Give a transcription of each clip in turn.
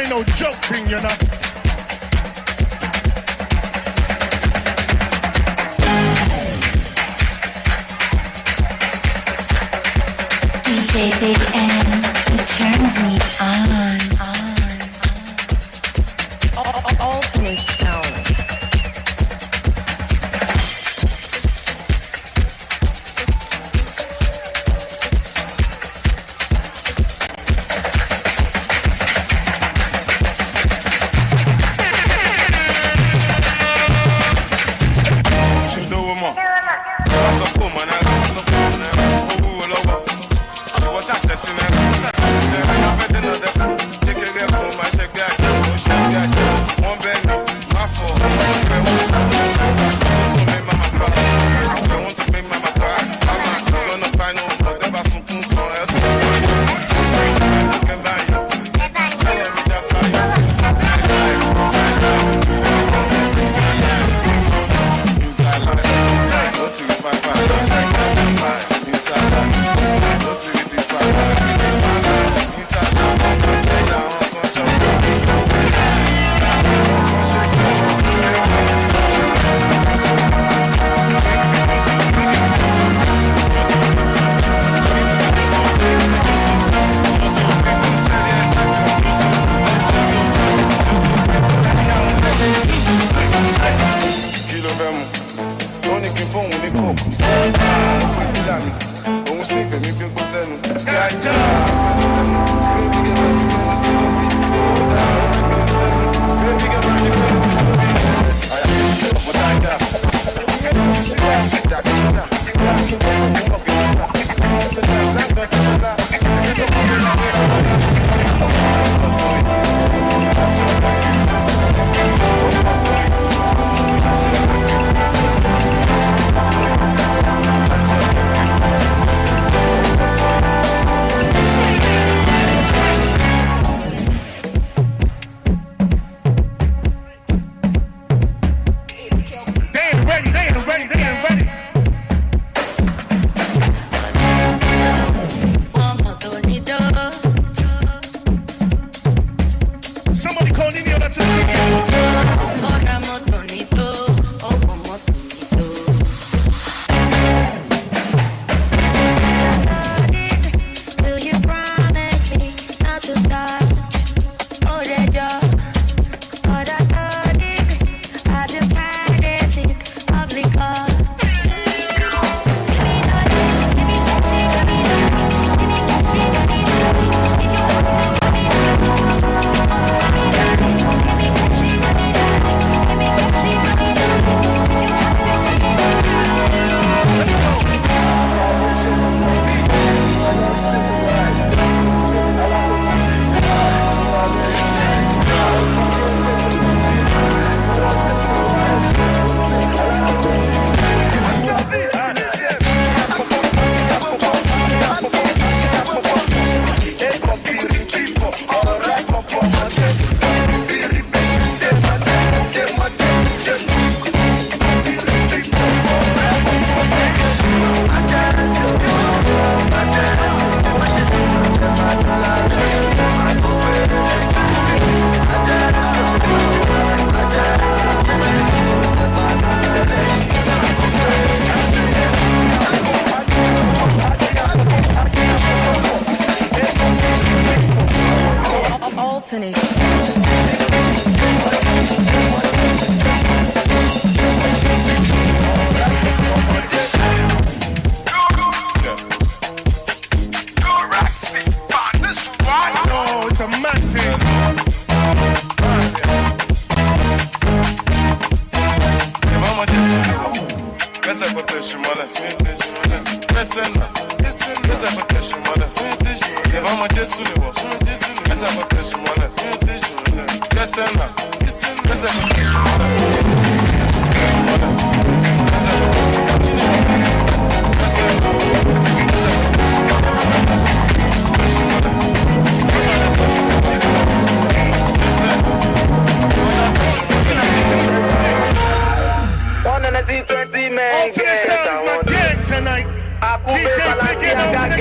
ain't no joke thing, you know. DJ Big N, he turns me on. Ultimate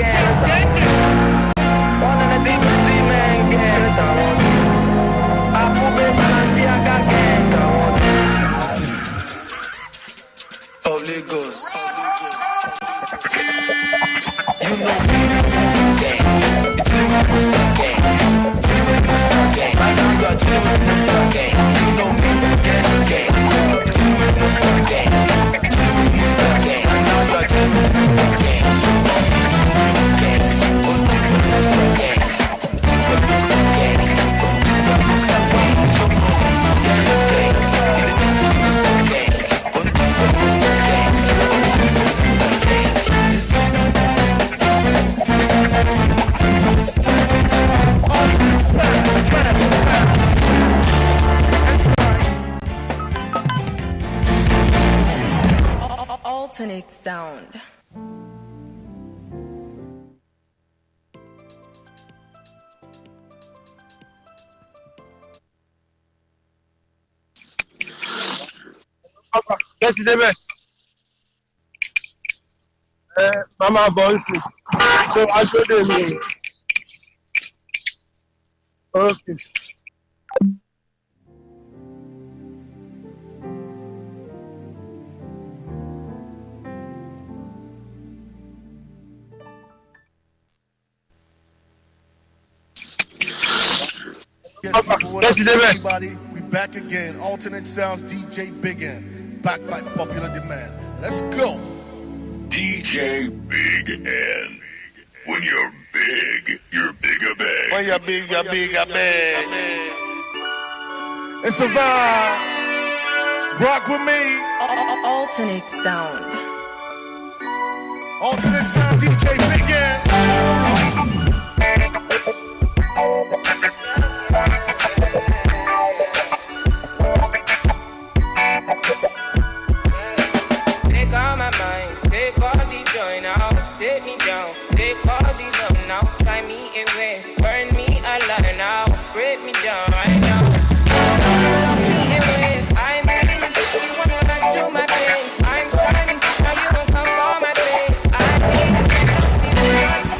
sound. You know me, gang. You know Mr. Gang. You know Mr. Gang. Right now you're chilling with Mr. Gang. You know me, gang, gang. You know Mr. Gang. You know Mr. Gang. Right now you're chilling with Mr. Gang. You know me, gang. Oh, you with Mr. Gang. You with Mr. Gang. Oh, you with Mr. Gang. You know me, gang, gang. You with Mr. Gang. Oh, you with Mr. Gang. Oh, you with Mr. Gang. Alternate sound. Techi debe. Mama voices. So I told them. Okay. Yes, everybody, we back again. Alternate Sounds, DJ Big N, back by popular demand. Let's go. DJ Big N. When you're big, you're bigger bag. When you're big, you're bigger bag. It's a vibe. Rock with me. Alternate sound. Alternate Sound, DJ Big N. Take all my mind, take all the joy now, take me down, take all the love now, fly me away, burn me alive now, break me down right now. Burn me away, I'm ready, you wanna run to my pain, I'm shining, now you won't come for my face, I need to be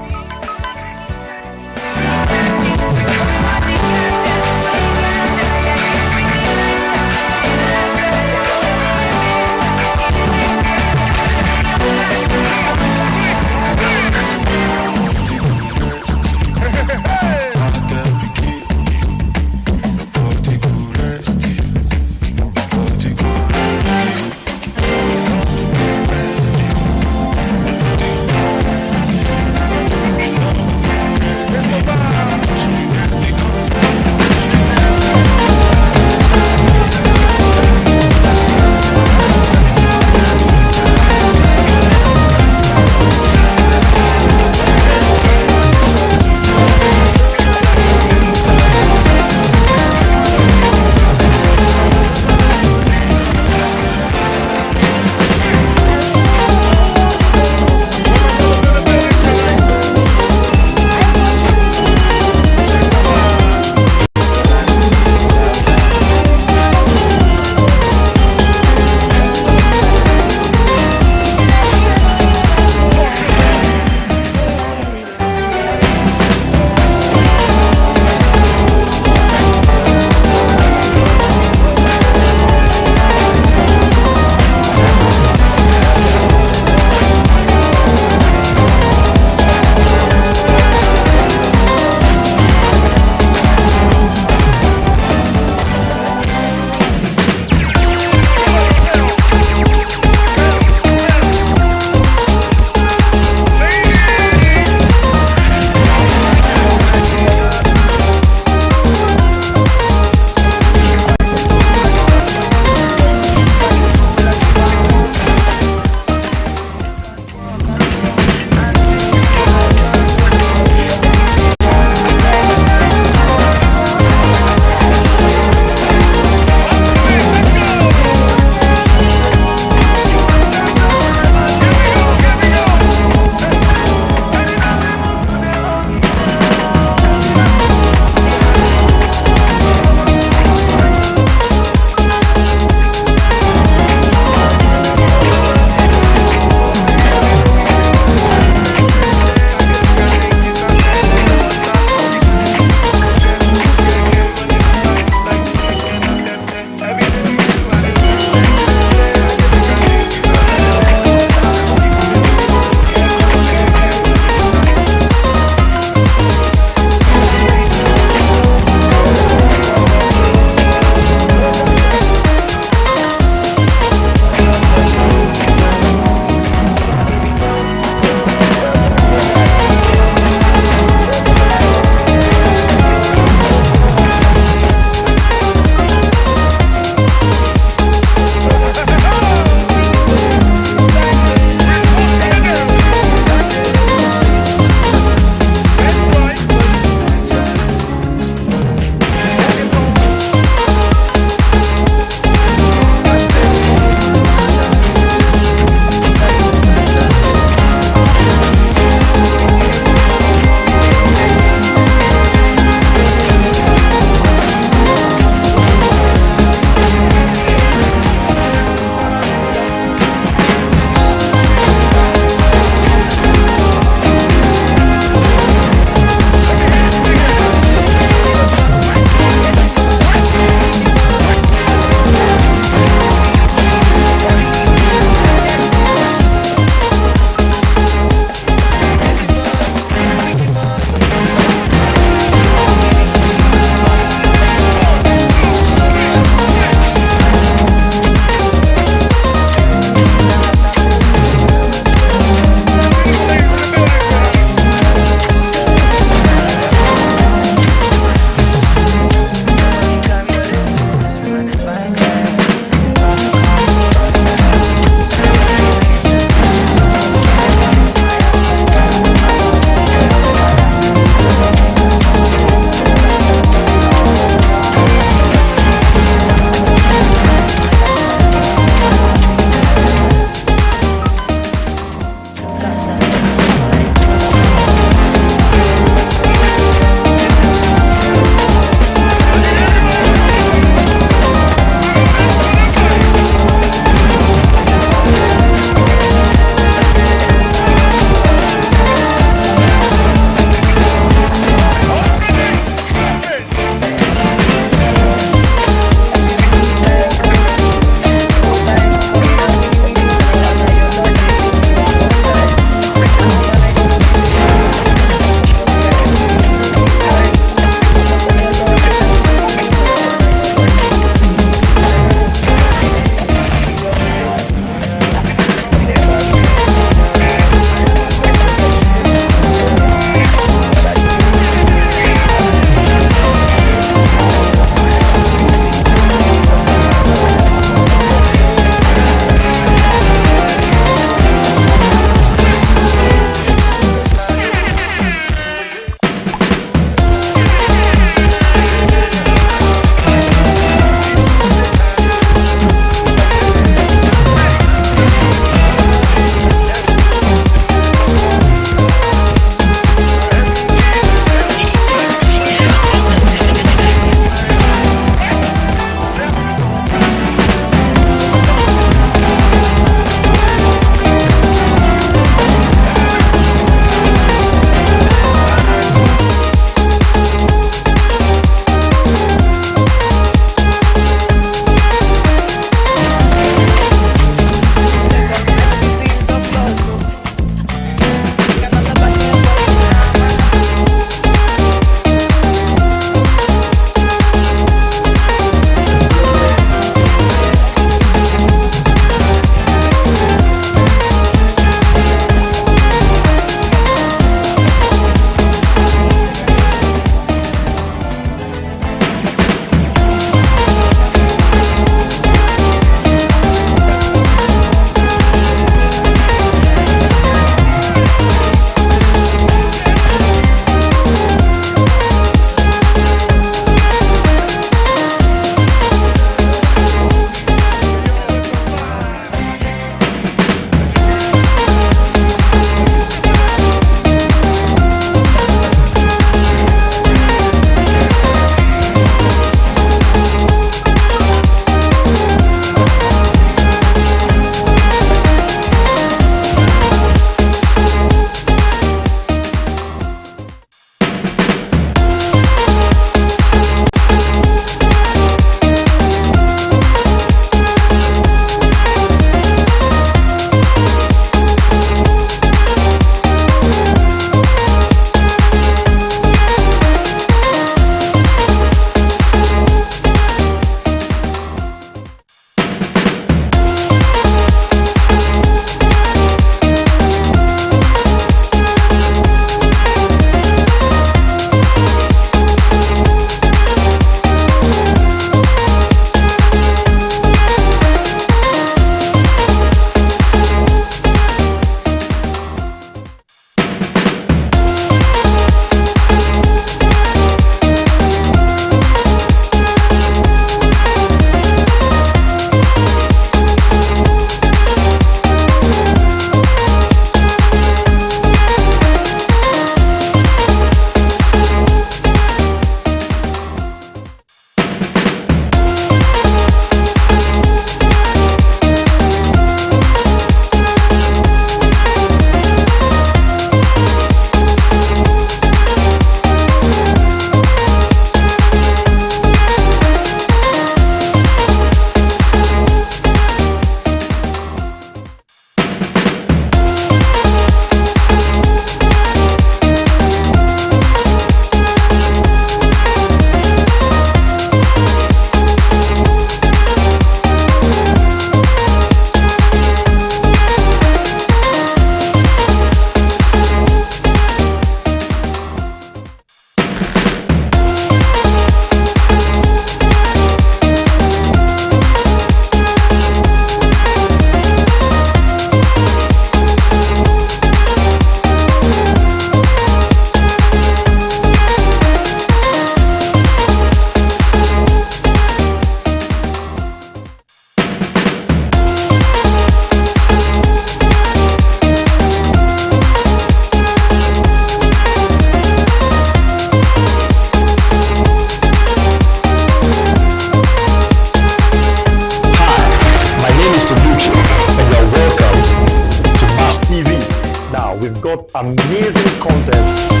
out amazing content.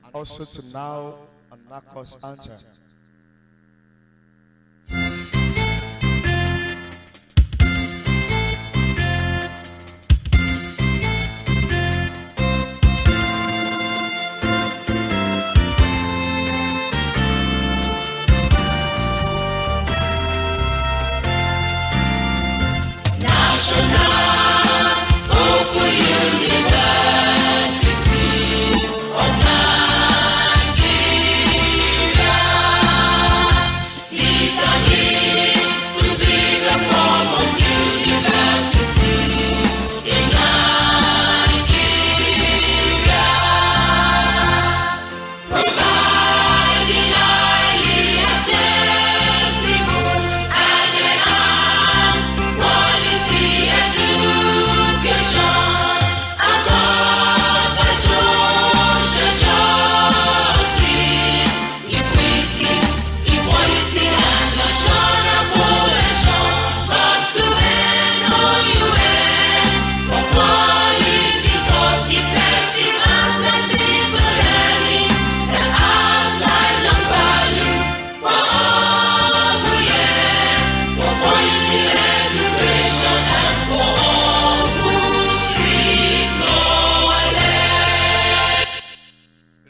and also to now and Nacos answer.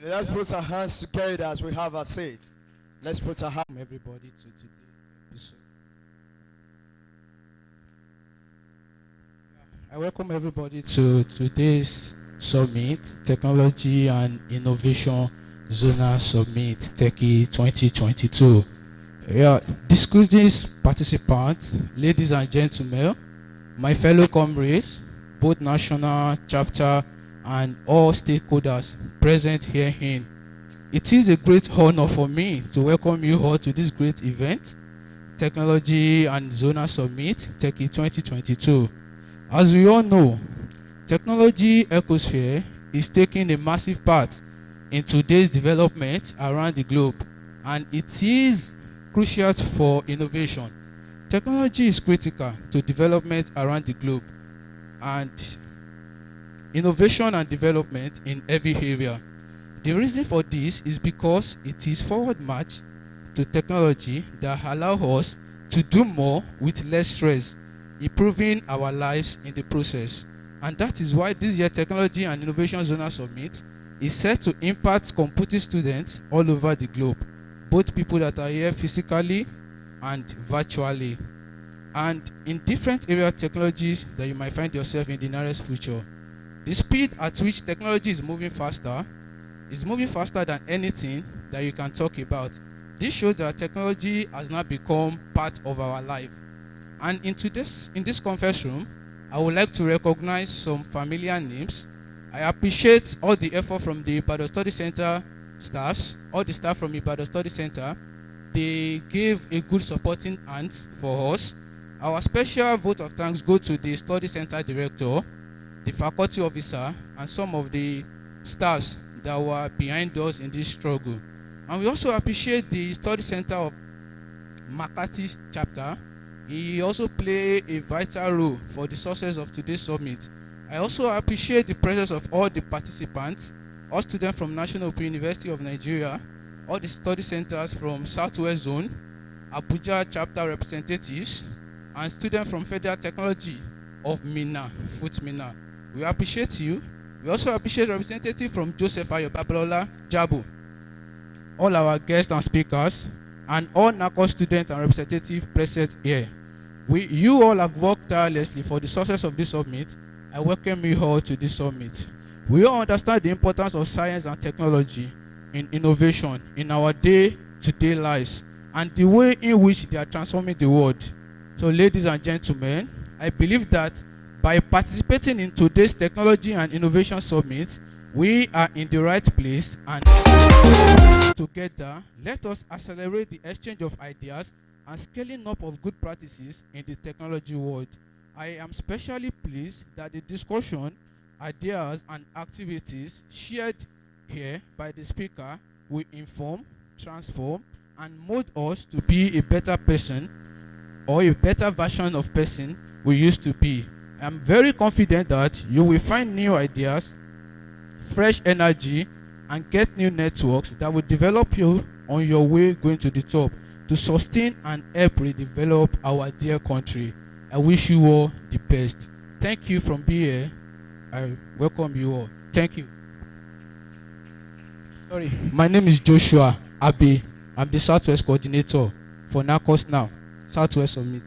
Let's put our hands together as we have our seat. Let's put our hands. Everybody to today's episode. I welcome everybody to today's summit, Technology and Innovation Zonal Summit, Techi 2022. Distinguished participants, ladies and gentlemen, my fellow comrades, both national, chapter, and all stakeholders present herein. It is a great honor for me to welcome you all to this great event, Technology and Zonal Summit, Techi 2022. As we all know, technology ecosphere is taking a massive part in today's development around the globe, and it is crucial for innovation. Technology is critical to development around the globe, and innovation and development in every area. The reason for this is because it is forward march to technology that allow us to do more with less stress, improving our lives in the process. And that is why this year Technology and Innovation Zonal Summit is set to impact computing students all over the globe, both people that are here physically and virtually, and in different area technologies that you might find yourself in the nearest future. The speed at which technology is moving faster than anything that you can talk about. This shows that technology has now become part of our life. And in this conference room, I would like to recognize some familiar names. I appreciate all the effort from the Ibadan Study Center staffs, all the staff from Ibadan Study Center. They gave a good supporting hand for us. Our special vote of thanks go to the Study Center director, the faculty officer, and some of the staffs that were behind us in this struggle. And we also appreciate the Study Center of Makati chapter. He also played a vital role for the success of today's summit. I also appreciate the presence of all the participants, all students from National Open University of Nigeria, all the study centers from Southwest Zone, Abuja chapter representatives, and students from Federal Technology of Mina, Foot Mina. We appreciate you. We also appreciate representatives from Joseph Ayo Babalola, Jabu, all our guests and speakers, and all Nacos students and representatives present here. You all have worked tirelessly for the success of this summit. I welcome you all to this summit. We all understand the importance of science and technology in innovation in our day-to-day lives and the way in which they are transforming the world. So, ladies and gentlemen, I believe that by participating in today's Technology and Innovation Summit, we are in the right place, and together, let us accelerate the exchange of ideas and scaling up of good practices in the technology world. I am especially pleased that the discussion, ideas, and activities shared here by the speaker will inform, transform, and mold us to be a better person or a better version of person we used to be. I'm very confident that you will find new ideas, fresh energy, and get new networks that will develop you on your way going to the top to sustain and help redevelop our dear country. I wish you all the best. Thank you from here. I welcome you all. Thank you. Sorry, my name is Joshua Abe. I'm the Southwest coordinator for Nacos Noun, Southwest Summit.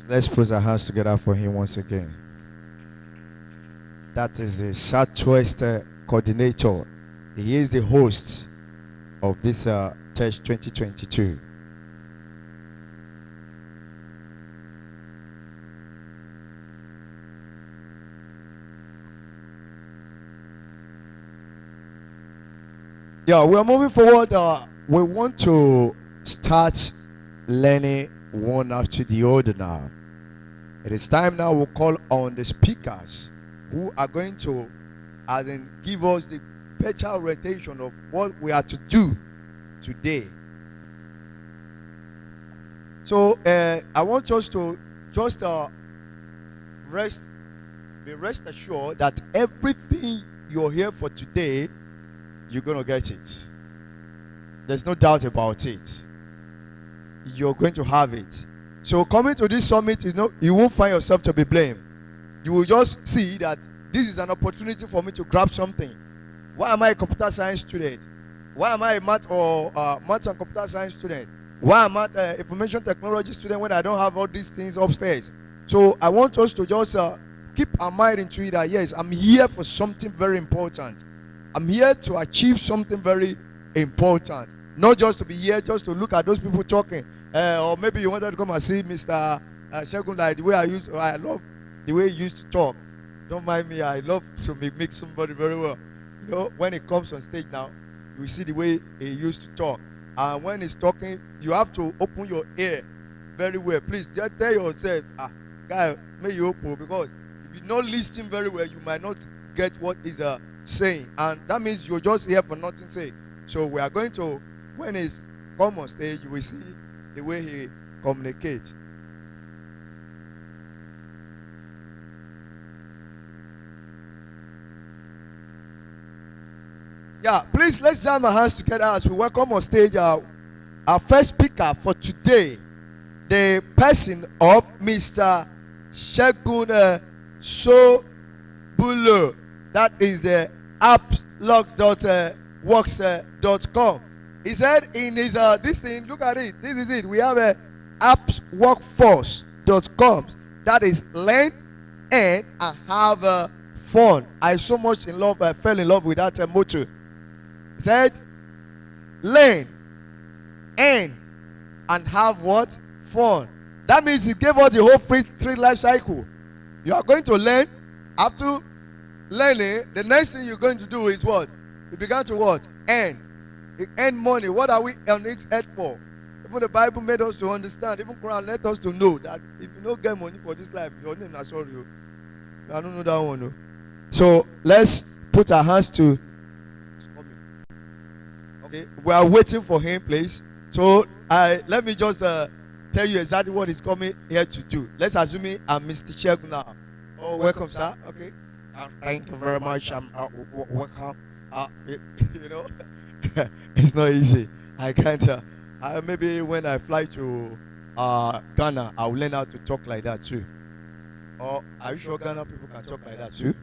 Let's put our hands together for him once again. That is the Southwest coordinator. He is the host of this Techi 2022. Yeah, we are moving forward. We want to start learning one after the other now. It is time now we'll call on the speakers who are going to give us the better orientation of what we are to do today. So I want us to just be rest assured that everything you're here for today, you're going to get it. There's no doubt about it. You're going to have it. So coming to this summit, you won't find yourself to be blamed. You will just see that this is an opportunity for me to grab something. Why am I a computer science student? Why am I a math and computer science student? Why am I an information technology student when I don't have all these things upstairs? So I want us to just keep our mind into it that yes, I'm here for something very important. I'm here to achieve something very important. Not just to be here, just to look at those people talking. Or maybe you wanted to come and see Mr. Shegun, like the way I love the way he used to talk. Don't mind me, I love to make somebody very well. You know, when he comes on stage now, you see the way he used to talk. And when he's talking, you have to open your ear very well. Please just tell yourself, guy, may you open, because if you're not listening very well, you might not get what he's saying. And that means you're just here for nothing saying. So we are going to, when he's come on stage, you will see the way he communicates. Yeah, please let's jam our hands together as we welcome on stage our first speaker for today, the person of Mr. Shegun Sobulo. That is the appslogs.works.com. He said in his this thing, look at it. This is it. We have a appsworkforce.com. That is learn, earn, and have fun. I fell in love with that motto. He said, learn, earn, and have what? Fun. That means he gave us the whole three life cycle. You are going to learn. After learning, the next thing you're going to do is what? You began to what? Earn. You earn money. What are we on it earth for? Even the Bible made us to understand. Even Quran let us to know that if you don't get money for this life, your name is sorry. I don't know that one. No. So let's put our hands to. Okay, we are waiting for him, please. So let me just tell you exactly what he's coming here to do. Let's assume I'm Mr. Shegun now. Oh, welcome, sir. Okay. Thank you very much. Welcome. You know, it's not easy. I can't. Maybe when I fly to Ghana, I'll learn how to talk like that too. Or are you sure Ghana people can talk like that too?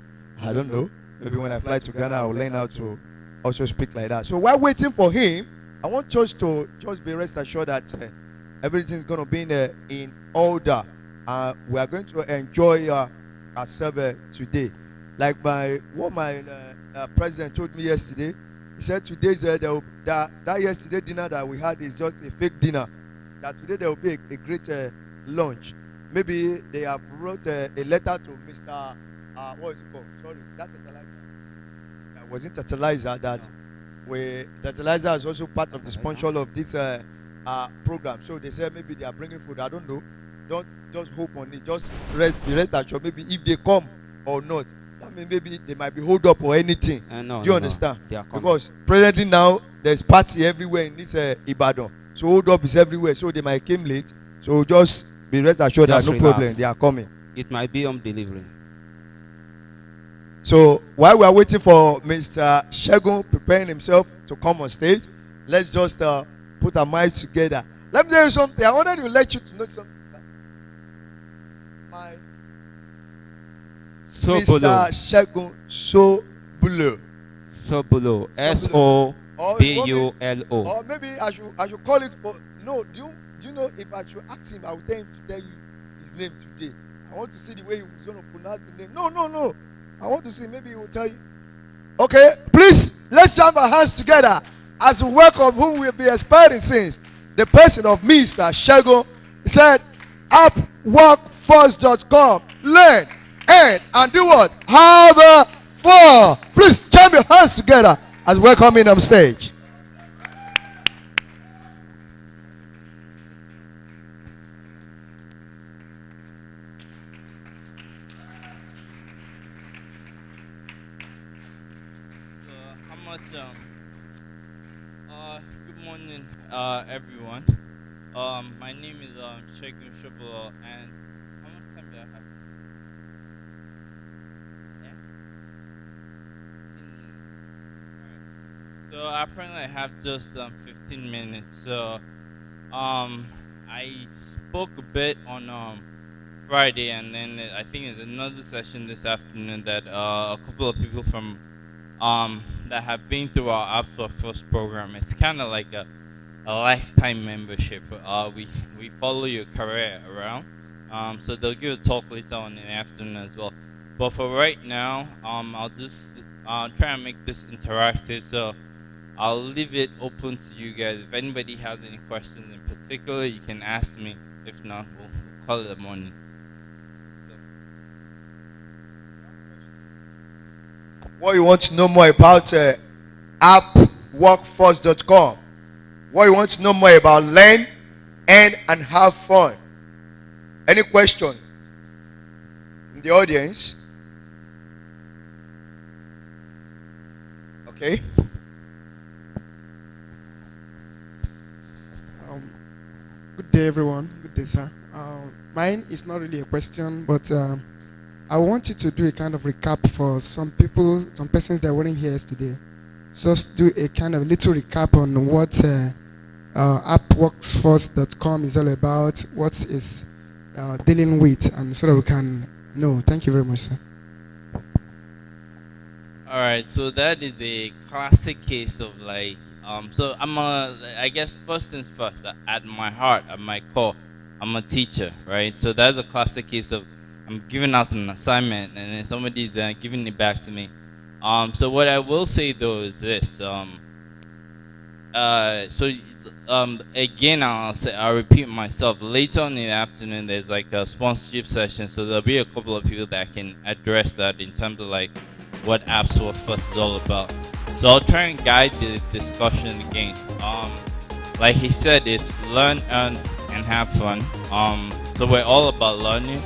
I don't know. Maybe when I fly to Ghana, I'll learn how to also speak like that. So while waiting for him, I want us to just be rest assured that everything's going to be in order. We are going to enjoy ourselves today. Like what my president told me yesterday. He said today's that yesterday dinner that we had is just a fake dinner. That today there will be a great lunch. Maybe they have wrote a letter to Mr. What is it called? Sorry, that wasn't fertilizer that fertilizer is also part of the sponsor of this program. So they said maybe they are bringing food. I don't know. Don't just hope on it. Just rest assured. Maybe if they come or not, I mean maybe they might be hold up or anything. Do you understand? Because presently now there's party everywhere in this Ibadan. So hold up is everywhere. So they might came late. So just be rest assured that Just no relax. problem, they are coming. It might be home delivery. So while we are waiting for Mr. Shegun preparing himself to come on stage, let's just put our minds together. Let me tell you something. I wanted to let you to know something. My Mr. Shegun Sobulo. Sobulo. S-O-B-U-L-O. Or maybe I should call it for. No, do you know if I should ask him, I will tell him to tell you his name today. I want to see the way he was going to pronounce the name. No. I want to see. Maybe he will tell you. Okay, please let's jam our hands together as we welcome whom we'll be expecting since the person of Mr. Shegun. He said, appworkforce.com. Learn, earn, and do what? Have fun. Please jam your hands together as we welcome him on stage. Good morning, everyone. My name is Shegun Shobolo, and how much time do I have? Yeah? So apparently I have just 15 minutes. So I spoke a bit on Friday, and then I think there's another session this afternoon that a couple of people from that have been through our Apps Workforce program. It's kind of like a lifetime membership. We follow your career around. So they'll give a talk later on in the afternoon as well. But for right now, I'll just try and make this interactive. So I'll leave it open to you guys. If anybody has any questions in particular, you can ask me. If not, we'll call it a morning. What you want to know more about appworkforce.com. What you want to know more about learn, earn, and have fun. Any question in the audience? Okay. Good day, everyone. Good day, sir. Mine is not really a question, but I want you to do a kind of recap for some people, some persons that weren't here yesterday. Just do a kind of little recap on what appworkforce.com is all about, what is dealing with, and so that we can know. Thank you very much, sir. All right, so that is a classic case of like, so I guess first things first, at my heart, at my core, I'm a teacher, right? So that's a classic case of I'm giving out an assignment and then somebody's giving it back to me. So what I will say though is this. Again, I'll repeat myself. Later on in the afternoon, there's like a sponsorship session, so there'll be a couple of people that can address that in terms of like what Apps Workforce is all about. So I'll try and guide the discussion again. Like he said, it's learn, earn, and have fun. So we're all about learning,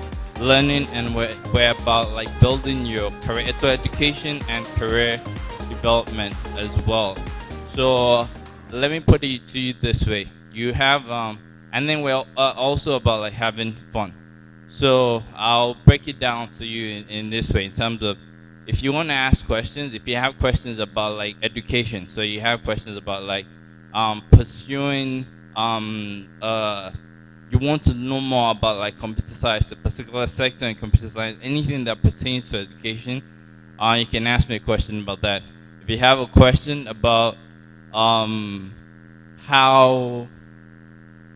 and we're about like building your career. So education and career development as well. So let me put it to you this way: you have and then we're also about like having fun. So I'll break it down to you in this way, in terms of if you want to ask questions, if you have questions about like education, so you have questions about like pursuing you want to know more about like computer science, a particular sector in computer science, anything that pertains to education, you can ask me a question about that. If you have a question about how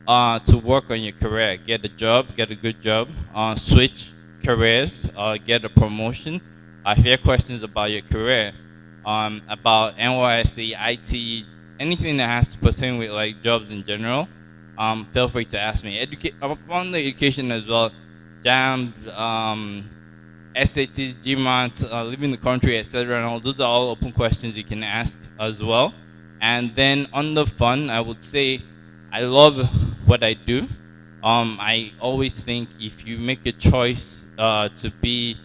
to work on your career, get a job, get a good job, switch careers, get a promotion. If you have questions about your career, about NYSC, IT, anything that has to pertain with like jobs in general, feel free to ask me. On the education as well, JAM, SATs, GMAT, leaving the country, etc. And all those are all open questions you can ask as well. And then on the fun, I would say I love what I do. I always think if you make a choice to be,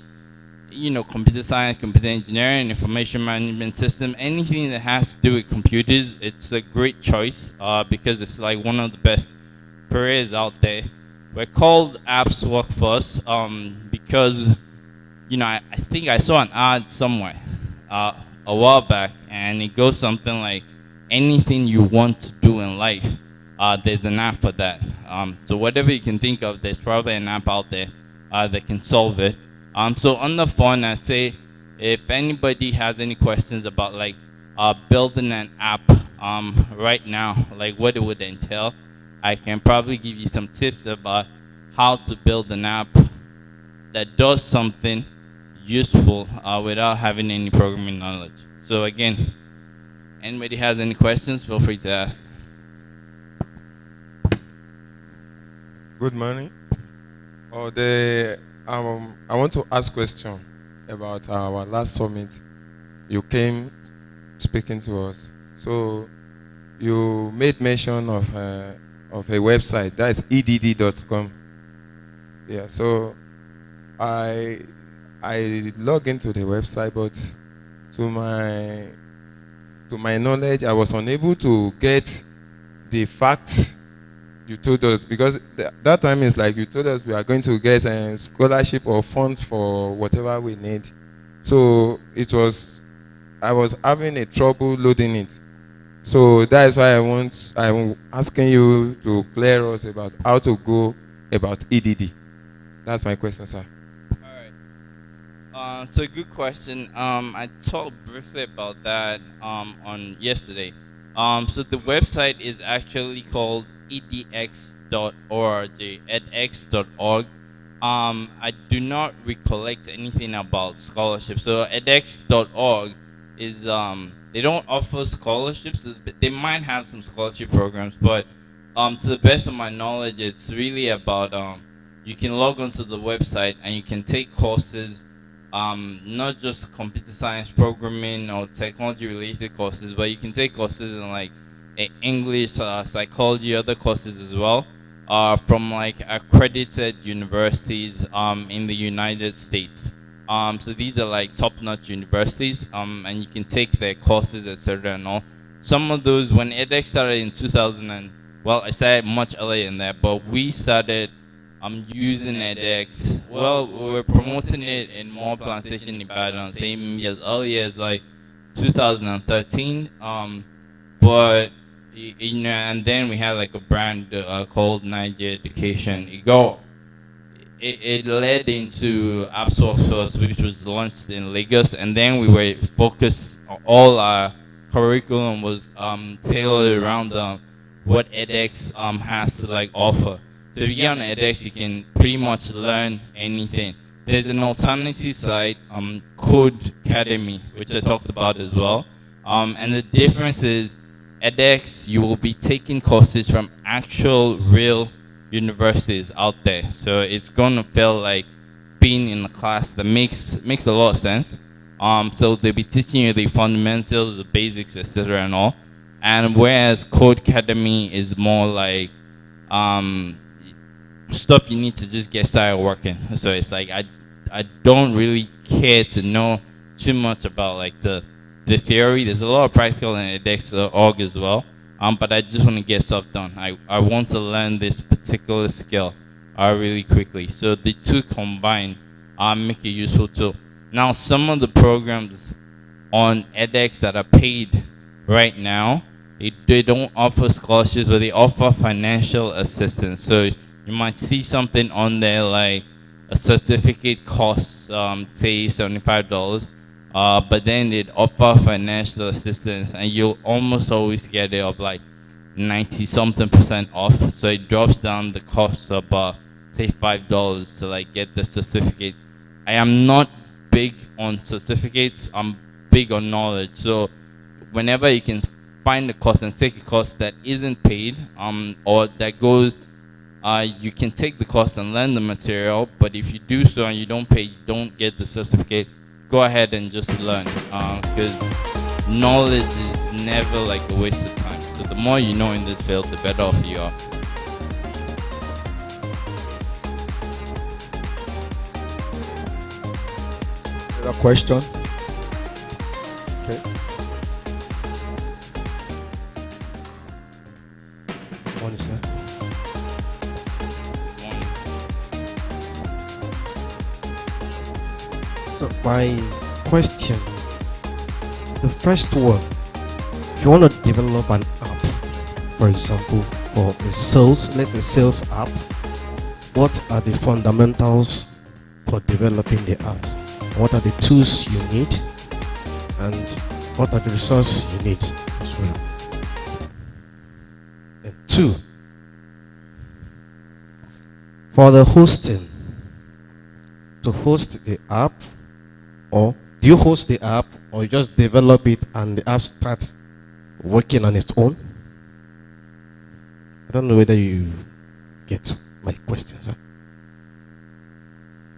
computer science, computer engineering, information management system, anything that has to do with computers, it's a great choice because it's like one of the best careers out there. we're called Apps Work First because, I think I saw an ad somewhere a while back, and it goes something like, anything you want to do in life, there's an app for that. So whatever you can think of, there's probably an app out there that can solve it. So on the phone, I'd say if anybody has any questions about like building an app right now, like what it would entail, I can probably give you some tips about how to build an app that does something useful without having any programming knowledge. So again, anybody has any questions, feel free to ask. Good morning. I want to ask question about our last summit. You came speaking to us. So you made mention of a website, that is edd.com. Yeah, so I log into the website, but to my knowledge, I was unable to get the facts you told us, because that time is like you told us we are going to get a scholarship or funds for whatever we need. So I was having a trouble loading it. So that is why I'm asking you to clear us about how to go about EDD. That's my question, sir. All right. So good question. I talked briefly about that on yesterday. So the website is actually called edx.org, edx.org. I do not recollect anything about scholarships. So edx.org is they don't offer scholarships. They might have some scholarship programs, but to the best of my knowledge, it's really about you can log onto the website and you can take courses, not just computer science programming or technology related courses, but you can take courses in like English, psychology, other courses as well, from like accredited universities in the United States. So these are like top-notch universities, and you can take their courses, etc. and all. Some of those, when edX started in 2000, I started much earlier than that, but we started using edX. Well, we were promoting it in more plantation in Ibadan, same as early as like 2013. But and then we had like a brand called Niger Education. It led into Apps First, which was launched in Lagos, and then we were focused. All our curriculum was tailored around what edX has to like offer. So if you get on edX, you can pretty much learn anything. There's an alternative site, Code Academy, which I talked about as well. And the difference is, edX, you will be taking courses from actual real universities out there. So it's going to feel like being in a class that makes a lot of sense. So they'll be teaching you the fundamentals, the basics, etc. and all. And whereas Code Academy is more like stuff you need to just get started working. So it's like I don't really care to know too much about like the theory. There's a lot of practical in edX.org as well. But I just want to get stuff done. I want to learn this particular skill really quickly. So the two combined make a useful tool. Now, some of the programs on edX that are paid right now, they don't offer scholarships, but they offer financial assistance. So you might see something on there like a certificate costs, say $75. But then it offer financial assistance, and you'll almost always get it of like 90-something% off. So it drops down the cost of say $5 to like get the certificate. I am not big on certificates. I'm big on knowledge. So whenever you can find a course and take a course that isn't paid, or that goes, you can take the course and learn the material. But if you do so and you don't pay, you don't get the certificate. Go ahead and just learn, because knowledge is never like a waste of time. So the more you know in this field, the better off you are. A question? Okay. Morning, sir. Morning. So my question, the first one, if you want to develop an app, for example, for a sales, let's say sales app, what are the fundamentals for developing the apps? What are the tools you need? And what are the resources you need as well? And two, for the hosting, to host the app, or do you host the app, or you just develop it and the app starts working on its own? I don't know whether you get my question, sir.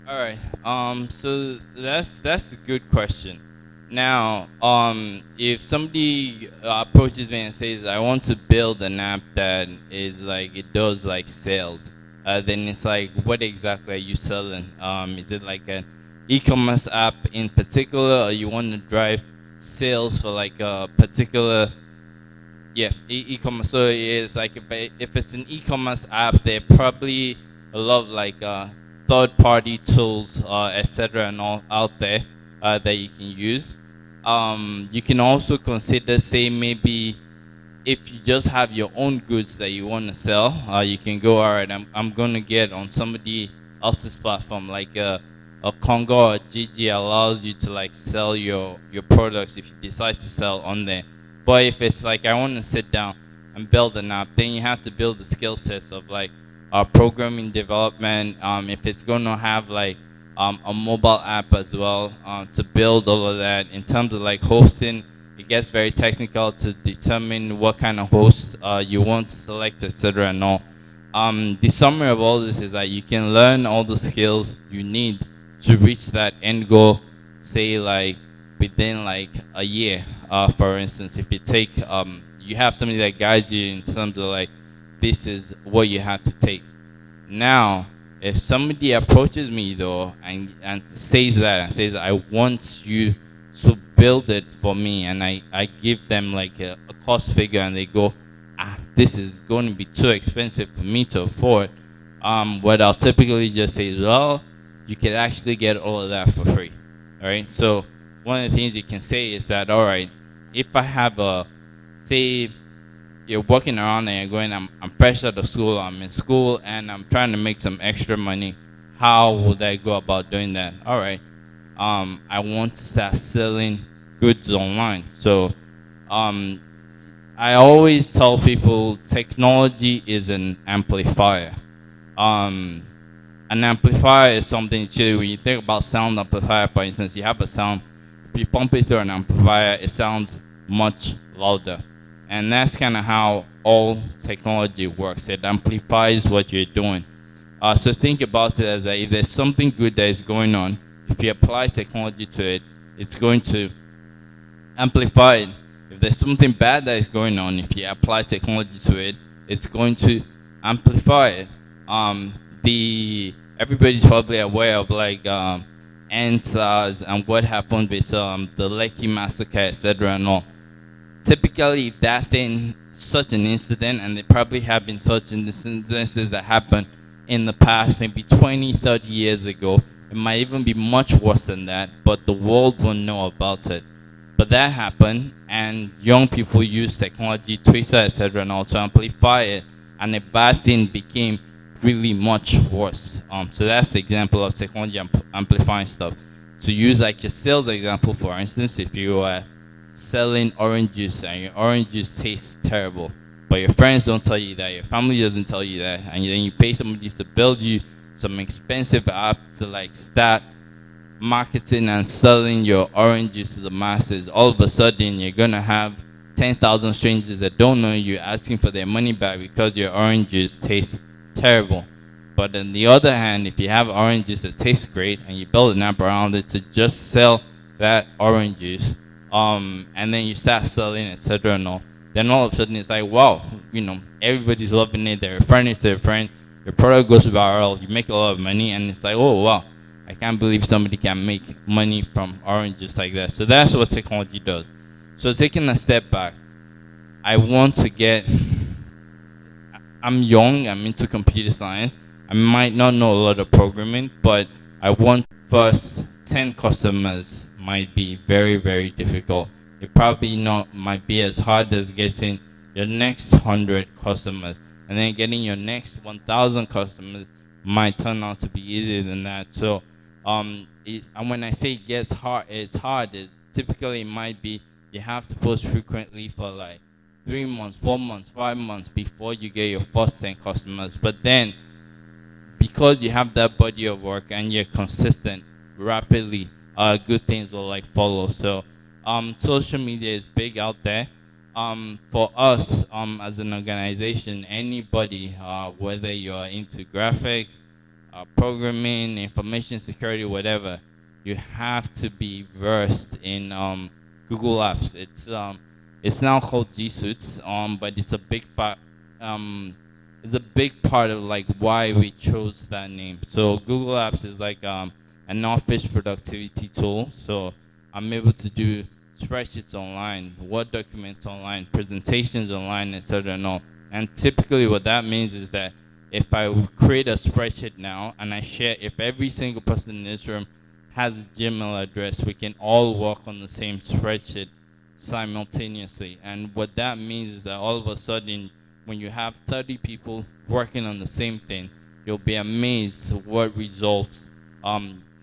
All right. So that's a good question. Now, if somebody approaches me and says, "I want to build an app that is like it does like sales," then it's like, what exactly are you selling? Is it like an e-commerce app in particular, or you want to drive sales for like a particular? Yeah, e-commerce. So it's like if it's an e-commerce app, there are probably a lot of like third-party tools, etc., and all out there that you can use. You can also consider, say, maybe if you just have your own goods that you want to sell, you can go, all right, I'm going to get on somebody else's platform, like a Congo or Gigi allows you to like sell your products if you decide to sell on there. But if it's like I want to sit down and build an app, then you have to build the skill sets of like programming development. If it's going to have like a mobile app as well, to build all of that. In terms of like hosting, it gets very technical to determine what kind of host you want to select, etc. and all. The summary of all this is that you can learn all the skills you need to reach that end goal, say like within like a year. For instance, if you take you have somebody that guides you in terms of like, this is what you have to take. Now, if somebody approaches me though and says that, and says, I want you to build it for me, and I give them like a cost figure, and they go, this is going to be too expensive for me to afford, what I'll typically just say is, well, you can actually get all of that for free. All right. So one of the things you can say is that, all right, if I have say you're walking around and you're going, I'm fresh out of school, I'm in school, and I'm trying to make some extra money, how would I go about doing that? All right, I want to start selling goods online. So I always tell people technology is an amplifier. An amplifier is something too, when you think about sound amplifier, for instance, you have a sound, if you pump it through an amplifier, it sounds much louder. And that's kind of how all technology works. It amplifies what you're doing. So think about it as that if there's something good that is going on, if you apply technology to it, it's going to amplify it. If there's something bad that is going on, if you apply technology to it, it's going to amplify it. Everybody's probably aware of like NSAS and what happened with the Lekki massacre, etc. and all. Typically, if that thing, such an incident, and there probably have been such incidences that happened in the past, maybe 20, 30 years ago, it might even be much worse than that, but the world won't know about it. But that happened, and young people use technology, Twitter, etc., and all to amplify it, and a bad thing became really much worse. So that's the example of technology amplifying stuff. To use like your sales example, for instance, if you are selling orange juice and your orange juice tastes terrible, but your friends don't tell you that, your family doesn't tell you that, and then you pay somebody to build you some expensive app to like start marketing and selling your orange juice to the masses, all of a sudden you're gonna have 10,000 strangers that don't know you asking for their money back because your orange juice tastes terrible. But on the other hand, if you have orange juice that tastes great and you build an app around it to just sell that orange juice, and then you start selling, etc. and all, then all of a sudden it's like, wow, everybody's loving it, they're referring it to their friend, your product goes viral, you make a lot of money, and it's like, oh wow, I can't believe somebody can make money from oranges like that. So that's what technology does. So taking a step back, I'm young, I'm into computer science, I might not know a lot of programming, but I want first 10 customers might be very, very difficult. It probably not might be as hard as getting your next 100 customers, and then getting your next 1,000 customers might turn out to be easier than that. So, and when I say it gets hard, it's hard. It typically might be you have to post frequently for like 3 months, 4 months, 5 months before you get your first 10 customers. But then, because you have that body of work and you're consistent, rapidly, good things will like follow. So, social media is big out there. For us, as an organization, anybody, whether you're into graphics, programming, information security, whatever, you have to be versed in Google Apps. It's now called G Suites, but it's a big it's a big part of like why we chose that name. So Google Apps is like an office productivity tool. So I'm able to do spreadsheets online, Word documents online, presentations online, etc. And all. And typically what that means is that if I create a spreadsheet now and I share, if every single person in this room has a Gmail address, we can all work on the same spreadsheet simultaneously. And what that means is that all of a sudden, when you have 30 people working on the same thing, you'll be amazed what results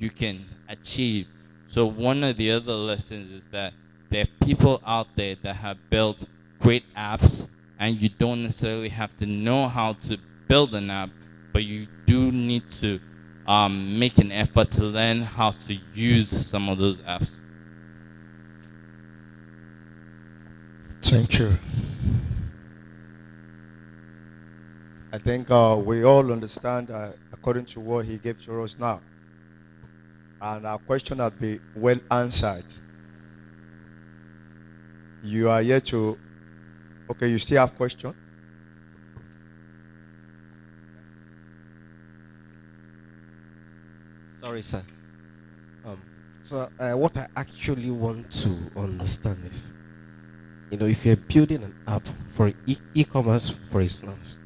you can achieve. So one of the other lessons is that there are people out there that have built great apps, and you don't necessarily have to know how to build an app, but you do need to make an effort to learn how to use some of those apps. Thank you. I think we all understand according to what he gave to us now. And our question has been well answered. You are here to, okay, you still have question? Sorry, sir. So what I actually want to understand is, if you're building an app for e-commerce, for instance,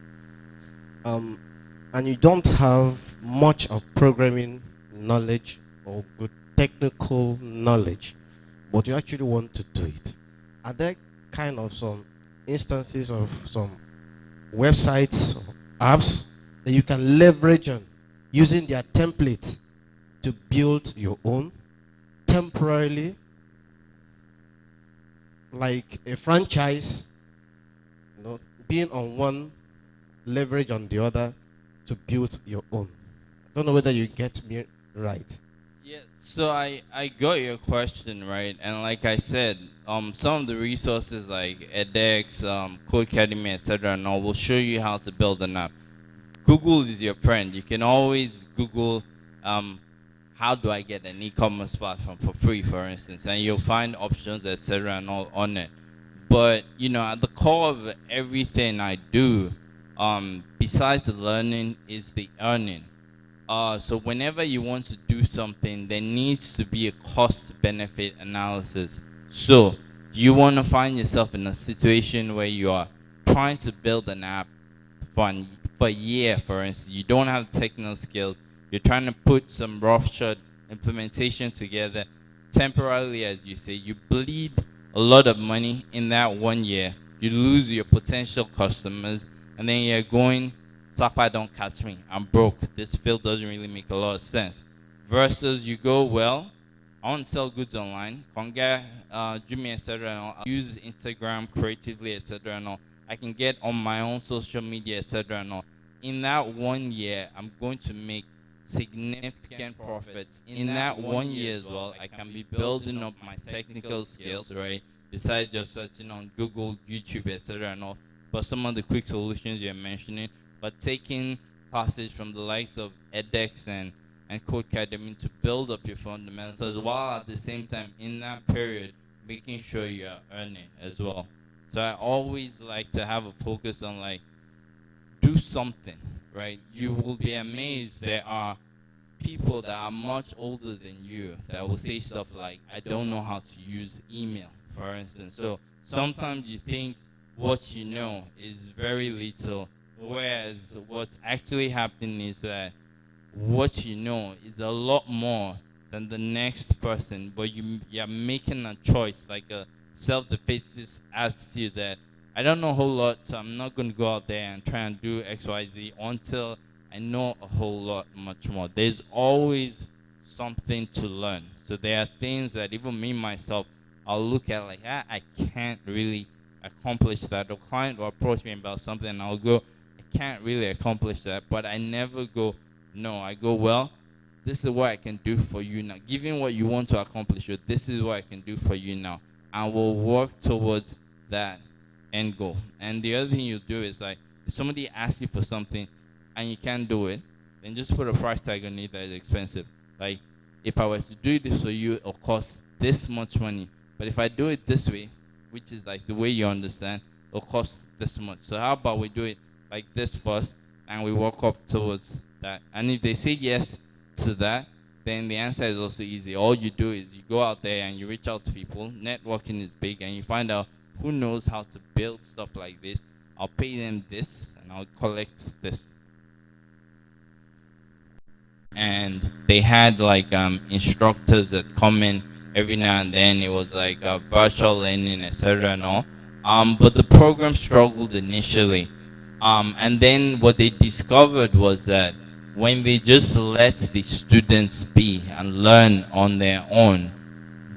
and you don't have much of programming knowledge or good technical knowledge, but you actually want to do it, are there kind of some instances of some websites or apps that you can leverage on using their template to build your own temporarily, like a franchise, being on one, leverage on the other to build your own? I don't know whether you get me right. Yeah, so I got your question right, and like I said, some of the resources like edX, Codecademy, etc., and all will show you how to build an app. Google is your friend. You can always Google, how do I get an e-commerce platform for free, for instance, and you'll find options, etc., and all on it. But at the core of everything I do, besides the learning, is the earning. So whenever you want to do something, there needs to be a cost-benefit analysis. So do you want to find yourself in a situation where you are trying to build an app for a year, for instance, you don't have technical skills, you're trying to put some roughshod implementation together temporarily, as you say, you bleed a lot of money in that 1 year, you lose your potential customers, and then you're going, Sapa don't catch me, I'm broke, this field doesn't really make a lot of sense. Versus you go, well, I want to sell goods online, Conga, Jimmy, etc., and all. I use Instagram creatively, etc., and all. I can get on my own social media, etc., and all. In that 1 year, I'm going to make significant profits. In that 1 year as well, I can be building up my technical skills, right? Besides just searching on Google, YouTube, etc., and all. But some of the quick solutions you're mentioning, but taking classes from the likes of edX and Codecademy to build up your fundamentals, while at the same time in that period making sure you're earning as well. So I always like to have a focus on like do something, right? You will be amazed there are people that are much older than you that will say stuff like, I don't know how to use email, for instance. So sometimes you think what you know is very little, whereas what's actually happening is that what you know is a lot more than the next person, but you're making a choice, like a self-defeatist attitude that I don't know a whole lot, so I'm not going to go out there and try and do X, Y, Z until I know a whole lot much more. There's always something to learn. So there are things that even me myself, I'll look at like, I can't really accomplish that. The client will approach me about something and I'll go, I can't really accomplish that. But I never go, no. I go, well, this is what I can do for you now. Given what you want to accomplish, this is what I can do for you now. And we'll work towards that end goal. And the other thing you do is like, if somebody asks you for something and you can't do it, then just put a price tag on it that is expensive. Like, if I was to do this for you, it'll cost this much money. But if I do it this way, which is like the way you understand, it'll cost this much. So how about we do it like this first and we work up towards that? And if they say yes to that, then the answer is also easy. All you do is you go out there and you reach out to people. Networking is big, and you find out who knows how to build stuff like this. I'll pay them this and I'll collect this. And they had like instructors that come in every now and then. It was like virtual learning, etc. and all. But the program struggled initially. And then what they discovered was that when they just let the students be and learn on their own,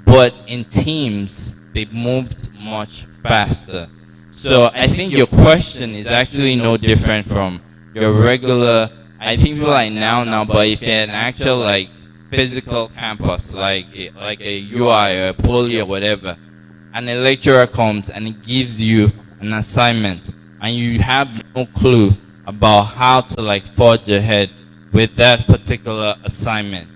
but in teams, they moved much faster. So I think your question is actually no different from your regular, I think people like now, but if you're an actual like physical campus, like a UI or a poly or whatever, and a lecturer comes and he gives you an assignment and you have no clue about how to like forge ahead with that particular assignment.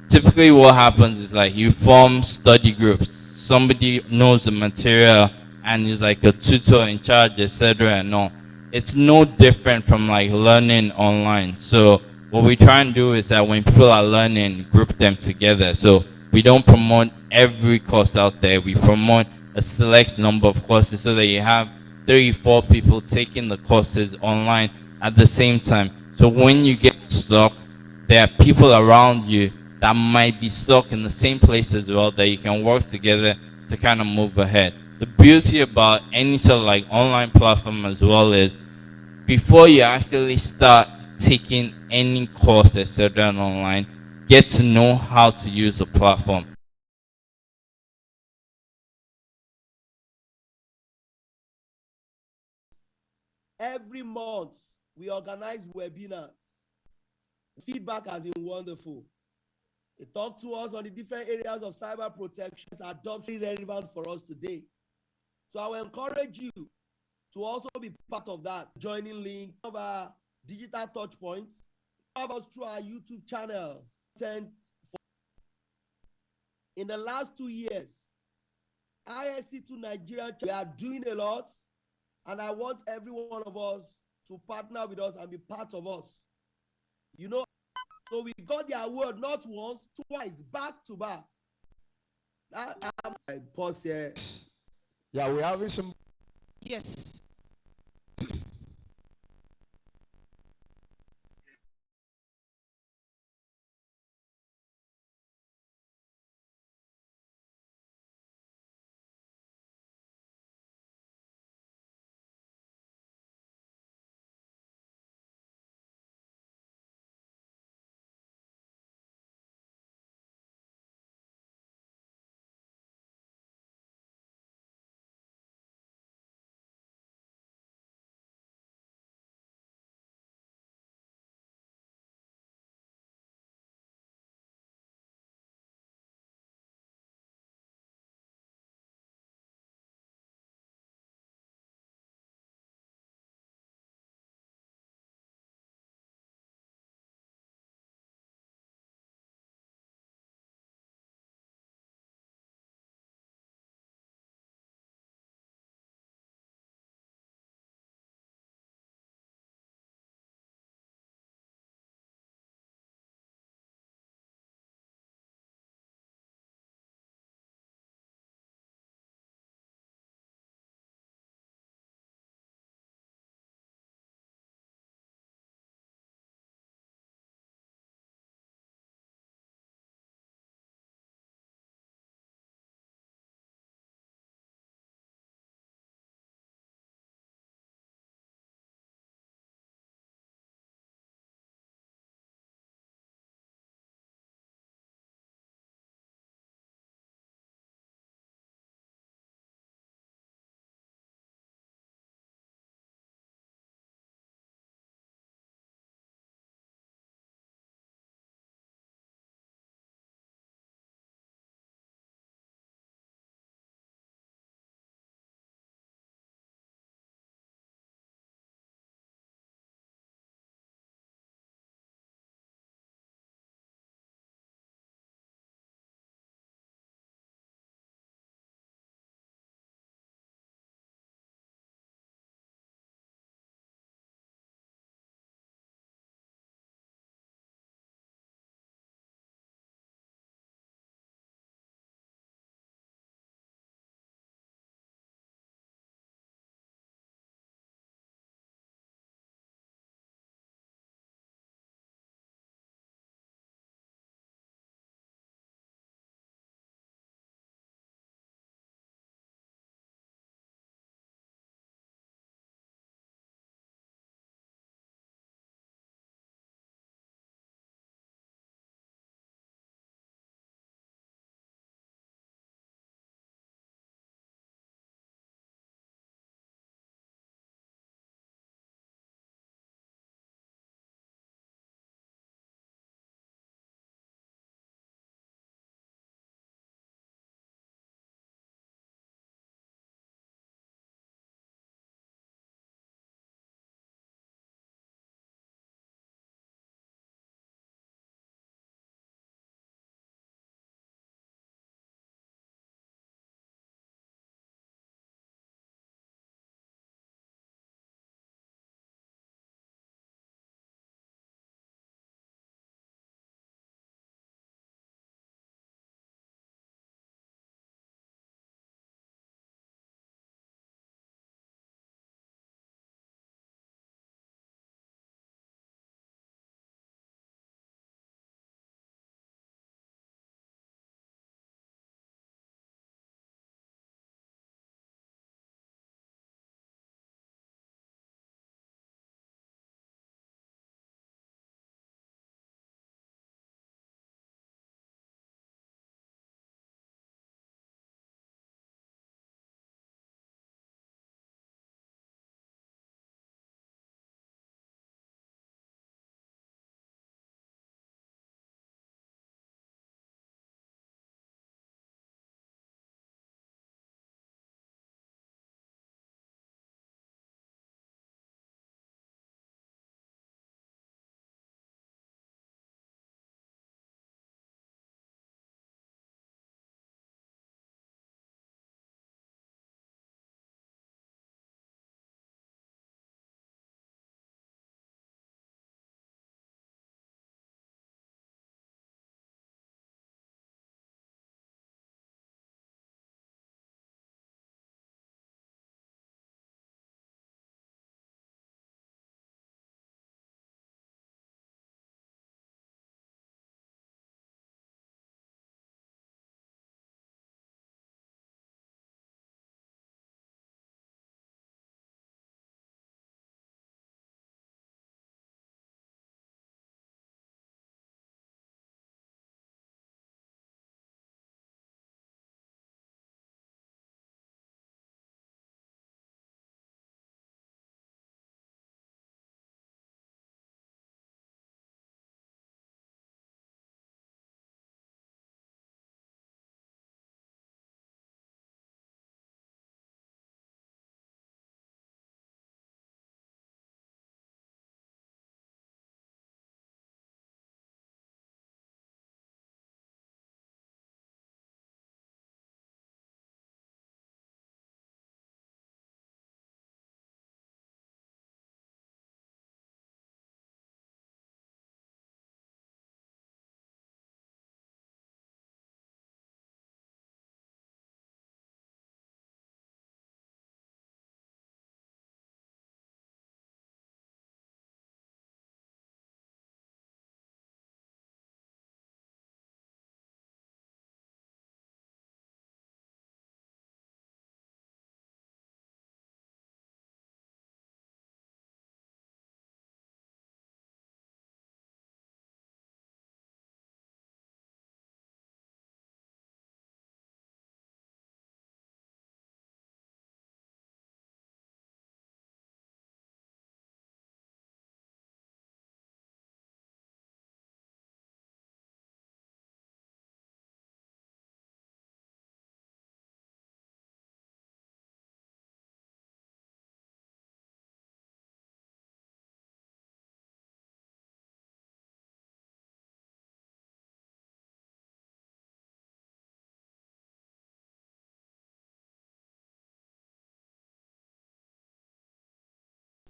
Typically what happens is like you form study groups. Somebody knows the material and is like a tutor in charge, etc. and all. It's no different from like learning online. So what we try and do is that when people are learning, group them together. So we don't promote every course out there. We promote a select number of courses so that you have 3-4 people taking the courses online at the same time. So when you get stuck, there are people around you that might be stuck in the same place as well that you can work together to kind of move ahead. The beauty about any sort of like online platform as well is before you actually start taking any course etc. online, get to know how to use the platform. Every month, we organize webinars. Feedback has been wonderful. They talk to us on the different areas of cyber protection, adoption relevant for us today. So I will encourage you to also be part of that. Joining link of our digital touch points. Have us through our YouTube channels. In the last 2 years, ISC2 Nigeria, we are doing a lot, and I want every one of us to partner with us and be part of us. You know, so we got the award not once, twice, back to back. I pause here. Yeah, we're having some. Yes.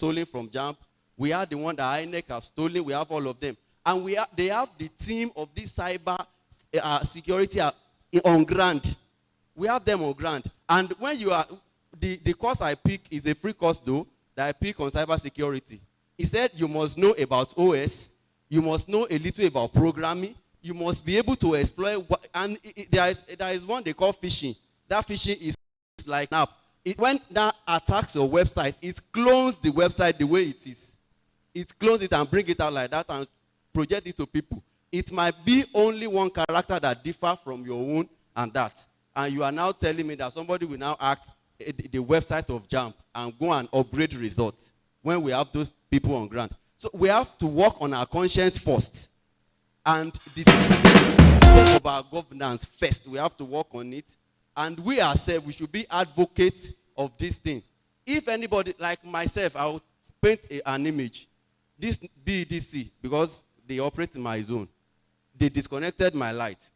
stolen from JAMP. We have the one that INEC have stolen. We have all of them. And they have the team of this cyber security on ground. We have them on ground. And when you are, the course I pick is a free course though, that I pick on cyber security. He said you must know about OS, you must know a little about programming, you must be able to exploit, and there is one they call phishing. That phishing is like an app. When that attacks your website, it clones the website the way it is. It clones it and bring it out like that and project it to people. It might be only one character that differ from your own and that. And you are now telling me that somebody will now hack the website of JAMP and go and upgrade results when we have those people on ground. So we have to work on our conscience first. And the system of our governance first. We have to work on it. And we ourselves, we should be advocates of this thing. If anybody, like myself, I will paint an image. This BEDC, because they operate in my zone, they disconnected my light.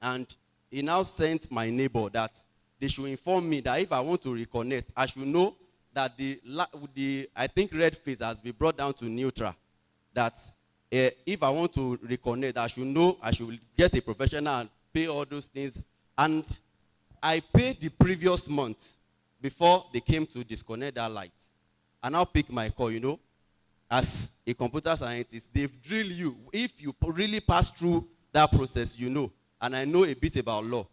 And he now sent my neighbor that they should inform me that if I want to reconnect, I should know that the I think red phase has been brought down to neutral. That if I want to reconnect, I should know, I should get a professional and pay all those things. And I paid the previous month before they came to disconnect that light. I now pick my call, you know. As a computer scientist, they've drilled you. If you really pass through that process, you know. And I know a bit about law.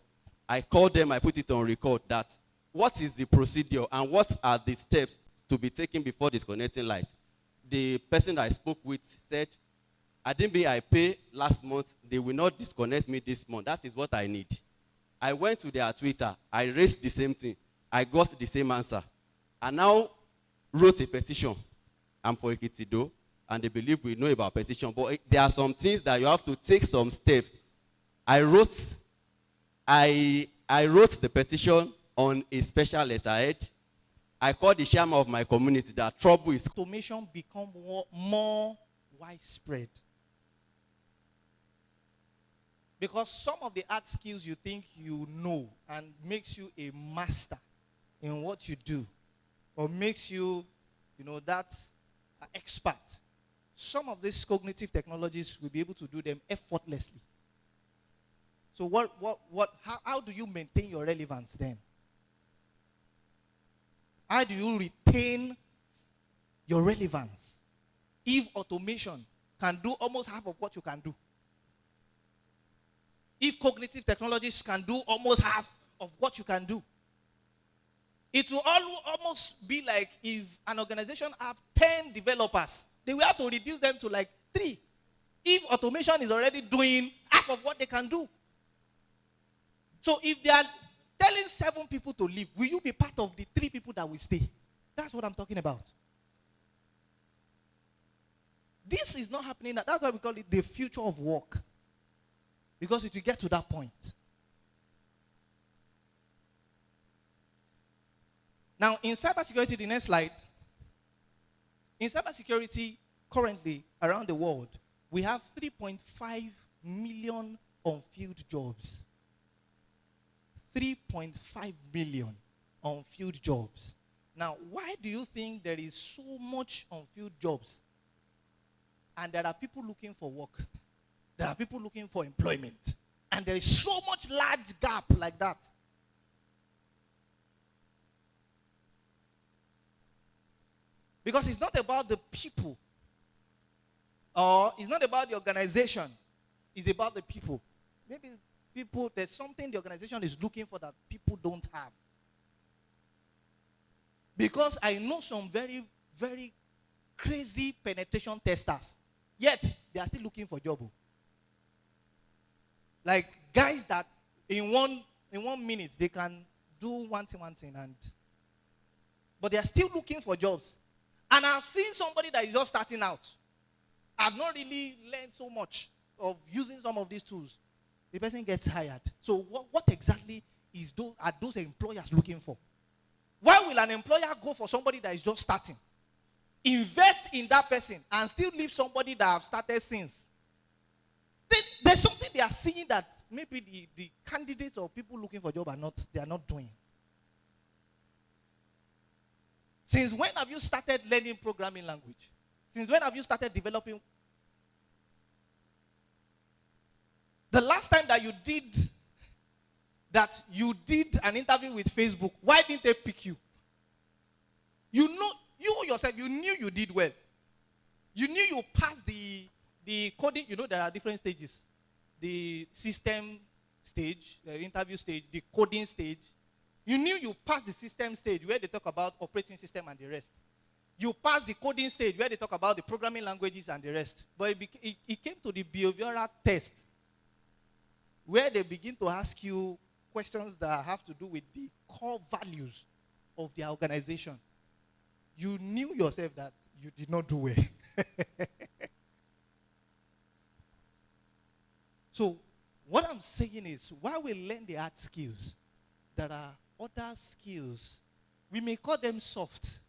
I called them, I put it on record that what is the procedure and what are the steps to be taken before disconnecting light. The person I spoke with said, I didn't pay, I pay last month, they will not disconnect me this month. That is what I need. I went to their Twitter, I raised the same thing. I got the same answer. I now wrote a petition. I'm for Ekitido, and they believe we know about petition, but there are some things that you have to take some steps. I wrote the petition on a special letterhead. I called the chairman of my community that trouble is automation become more widespread. Because some of the art skills you think you know and makes you a master in what you do, or makes you, you know, that expert. Some of these cognitive technologies will be able to do them effortlessly. So how do you maintain your relevance then? How do you retain your relevance if automation can do almost half of what you can do? If cognitive technologies can do almost half of what you can do? It will almost be like if an organization have 10 developers, they will have to reduce them to like 3. If automation is already doing half of what they can do. So if they are telling 7 people to leave, will you be part of the 3 people that will stay? That's what I'm talking about. This is not happening. That's why we call it the future of work. Because it will get to that point. Now, in cybersecurity, the next slide. In cybersecurity, currently, around the world, we have 3.5 million unfilled jobs. 3.5 million unfilled jobs. Now, why do you think there is so much unfilled jobs? And there are people looking for work. There are people looking for employment. And there is so much large gap like that. Because it's not about the people. Or it's not about the organization. It's about the people. Maybe people, there's something the organization is looking for that people don't have. Because I know some very, very crazy penetration testers. Yet, they are still looking for job. Like guys that in one minute, they can do one thing, but they are still looking for jobs. And I've seen somebody that is just starting out. I've not really learned so much of using some of these tools. The person gets hired. So what exactly are those employers looking for? Why will an employer go for somebody that is just starting? Invest in that person and still leave somebody that have started since. There's something they are seeing that maybe the candidates or people looking for a job are not doing. Since when have you started learning programming language? Since when have you started developing? The last time that you did an interview with Facebook, why didn't they pick you? You know, you yourself, you knew you did well. You knew you passed the coding. You know, there are different stages. The system stage, the interview stage, the coding stage. You knew you passed the system stage where they talk about operating system and the rest. You passed the coding stage where they talk about the programming languages and the rest. But it came to the behavioral test where they begin to ask you questions that have to do with the core values of the organization. You knew yourself that you did not do well. So what I'm saying is, while we learn the hard skills, there are other skills. We may call them soft.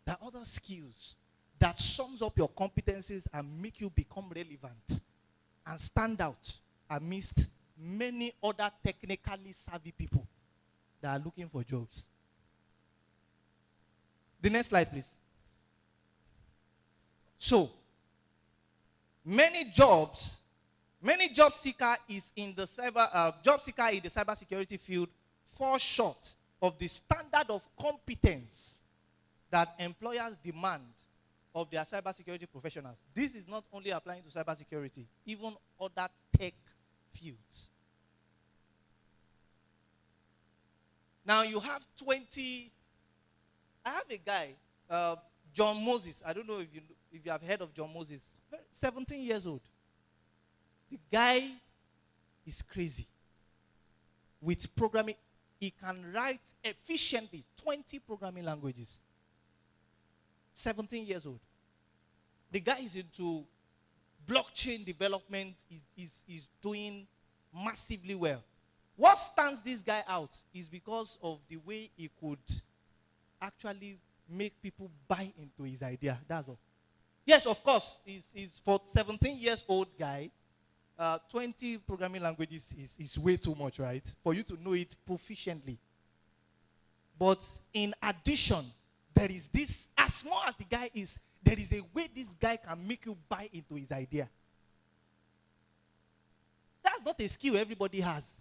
There are other skills that sums up your competencies and make you become relevant and stand out amidst many other technically savvy people that are looking for jobs. The next slide, please. So, many job seeker in the cybersecurity field fall short of the standard of competence that employers demand of their cybersecurity professionals. This is not only applying to cybersecurity, even other tech fields. Now you have 20. I have a guy, John Moses. I don't know if you have heard of John Moses. 17 years old. The guy is crazy with programming. He can write efficiently 20 programming languages. 17 years old. The guy is into blockchain development, is doing massively well. What stands this guy out is because of the way he could actually make people buy into his idea. That's all. Yes, of course, he's for 17 years old guy, 20 programming languages is way too much, right? For you to know it proficiently. But in addition, there is this, as small as the guy is, there is a way this guy can make you buy into his idea. That's not a skill everybody has.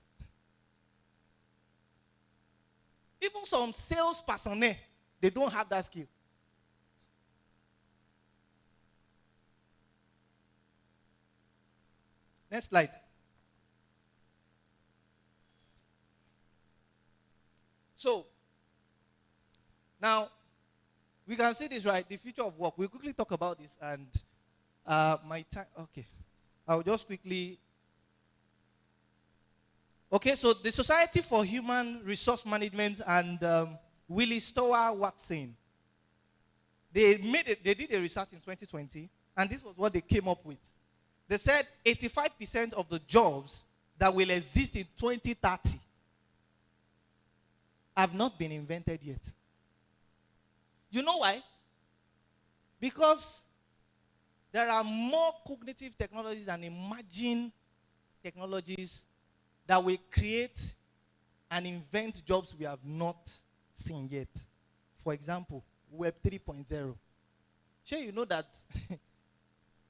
Even some sales personnel, they don't have that skill. Next slide. So, now, we can see this, right? The future of work. We'll quickly talk about this, and my time, okay. I'll just quickly. Okay, so the Society for Human Resource Management and Willie Stower Watson, they did a research in 2020, and this was what they came up with. They said 85% of the jobs that will exist in 2030 have not been invented yet. You know why? Because there are more cognitive technologies and emerging technologies that will create and invent jobs we have not seen yet. For example, Web 3.0. Sure, you know that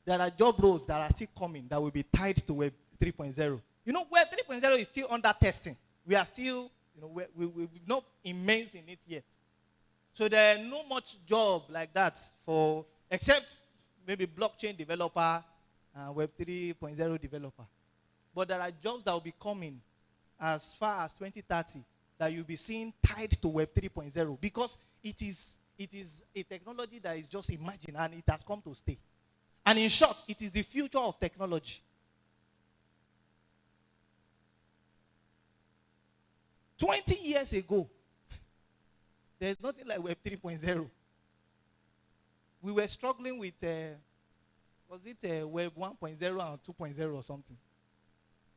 there are job roles that are still coming that will be tied to Web 3.0. You know, Web 3.0 is still under testing. We are still, we're not immense in it yet. So there are no much job like that for, except maybe blockchain developer, Web 3.0 developer. But there are jobs that will be coming as far as 2030 that you'll be seeing tied to Web 3.0 because it is a technology that is just emerging and it has come to stay. And in short, it is the future of technology. 20 years ago, there's nothing like Web 3.0. We were struggling with, was it Web 1.0 and 2.0 or something?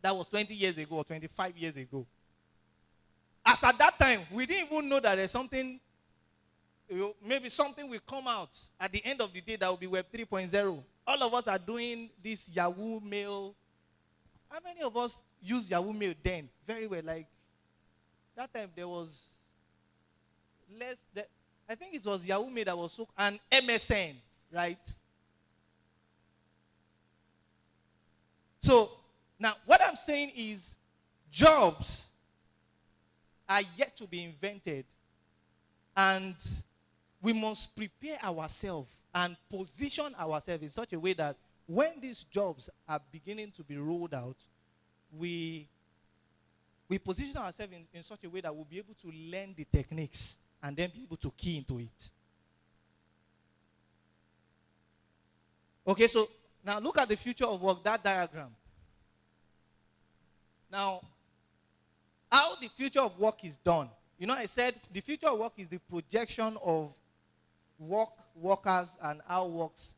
That was 20 years ago or 25 years ago. As at that time, we didn't even know that there's something, maybe something will come out at the end of the day that will be Web 3.0. All of us are doing this Yahoo Mail. How many of us used Yahoo Mail then? Very well. Like, that time there was I think it was Yahoo Mail that was so, and MSN, right? So now what I'm saying is jobs are yet to be invented, and we must prepare ourselves and position ourselves in such a way that when these jobs are beginning to be rolled out, we position ourselves in such a way that we'll be able to learn the techniques and then be able to key into it. Okay, so now look at the future of work, that diagram. Now, how the future of work is done. You know, I said the future of work is the projection of workers, and how works,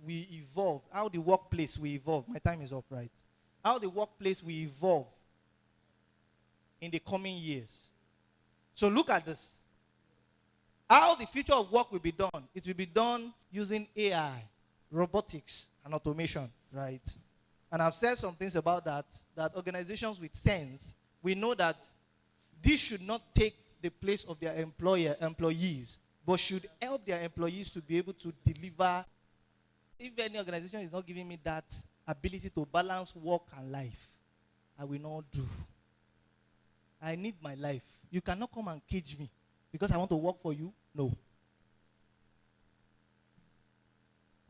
we evolve. How the workplace will evolve. My time is up, right? How the workplace will evolve in the coming years. So look at this. How the future of work will be done. It will be done using AI, robotics, and automation, right? And I've said some things about that organizations with sense, we know that this should not take the place of their employees, but should help their employees to be able to deliver. If any organization is not giving me that ability to balance work and life, I will not do. I need my life. You cannot come and cage me because I want to work for you. No.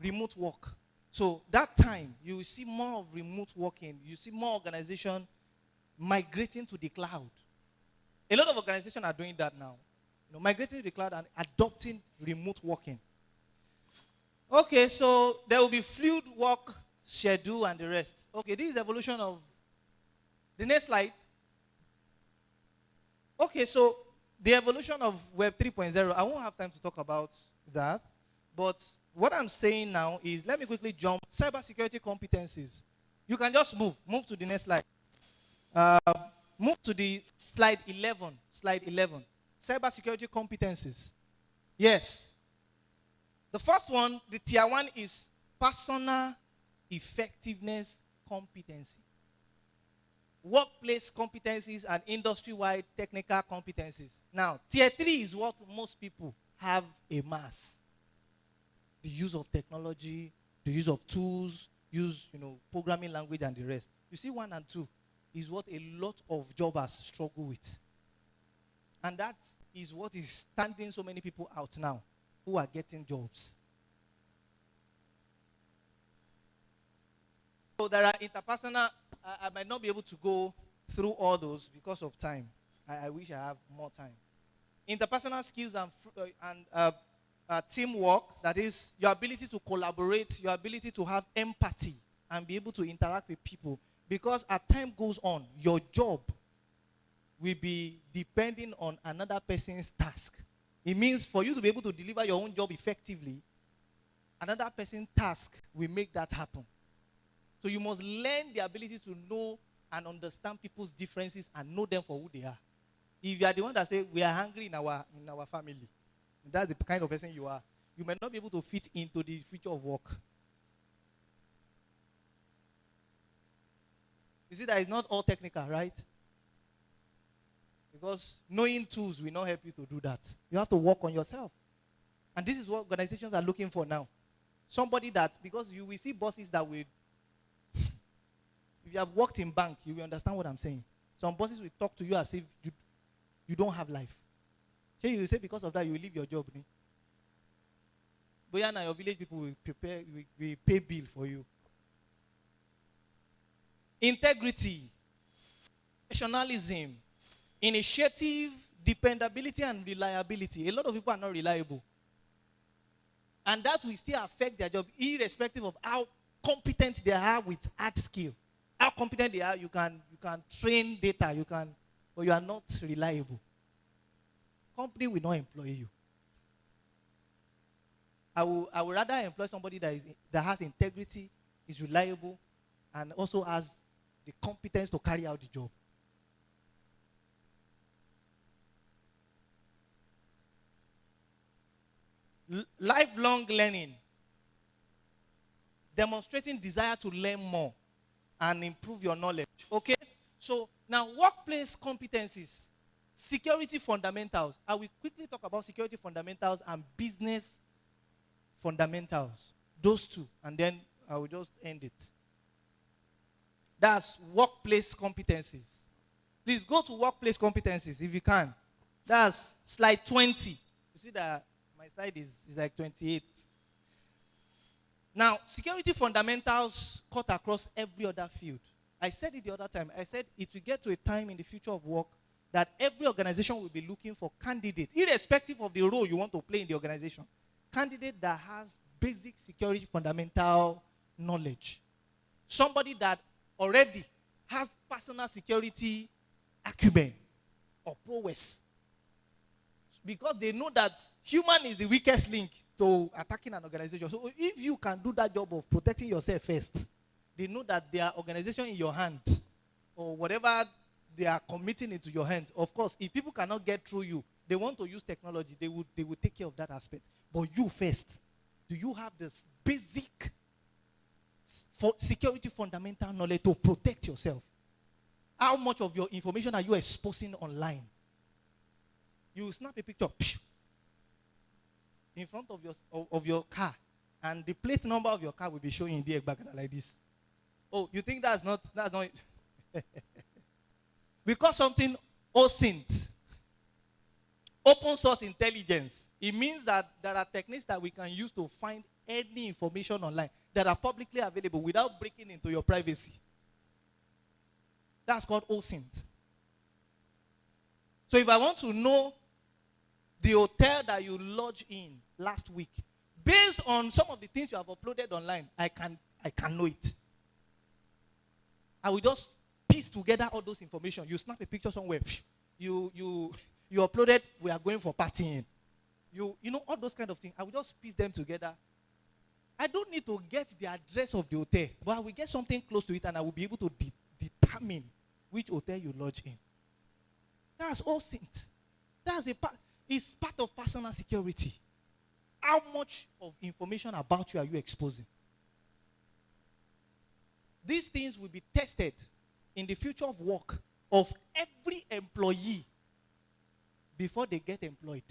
Remote work. So that time, you will see more of remote working. You see more organization migrating to the cloud. A lot of organizations are doing that now. Migrating to the cloud and adopting remote working. Okay, so there will be fluid work schedule and the rest. Okay, this is evolution of the next slide. Okay, so the evolution of Web 3.0, I won't have time to talk about that. But what I'm saying now is, let me quickly jump. Cybersecurity competencies. You can just move to the next slide. Move to the slide 11. Slide 11. Cybersecurity competencies. Yes. The first one, the tier 1, is personal effectiveness competency. Workplace competencies and industry-wide technical competencies. Now, tier 3 is what most people have a mass. The use of technology, the use of tools, programming language and the rest. You see, 1 and 2 is what a lot of jobbers struggle with. And that is what is standing so many people out now who are getting jobs. So there are interpersonal, I might not be able to go through all those because of time. I wish I have more time. Interpersonal skills and teamwork, that is your ability to collaborate, your ability to have empathy and be able to interact with people. Because as time goes on, your job will be depending on another person's task. It means for you to be able to deliver your own job effectively, another person's task will make that happen. So you must learn the ability to know and understand people's differences and know them for who they are. If you are the one that say we are hungry in our family, that's the kind of person you are, you might not be able to fit into the future of work. You see that it's not all technical, right? Because knowing tools will not help you to do that. You have to work on yourself. And this is what organizations are looking for now. Somebody that, because you will see bosses that will, if you have worked in bank, you will understand what I'm saying. Some bosses will talk to you as if you don't have life. So you will say because of that you will leave your job. But now your village people will pay bill for you. Integrity, professionalism, initiative, dependability, and reliability. A lot of people are not reliable. And that will still affect their job, irrespective of how competent they are with hard skill. How competent they are, you can train data, but you are not reliable. Company will not employ you. I would rather employ somebody that has integrity, is reliable, and also has the competence to carry out the job. Lifelong learning. Demonstrating desire to learn more and improve your knowledge. Okay? So now workplace competencies. security fundamentals. I will quickly talk about security fundamentals and business fundamentals. Those two. And then I will just end it. That's workplace competencies. Please go to workplace competencies if you can. That's slide 20. You see that my slide is like 28. Now, security fundamentals cut across every other field. I said it the other time. I said it will get to a time in the future of work that every organization will be looking for candidates, irrespective of the role you want to play in the organization. Candidate that has basic security fundamental knowledge. Somebody that already has personal security acumen or prowess. Because they know that human is the weakest link to attacking an organization. So if you can do that job of protecting yourself first, they know that their organization in your hand or whatever they are committing into your hands. Of course, if people cannot get through you, they want to use technology, they will take care of that aspect. But you first, do you have this basic security fundamental knowledge to protect yourself? How much of your information are you exposing online? You snap a picture in front of your car, and the plate number of your car will be showing in the back like this. Oh, you think that's not we call something OSINT, open source intelligence. It means that there are techniques that we can use to find any information online that are publicly available without breaking into your privacy. That's called OSINT. So if I want to know the hotel that you lodged in last week, based on some of the things you have uploaded online, I can know it. I will just piece together all those information. You snap a picture somewhere. You uploaded, we are going for partying. You know, all those kind of things. I will just piece them together. I don't need to get the address of the hotel, but I will get something close to it and I will be able to determine which hotel you lodge in. That's all things. It's part of personal security. How much of information about you are you exposing? These things will be tested in the future of work of every employee before they get employed.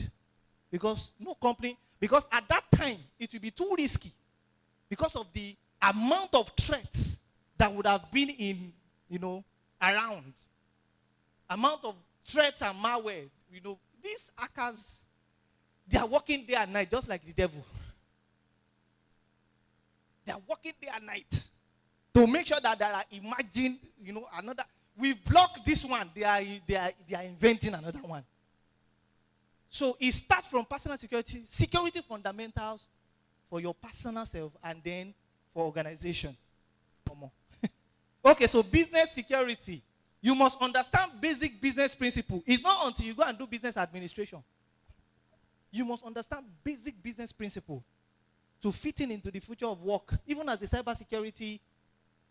Because at that time, it will be too risky because of the amount of threats that would have been around. Amount of threats and malware. These hackers, they are working day and night just like the devil. They are working day and night to make sure that there are imagined, another. We've blocked this one. They are inventing another one. So it starts from personal security fundamentals for your personal self and then for organization. Okay, so business security. You must understand basic business principle. It's not until you go and do business administration. You must understand basic business principle to fit into the future of work, even as a cybersecurity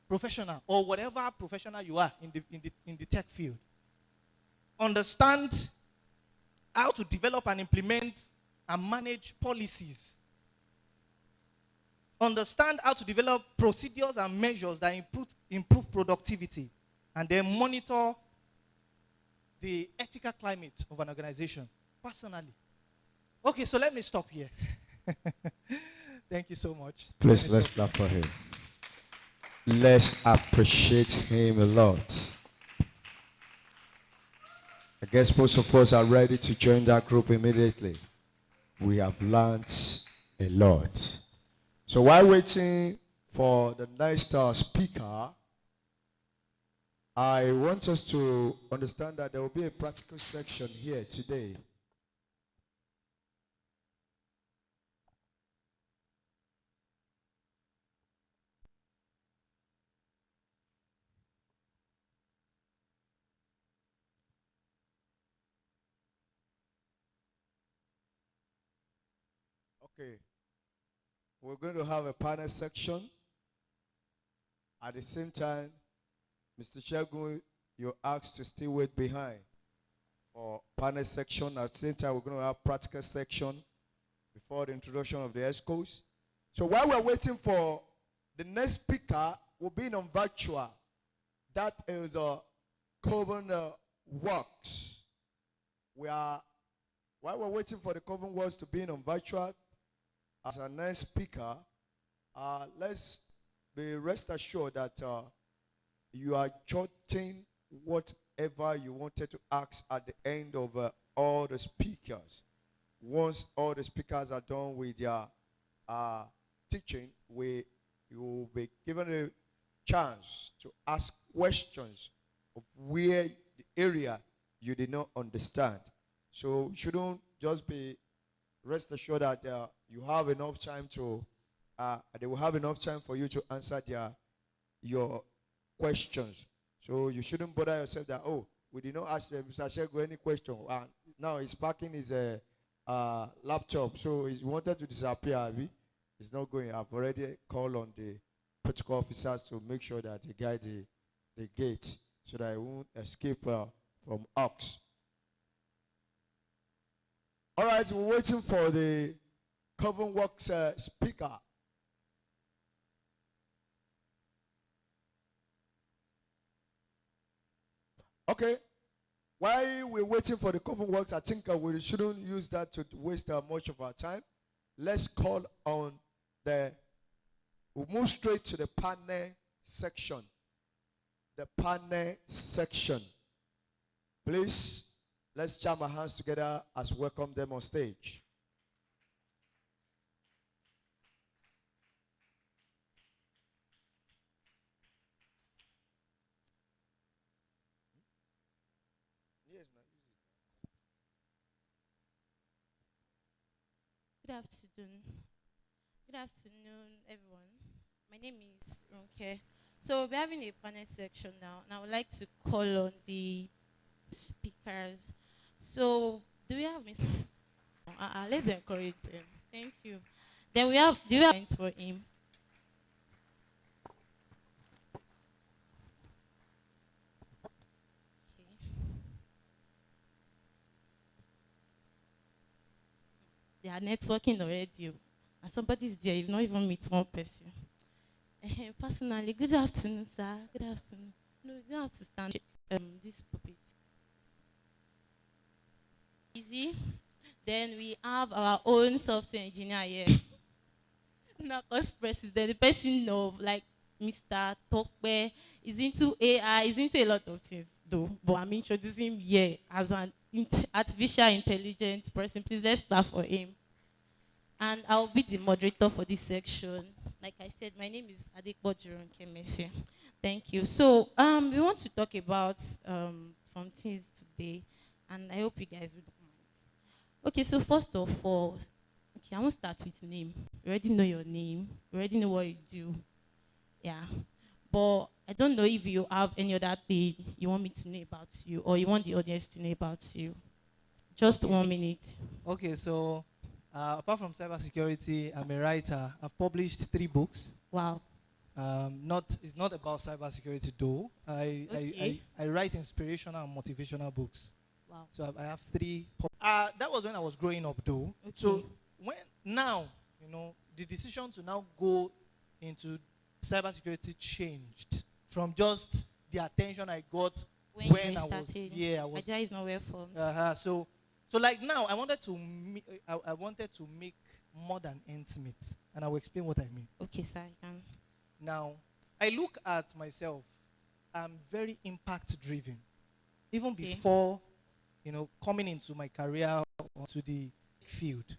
professional or whatever professional you are in the tech field. Understand how to develop and implement and manage policies. Understand how to develop procedures and measures that improve productivity. And then monitor the ethical climate of an organization personally. Okay, so let me stop here. Thank you so much. Please, let's clap for him. Let's appreciate him a lot. I guess most of us are ready to join that group immediately. We have learned a lot. So while waiting for the next speaker, I want us to understand that there will be a practical section here today. Okay. We're going to have a panel section. At the same time, Mr. Shegun, you're asked to stay wait behind for panel section. At the same time, we're going to have practical section before the introduction of the ESCOs. So while we're waiting for the next speaker, will be on virtual. That is Coven Works. we are, while we're waiting for the Coven Words to be on virtual as our next speaker, let's be rest assured that you are jotting whatever you wanted to ask at the end of all the speakers. Once all the speakers are done with their teaching, you will be given a chance to ask questions of where the area you did not understand. So you shouldn't just be rest assured that you have enough time to they will have enough time for you to answer your questions. So you shouldn't bother yourself that, oh, we did not ask Mr. Shego any question. Now he's packing his laptop, so he wanted to disappear. Abi. It's not going. I've already called on the protocol officers to make sure that they guide the gate so that he won't escape from Ox. All right, we're waiting for the Coven Works speaker. Okay. While we're waiting for the Coven Works, I think we shouldn't use that to waste much of our time. Let's call on we'll move straight to the panel section. The panel section. Please, let's jam our hands together as we welcome them on stage. Yes, no, use it. Good afternoon. Good afternoon, everyone. My name is Ronke. So we're having a panel section now, and I would like to call on the speakers. So do we have Mr. Let's encourage them. Thank you. Then do we have lines for him? They are networking already. And somebody's there, you've not even met one person. Personally, good afternoon, sir. Good afternoon. No, you don't have to stand this pulpit. Easy. Then we have our own software engineer here. Nacos president, the person of like Mr. Tokbe is into AI, is into a lot of things though. But I'm introducing him here as an artificial intelligence person. Please let's start for him. And I'll be the moderator for this section. Like I said, my name is Adekbojuron Kemesi. Thank you. So we want to talk about some things today, and I hope you guys would mind. Okay, so first of all, okay, I won't start with name. You already know your name. You already know what you do. Yeah. But I don't know if you have any other thing you want me to know about you, or you want the audience to know about you. Just 1 minute. Okay, so apart from cybersecurity, I'm a writer. I've published 3 books. Wow. It's not about cybersecurity though. I write inspirational and motivational books. Wow. So I have 3. That was when I was growing up though. Okay. So now, the decision to now go into cybersecurity changed from just the attention I got when I was Nigeria is not well formed. So like now, I wanted to make more than ends meet, and I will explain what I mean. Okay, sir, you can. Now, I look at myself. I'm very impact driven. Even before, coming into my career or to the field,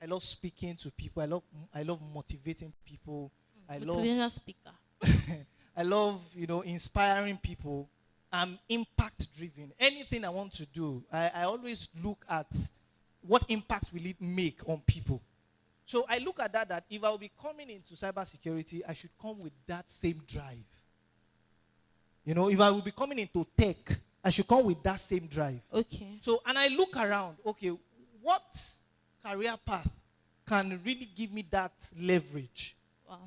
I love speaking to people. I love motivating people. Motivational speaker. I love, inspiring people. I'm impact driven. Anything I want to do, I always look at what impact will it make on people. So I look at that if I will be coming into cybersecurity, I should come with that same drive. If I will be coming into tech, I should come with that same drive. Okay. So, and I look around, okay, what career path can really give me that leverage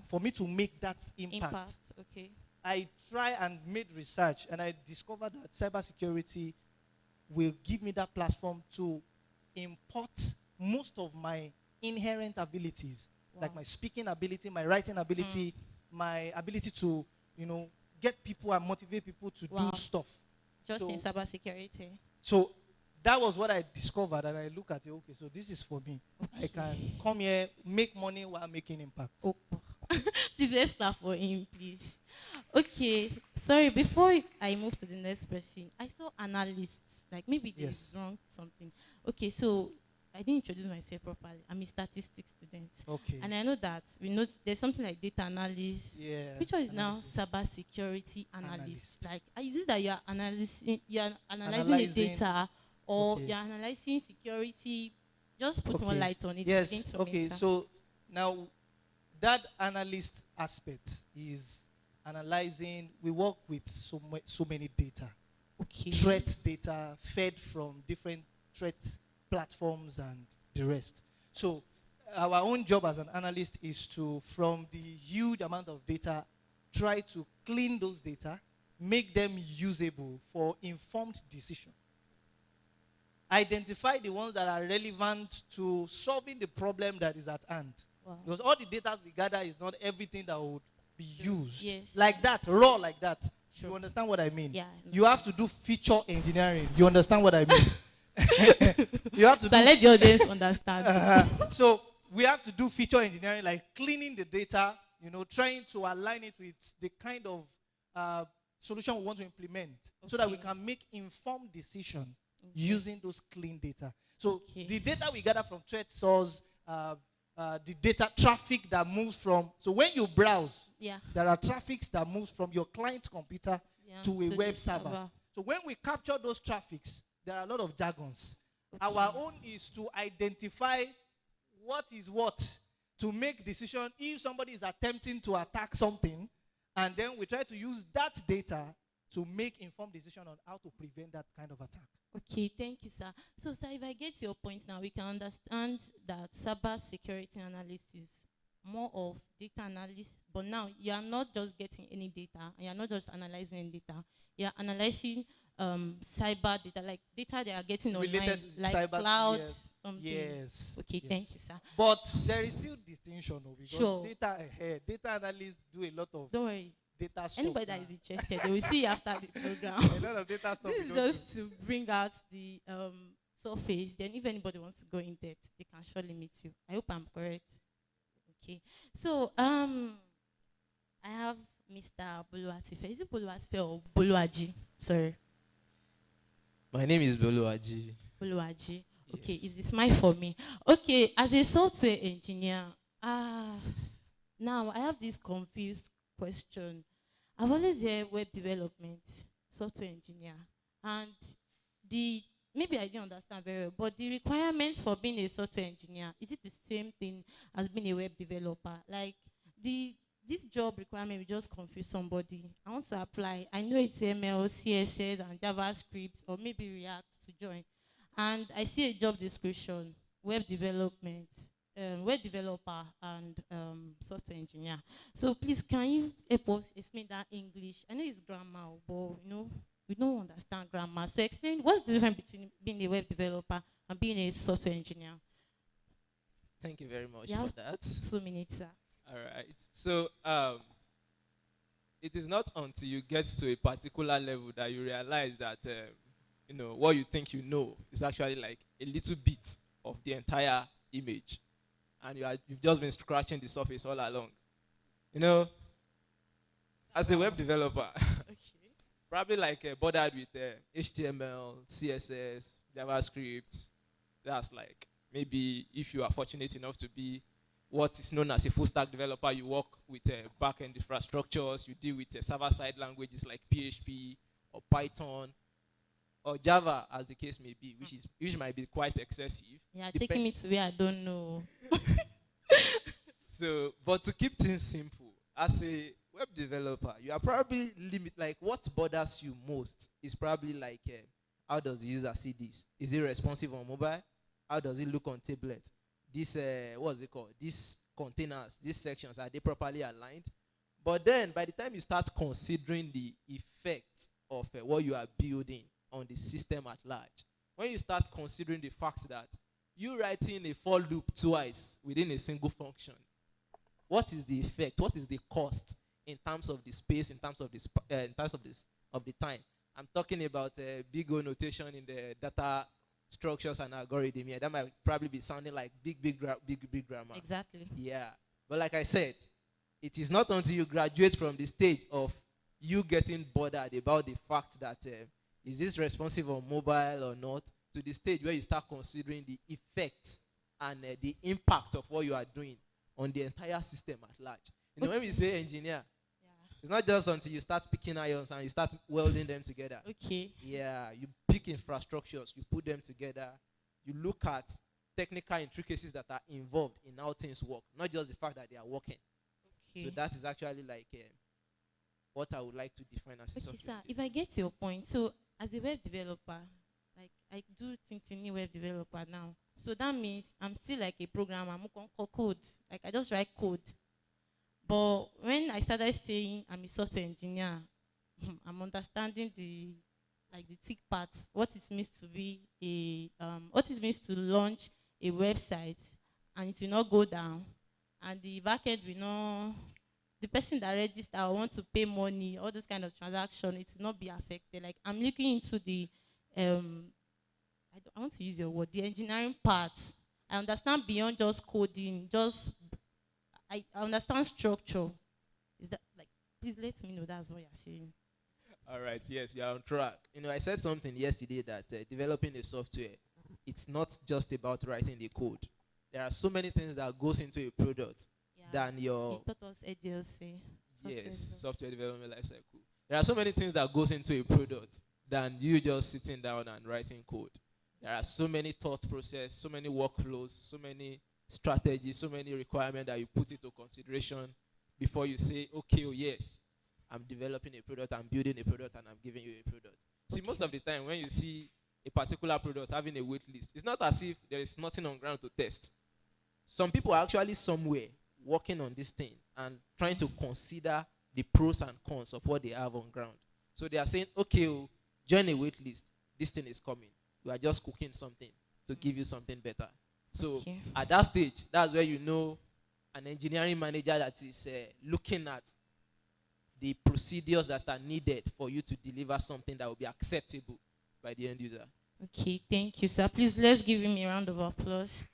for me to make that impact? Okay. I try and made research, and I discovered that cybersecurity will give me that platform to import most of my inherent abilities, like my speaking ability, my writing ability, my ability to, get people and motivate people to do stuff. Just in cybersecurity. So that was what I discovered, and I look at it. Okay, so this is for me. I can come here, make money while making impact. Oh. Please let's clap for him, please. Okay, sorry. Before I move to the next person, I saw analysts. Like maybe they wrong something. Okay, so I didn't introduce myself properly. I'm a statistics student. Okay. And I know that we know there's something like data analyst. Yeah. Which one is now cyber security analyst? Like, is it that you're analyzing the data, or you're analyzing security? Just put more light on it. Yes. Okay. So now that analyst aspect is analyzing. We work with so many data. Okay. Threat data fed from different threat platforms and the rest. So our own job as an analyst is to, from the huge amount of data, try to clean those data, make them usable for informed decision. Identify the ones that are relevant to solving the problem that is at hand. Wow. Because all the data we gather is not everything that would be used. Yes. Like that, raw like that. Sure. You understand what I mean? Yeah. You have to do feature engineering. You understand what I mean? You have to let the audience understand. So we have to do feature engineering, like cleaning the data, trying to align it with the kind of solution we want to implement, so that we can make informed decision using those clean data. So the data we gather from threat source, the data traffic that moves from, so when you browse, there are traffics that moves from your client's computer to a web server. So when we capture those traffics, there are a lot of jargons. Our own is to identify what is what, to make decision if somebody is attempting to attack something, and then we try to use that data to make informed decision on how to prevent that kind of attack. Okay, thank you, sir. So, sir, if I get your point now, we can understand that cyber security analyst is more of data analyst, but now you are not just getting any data, and you are not just analyzing any data, you are analyzing cyber data, like data they are getting online, like cyber, cloud, something. Yes. Okay, thank you, sir. But there is still distinction, because sure. Data analysts do a lot of Don't worry. Data stuff. Anybody that is interested, they will see you after the program. A lot of data stuff. This is just to bring out the surface. Then if anybody wants to go in depth, they can surely meet you. I hope I'm correct. Okay. So I have Mr. Boluatife. Is it Boluatife or Boluaji? Sorry. My name is Boluaji. Boluaji. Okay, yes. Is this my for me? Okay, as a software engineer, now I have this confused question. I've always heard web development, software engineer, and maybe I didn't understand very well, but the requirements for being a software engineer, is it the same thing as being a web developer? Like this job requirement will just confuse somebody. I want to apply. I know it's HTML, CSS, and JavaScript, or maybe React to join. And I see a job description, web development, web developer, and software engineer. So please, can you help us explain that English? I know it's grammar, but we don't understand grammar. So explain what's the difference between being a web developer and being a software engineer. Thank you very much for that. 2 minutes, sir. All right. So it is not until you get to a particular level that you realize that what you think you know is actually like a little bit of the entire image, and you've just been scratching the surface all along. As a web developer, probably like bothered with HTML, CSS, JavaScript. That's like maybe if you are fortunate enough to be what is known as a full stack developer, you work with back-end infrastructures, you deal with server-side languages like PHP or Python or Java, as the case may be, which might be quite excessive. Yeah, taking me to where I don't know. So, but to keep things simple, as a web developer, you are probably like what bothers you most is probably like how does the user see this? Is it responsive on mobile? How does it look on tablet? This what's it called? These containers, these sections, are they properly aligned? But then by the time you start considering the effect of what you are building on the system at large, when you start considering the fact that you writing a for loop twice within a single function, what is the effect? What is the cost in terms of the space, in terms of the time? I'm talking about big O notation in the structures and algorithm. Yeah, that might probably be sounding like big grammar. Exactly. Yeah. But like I said, it is not until you graduate from the stage of you getting bothered about the fact that is this responsive on mobile or not, to the stage where you start considering the effects and the impact of what you are doing on the entire system at large. You know, when we say engineer, it's not just until you start picking irons and you start welding them together. Okay. Yeah, you pick infrastructures, you put them together, you look at technical intricacies that are involved in how things work, not just the fact that they are working. Okay. So that is actually like what I would like to define as a Okay, software sir, if I get your point, so as a web developer, like I do Tintini web developer now, so that means I'm still like a programmer, I'm code, like I just write code. But when I started saying I'm a software engineer, I'm understanding the thick part, what it means to be what it means to launch a website and it will not go down, and the backend will not, the person that register or want to pay money, all this kind of transaction, it will not be affected. Like I'm looking into the I want to use your word, the engineering part. I understand beyond just coding, I understand structure. Is that like, please let me know that's what you're saying. All right, yes, you're on track. You know, I said something yesterday that developing a software, it's not just about writing the code. There are so many things that goes into a product than your... You taught us ADLC. Yes, software development lifecycle. There are so many things that goes into a product than you just sitting down and writing code. There are so many thought process, so many workflows, so many strategies, so many requirements that you put into consideration before you say, okay, oh yes, I'm developing a product, I'm building a product, and I'm giving you a product. See, most of the time when you see a particular product having a wait list, it's not as if there is nothing on ground to test. Some people are actually somewhere working on this thing and trying to consider the pros and cons of what they have on ground. So they are saying, okay, oh, join a wait list. This thing is coming. We are just cooking something to give you something better. So at that stage, that's where you know an engineering manager that is looking at the procedures that are needed for you to deliver something that will be acceptable by the end user. Okay, thank you, sir. Please, let's give him a round of applause.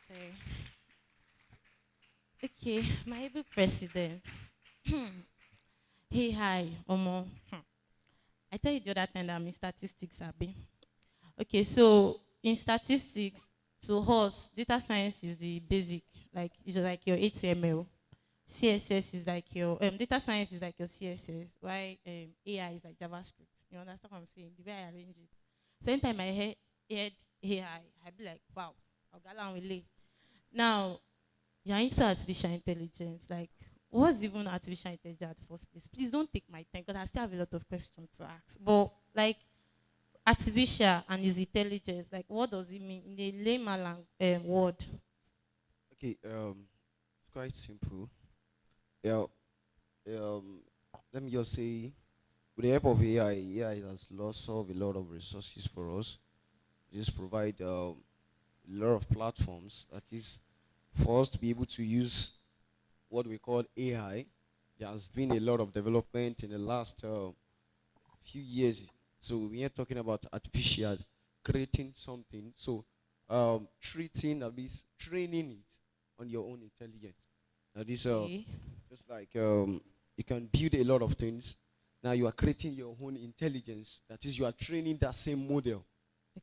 Sorry. Okay, my able president. Hey, hi, Omo. I tell you the other time that I'm in statistics, Abi. Okay, so in statistics, to us, data science is the basic, like it's like your HTML. CSS is like your data science is like your CSS. Why AI is like JavaScript. You understand what I'm saying? The way I arrange it. So anytime I heard AI, I'd be like, wow, I'll go along with it. Now, you're into artificial intelligence. Like, what's even artificial intelligence at the first place? Please don't take my time because I still have a lot of questions to ask. But like, artificial and its intelligence, like, what does it mean in the layman word? Okay, it's quite simple. Yeah, let me just say, with the help of AI has solved a lot of resources for us. Just provide a lot of platforms that is for us to be able to use what we call AI. There has been a lot of development in the last few years. So we are talking about artificial, creating something. So treating, that means training it on your own intelligence. Now this just like you can build a lot of things. Now you are creating your own intelligence. That is, you are training that same model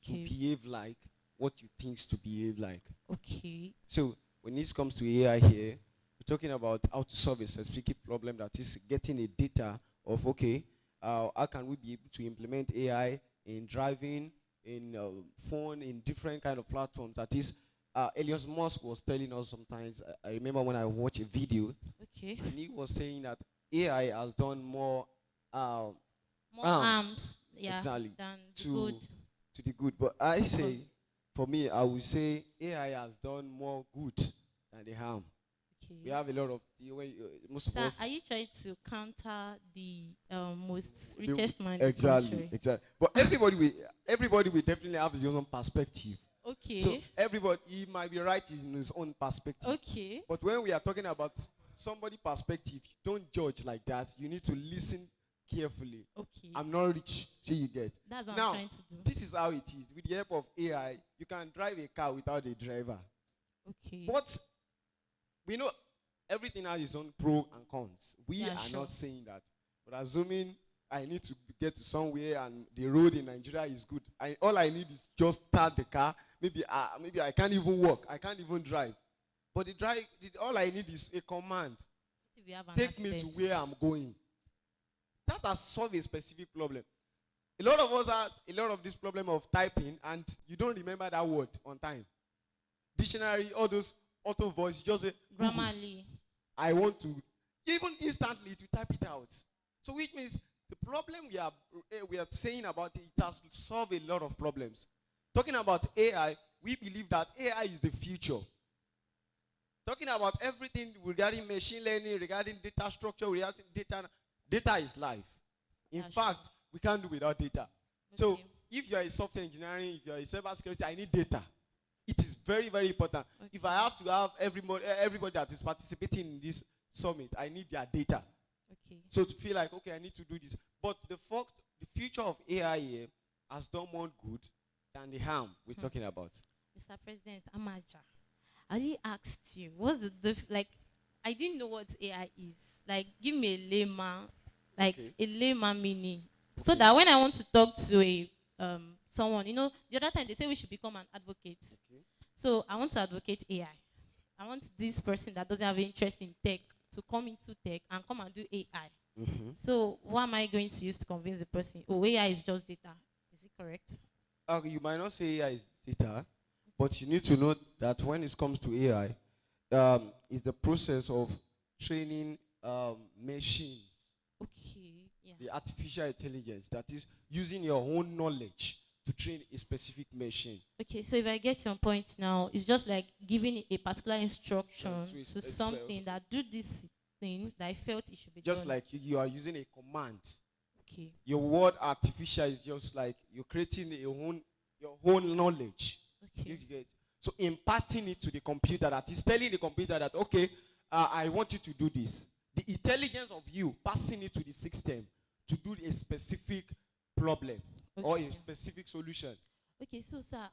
to behave like what you think to behave like. Okay. So when this comes to AI here, we're talking about how to solve a specific problem, that is getting a data of, okay, how can we be able to implement AI in driving, in phone, in different kind of platforms. That is, Elon Musk was telling us sometimes, I remember when I watched a video, and he was saying that AI has done more harms, exactly, than to good. To the good. But I say, for me, I would say AI has done more good than the harm. We have a lot of most of us. Are you trying to counter the most richest man in the exactly, country? exactly. But everybody will definitely have his own perspective. Okay. So everybody, he might be right in his own perspective. Okay. But when we are talking about somebody's perspective, don't judge like that. You need to listen carefully. Okay. I'm not rich. So you get. That's what Now, I'm trying to do. this is how it is. With the help of AI, you can drive a car without a driver. Okay. But we know everything has its own pros and cons. We Yeah, are sure. not saying that. But assuming I need to get to somewhere and the road in Nigeria is good, all I need is just start the car. Maybe I can't even walk. I can't even drive. But all I need is a command. If we have an Take me to accident. where I'm going. That has solved a specific problem. A lot of us have a lot of this problem of typing and you don't remember that word on time. Dictionary, all those auto voice, you just say, Google. Grammarly. I want to, even instantly to type it out. So which means the problem we are saying about it has solved a lot of problems. Talking about AI, we believe that AI is the future. Talking about everything regarding machine learning, regarding data structure, regarding data is life. In fact, we can't do without data. So if you are a software engineering, if you are a cybersecurity, I need data. It is very, very important. If I have to have everybody that is participating in this summit, I need their data. Okay. So to feel like, okay, I need to do this. But the future of AI here has done more good than the harm we're talking about. Mr. President Amaja, I only asked you, what's I didn't know what AI is. Like, give me a layman, a layman meaning. So that when I want to talk to someone, the other time they say we should become an advocate. Okay. So I want to advocate AI. I want this person that doesn't have interest in tech to come into tech and come and do AI. Mm-hmm. So what am I going to use to convince the person? Oh, AI is just data. Is it correct? Okay, you might not say AI is data, but you need to know that when it comes to AI, it's the process of training machines. Okay. Yeah. The artificial intelligence that is using your own knowledge to train a specific machine. Okay, so if I get your point now, it's just like giving a particular instruction to to something that do this thing that I felt it should be Just done. like you are using a command. Okay. Your word artificial is just like you're creating your own knowledge. Okay. You get? So imparting it to the computer that is telling the computer that, okay, I want you to do this. The intelligence of you passing it to the system to do a specific problem or a specific solution. Okay, so sir,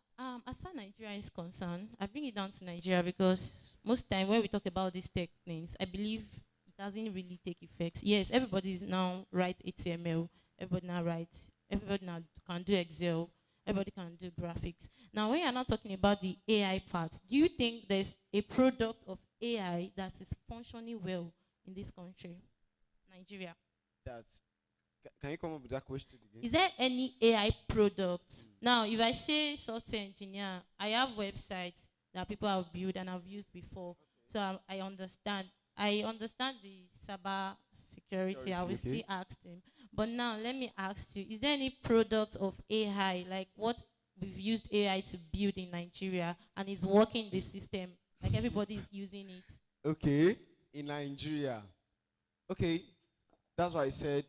as far as Nigeria is concerned, I bring it down to Nigeria because most time when we talk about these tech things, I believe it doesn't really take effect. Yes, everybody is now write HTML, everybody now can do Excel, everybody can do graphics. Now, when you're not talking about the AI part, do you think there's a product of AI that is functioning well in this country, Nigeria? Can you come up with that question again? Is there any AI product? Now, if I say software engineer, I have websites that people have built and I've used before. So I understand. I understand the cyber security. I will still ask them. But now, let me ask you, is there any product of AI, like what we've used AI to build in Nigeria and is working the system, like everybody is using it? Okay, in Nigeria. Okay, that's why I said,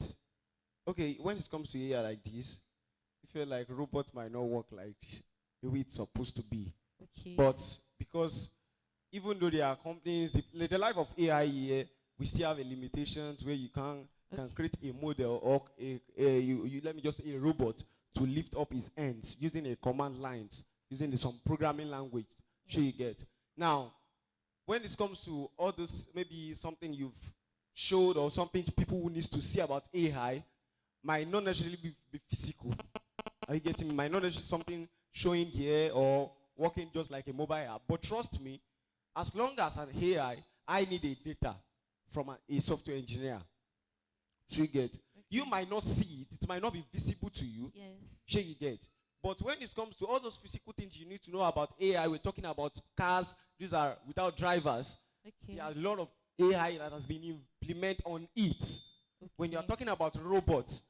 okay, when it comes to AI like this, I feel like robots might not work like the way it's supposed to be. Okay. But because even though there are companies, the life of AI here, we still have limitations where you can create a model or let me just say a robot to lift up his hands using a command lines, using some programming language. Sure you get. Now, when it comes to all this, maybe something you've showed or something people who needs to see about AI, might not necessarily be physical. Are you getting me? Might not necessarily something showing here or working just like a mobile app. But trust me, as long as an AI, I need a data from a software engineer. So you get. You might not see it. It might not be visible to you. Yes. Sure you get. But when it comes to all those physical things you need to know about AI, we're talking about cars. These are without drivers. Okay. There are a lot of AI that has been implemented on it. Okay. When you're talking about robots,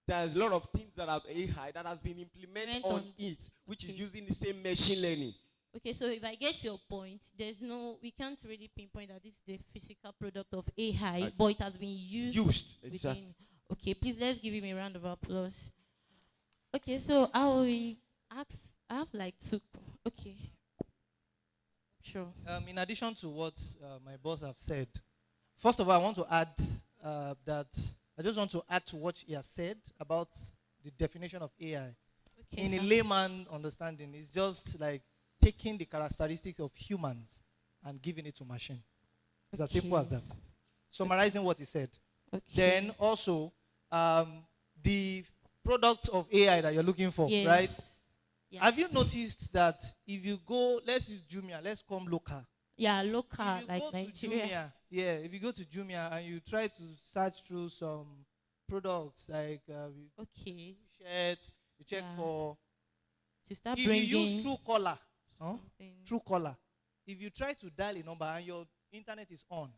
there's a lot of things that are AI that has been implemented on it, which is using the same machine learning. Okay, so if I get your point, we can't really pinpoint that this is the physical product of AI, but it has been used. Exactly. Okay, please let's give him a round of applause. Okay, so I will ask, I have like two. Okay. Sure. In addition to what my boss have said, first of all, I want to add that I just want to add to what he has said about the definition of AI. Okay, In a sir. layman understanding, it's just like taking the characteristics of humans and giving it to machine. It's as simple as that. Summarizing what he said. Then also, the product of AI that you're looking for, Yes. right? Yeah. Have you noticed that if you go, let's use Jumia, let's come local. Yeah, local, If you like go to Nigeria. Jumia, yeah, if you go to Jumia and you try to search through some products like shirts, you check Yeah. for. To start If bringing you use Truecaller, something. Truecaller, if you try to dial a number and your internet is on,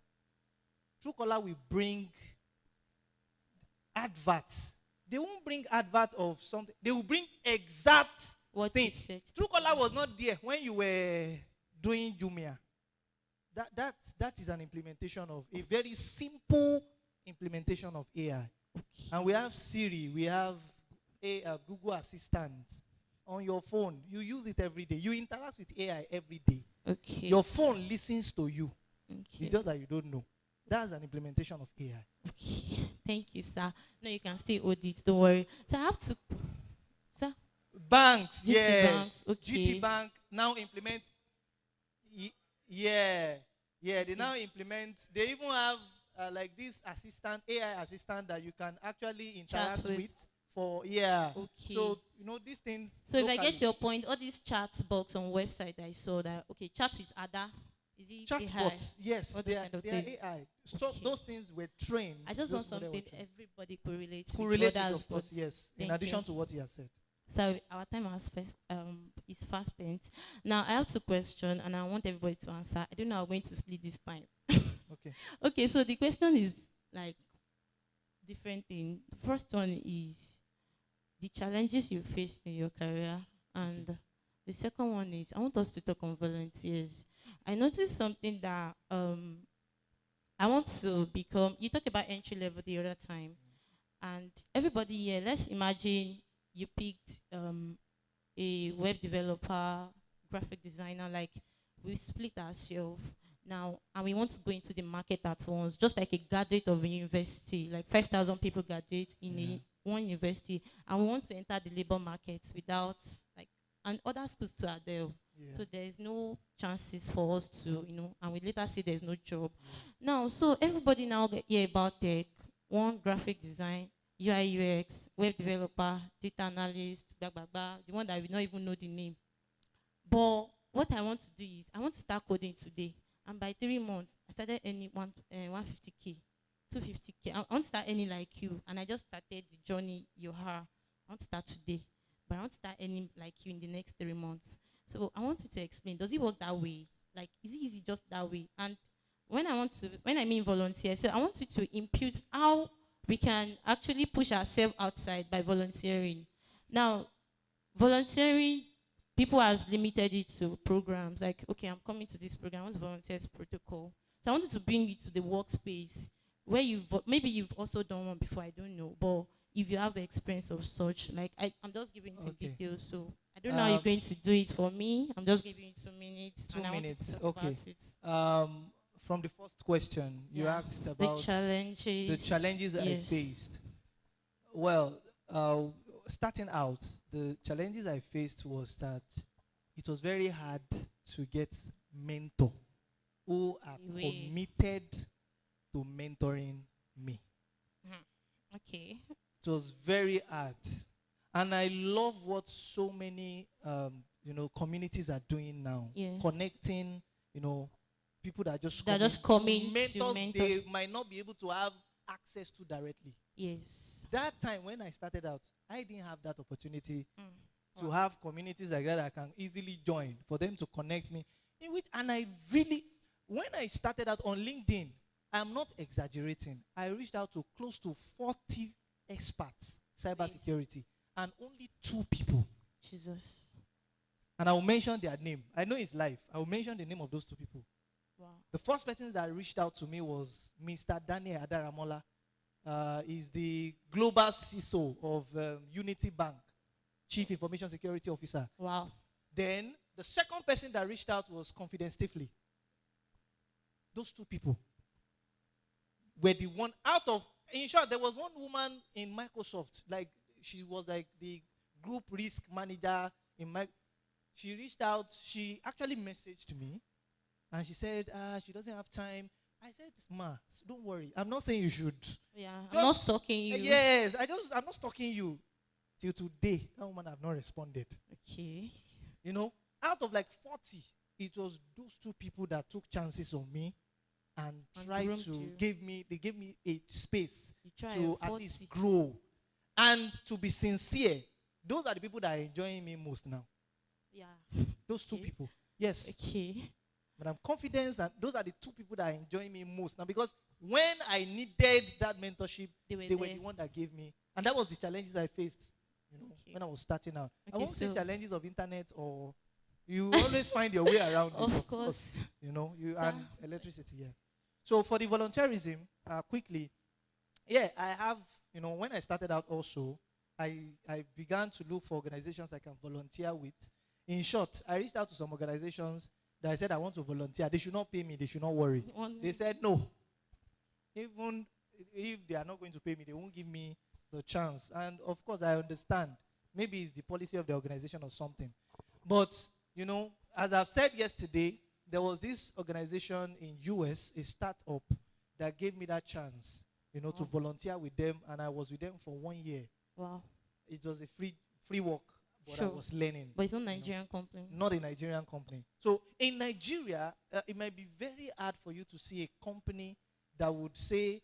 Truecaller will bring adverts. They won't bring advert of something. They will bring exact what thing. you said. Truecaller was not there when you were doing Jumia. That is an implementation of a very simple implementation of AI. And we have Siri, we have a Google Assistant on your phone. You use it every day. You interact with AI every day. Okay. Your phone listens to you. Okay. It's just that you don't know. That's an implementation of AI. Okay. Thank you, sir. No, you can still hold it. Don't worry. So I have to, sir. Banks, GT yes. Banks, okay. GT Bank now implement. Yeah, they now implement. They even have like this assistant, AI assistant that you can actually interact with. with for Okay. So these things. So if I locally. get your point, all these chat box on website I saw that chat with Ada. Is it Chatbots, yes, All they those are, kind of they are thing. AI. So those things were trained. I just want those models were something trained. everybody could relate to. Could relate others, it, of course, but yes. In thank addition you. to what he has said. So our time is fast spent. Now I have two questions and I want everybody to answer. I don't know how I'm going to split this time. Okay. Okay, so the question is like different thing. The first one is the challenges you faced in your career, and the second one is I want us to talk on volunteers. I noticed something that I want to become. You talked about entry level the other time, and everybody here. Let's imagine you picked a web developer, graphic designer. Like we split ourselves now, and we want to go into the market at once, just like a graduate of a university. Like 5,000 people graduate in one university, and we want to enter the labor market without and other schools too are there. Yeah. So there is no chances for us to, and we later say there's no job. Now, so everybody now hear about tech, one graphic design, UI UX, web developer, data analyst, blah, blah, blah, the one that we don't even know the name. But what I want to do is I want to start coding today. And by 3 months, I started earning 150K, 250K. I want to start earning like you. And I just started the journey you are. I want to start today. But I want to start earning like you in the next 3 months. So I want you to explain, does it work that way? Like, is it easy just that way? And when I mean volunteer, so I want you to impute how we can actually push ourselves outside by volunteering. Now, volunteering, people has limited it to programs. Like, okay, I'm coming to this program, what's volunteers protocol? So I wanted to bring you to the workspace where maybe you've also done one before, I don't know, but if you have experience of such, like I'm just giving some details, so I don't know how you're going to do it for me. I'm just giving you 2 minutes. 2 minutes, talk okay. about it. From the first question, you asked about the challenges I faced. Well, starting out, the challenges I faced was that it was very hard to get mentor who are committed to mentoring me. Okay. It was very hard. And I love what so many communities are doing now. Yeah. Connecting, people that are just coming mentors to mentor. they might not be able to have access to directly. Yes. That time when I started out, I didn't have that opportunity to have communities like that I can easily join for them to connect me. And I really, when I started out on LinkedIn, I'm not exaggerating. I reached out to close to 40 experts, cybersecurity, and only 2 people. Jesus. And I will mention their name. I know it's live. I will mention the name of those 2 people. Wow. The first person that reached out to me was Mr. Daniel Adaramola. He's the global CISO of Unity Bank, Chief Information Security Officer. Wow. Then the second person that reached out was Confidence Stifley. Those 2 people were the one out of In short, there was one woman in Microsoft, like she was like the group risk manager in my. She reached out. She actually messaged me, and she said, she doesn't have time. I said, "Ma, don't worry. I'm not saying you should. Yeah, I'm not stalking you. Yes, I'm not stalking you. Till today, that woman have not responded. Okay. You know, out of like 40, it was those two people that took chances on me and tried groomed to you. they gave me a space try to and at least grow. And to be sincere, those are the people that are enjoying me most now. Yeah. Those two people. Yes. Okay. But I'm confident that those are the two people that are enjoying me most now, because when I needed that mentorship, they were the one that gave me. And that was the challenges I faced, when I was starting out. I won't say challenges of internet, or you always find your way around it, Of course. You Sir. and electricity, yeah. So for the volunteerism, quickly, I have, when I started out also, I began to look for organizations I can volunteer with. In short, I reached out to some organizations that I said I want to volunteer. They should not pay me. They should not worry. They said no. Even if they are not going to pay me, they won't give me the chance. And of course, I understand. Maybe it's the policy of the organization or something. But, as I've said yesterday, there was this organization in US, a startup, that gave me that chance, to volunteer with them. And I was with them for 1 year. Wow. It was a free work, but I Sure. was learning. But it's not Nigerian company. Not a Nigerian company. So in Nigeria, it might be very hard for you to see a company that would say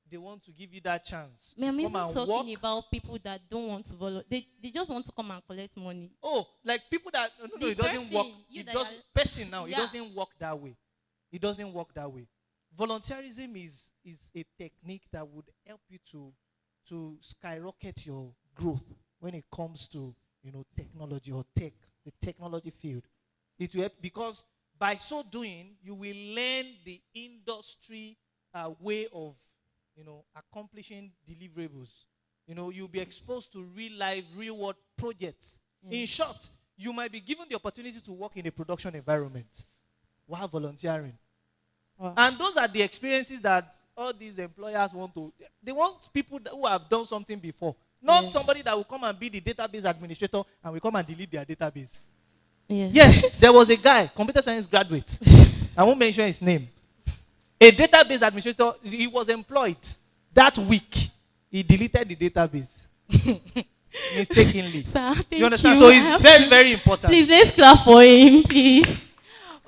they want to give you that chance. I'm to even come and talking work. about people that don't want to volunteer. They just want to come and collect money. Oh, like people that no, The it doesn't person, work. you It that does are- person now. Yeah. It doesn't work that way. It doesn't work that way. Volunteerism is a technique that would help you to skyrocket your growth when it comes to technology or tech, the technology field. It will help, because by so doing you will learn the industry way of accomplishing deliverables. You'll be exposed to real life, real world projects. In short, you might be given the opportunity to work in a production environment while volunteering. Wow. And those are the experiences that all these employers want to. They want people who have done something before. Not somebody that will come and be the database administrator and will come and delete their database. Yes, there was a guy, computer science graduate. I won't mention his name. A database administrator, he was employed. That week, he deleted the database. Mistakenly. Sir, thank you understand? you. So I it's have very, to- very important. Please, let's clap for him, please.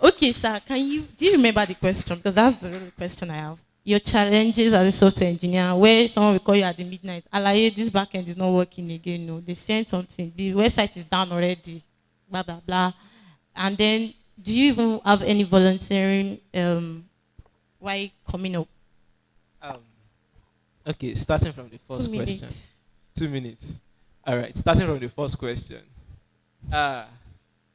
Okay, sir, do you remember the question? Because that's the real question I have. Your challenges as a software engineer, where someone will call you at the midnight, Alaye, this backend is not working again. No, they sent something. The website is down already. Blah, blah, blah. And then, do you even have any volunteering while coming up? Okay, starting from the first 2 minutes. question. 2 minutes. All right, starting from the first question.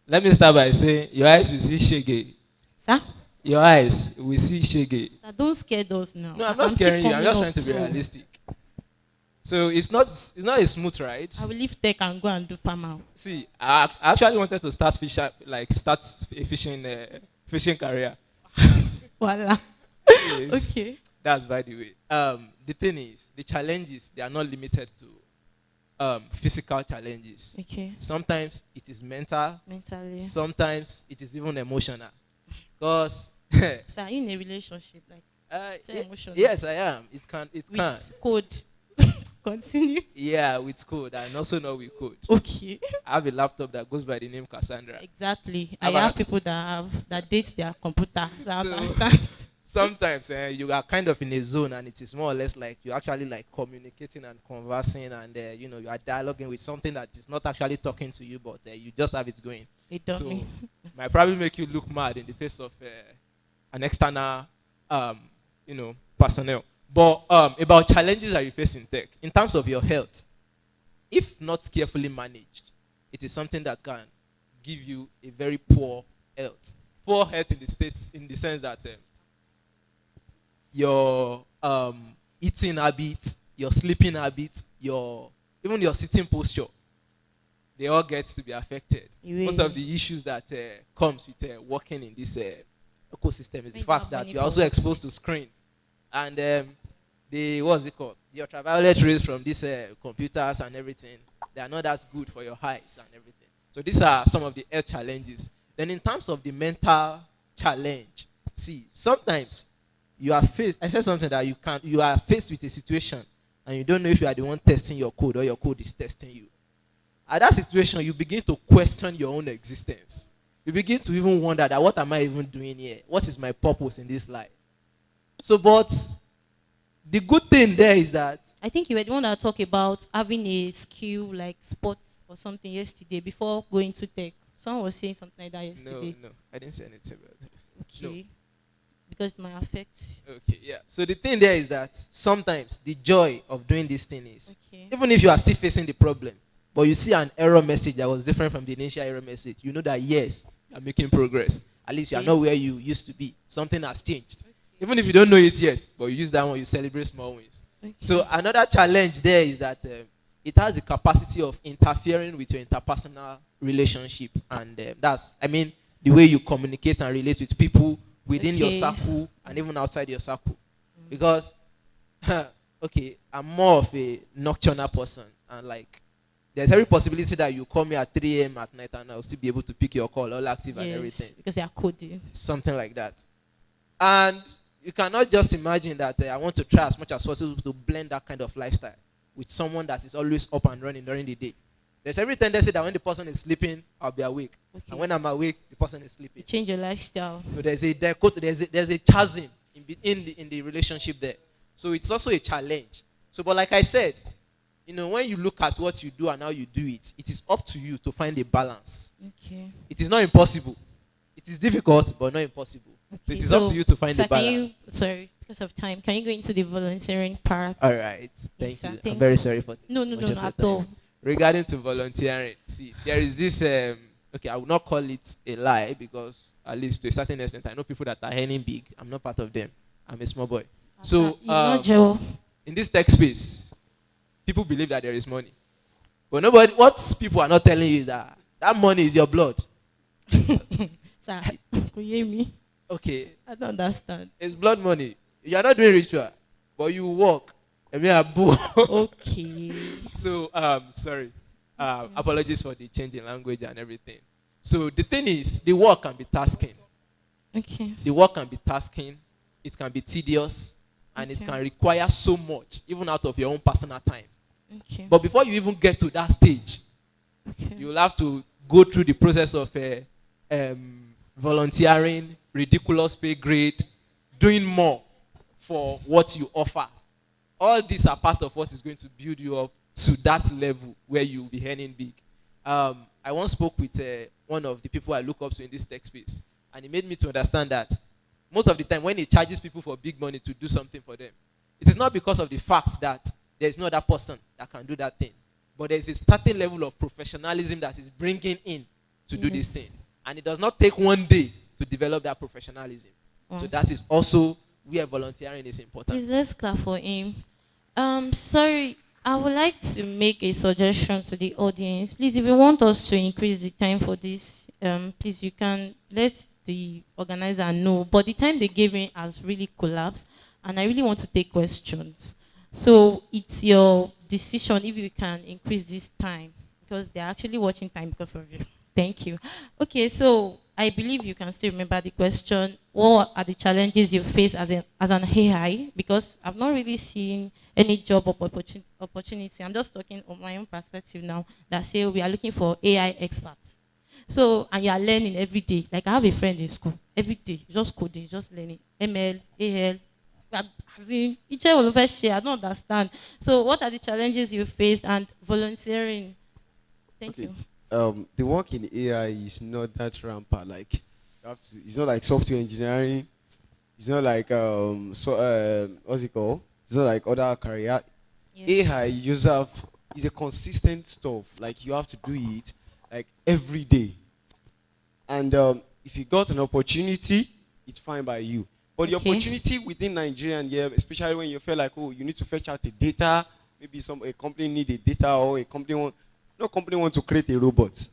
Let me start by saying your eyes will see shege. Sir? Your eyes will see shege. Sir, don't scare us now. No, I'm not still scaring you. I'm coming just up trying to be too. realistic. So it's not a smooth ride. I will leave tech and go and do farmer. See, I actually wanted to start a fishing career. Voila. Yes. Okay. That's by the way. The thing is, the challenges, they are not limited to physical challenges. Okay. Sometimes it is mental. Mentally. Sometimes it is even emotional. Because So are you in a relationship? Like, so emotional? yes, I am. It can. With code. Continue. Yeah, with code, and also not with code. Okay. I have a laptop that goes by the name Cassandra. Exactly. I have people that date their computer. So I understand. Sometimes you are kind of in a zone, and it is more or less like you're actually like communicating and conversing, and you are dialoguing with something that is not actually talking to you, but you just have it going. It does So me. might probably make you look mad in the face of an external, personnel. But about challenges that you face in tech, in terms of your health, if not carefully managed, it is something that can give you a very poor health. Poor health in the sense that your eating habits, your sleeping habits, even your sitting posture, they all get to be affected. Most of the issues that comes with working in this ecosystem is the fact that you're also exposed to screens. And the what's it called? The ultraviolet rays from these computers and everything, they are not as good for your eyes and everything. So these are some of the health challenges. Then in terms of the mental challenge, see, sometimes you are faced. I said something that you are faced with a situation and you don't know if you are the one testing your code or your code is testing you. At that situation, you begin to question your own existence. You begin to even wonder that what am I even doing here? What is my purpose in this life? So, but the good thing there is that I think you were the one that talked about having a skill like sports or something yesterday before going to tech. Someone was saying something like that yesterday. no, I didn't say anything about it. Okay. No. Because it might affect. Okay, yeah. So the thing there is that sometimes the joy of doing this thing is, even if you are still facing the problem, but you see an error message that was different from the initial error message, you know that yes, you are making progress. At least you are not where you used to be. Something has changed. Even if you don't know it yet, but you use that one, you celebrate small wins. So another challenge there is that it has the capacity of interfering with your interpersonal relationship. And that's, I mean, the way you communicate and relate with people within your circle and even outside your circle. Because, okay, I'm more of a nocturnal person. And like, there's every possibility that you call me at 3 a.m. at night and I'll still be able to pick your call, all active and everything. Because you are coding. Something like that. And you cannot just imagine that I want to try as much as possible to blend that kind of lifestyle with someone that is always up and running during the day. There's every tendency that when the person is sleeping, I'll be awake. And when I'm awake, the person is sleeping. Change your lifestyle. So there's a chasm in the relationship there. So it's also a challenge. So, but like I said, you know, when you look at what you do and how you do it, it is up to you to find a balance. Okay. It is not impossible. It is difficult, but not impossible. So it is up to you to find the balance. Sorry, because of time, can you go into the volunteering part? All right. Thank you. I'm very sorry for No, not at all. Regarding to volunteering, see, there is this, okay, I would not call it a lie because at least to a certain extent, I know people that are earning big. I'm not part of them. I'm a small boy. So, in this tech space, people believe that there is money. But what people are not telling you is that that money is your blood. Sir, can you hear me? Okay. I don't understand. It's blood money. You are not doing ritual, but you work. Okay. So, sorry. Apologies for the change in language and everything. So the thing is, the work can be tasking. Okay. The work can be tasking. It can be tedious. And it can require so much, even out of your own personal time. Okay. But before you even get to that stage, you'll have to go through the process of volunteering, ridiculous pay grade, doing more for what you offer. All these are part of what is going to build you up to that level where you'll be earning big. I once spoke with one of the people I look up to in this tech space, and he made me to understand that most of the time when he charges people for big money to do something for them, it is not because of the fact that there is no other person that can do that thing, but there is a certain level of professionalism that is bringing in to do this thing. And it does not take one day to develop that professionalism. So that is also where volunteering is important. Please, let's clap for him. Sorry, I would like to make a suggestion to the audience. Please, if you want us to increase the time for this, please, you can let the organizer know. But the time they gave me has really collapsed, and I really want to take questions. So it's your decision if you can increase this time, because they're actually watching time because of you. Thank you. Okay, so I believe you can still remember the question. What are the challenges you face as an AI? Because I've not really seen any job opportunity. I'm just talking on my own perspective now that say we are looking for AI experts. So, and you are learning every day. Like I have a friend in school, every day, just coding, just learning. ML, AL, as in, each all of us share, I don't understand. So what are the challenges you faced and volunteering? Thank you. The work in AI is not that rampant. Like, you have to, it's not like software engineering. It's not like what's it called? It's not like other career. Yes. AI, you just have, is a consistent stuff. Like you have to do it like every day. And if you got an opportunity, it's fine by you. But the opportunity within Nigeria, yeah, especially when you feel like, oh, you need to fetch out the data. Maybe a company need the data, or a company no company want to create a robot.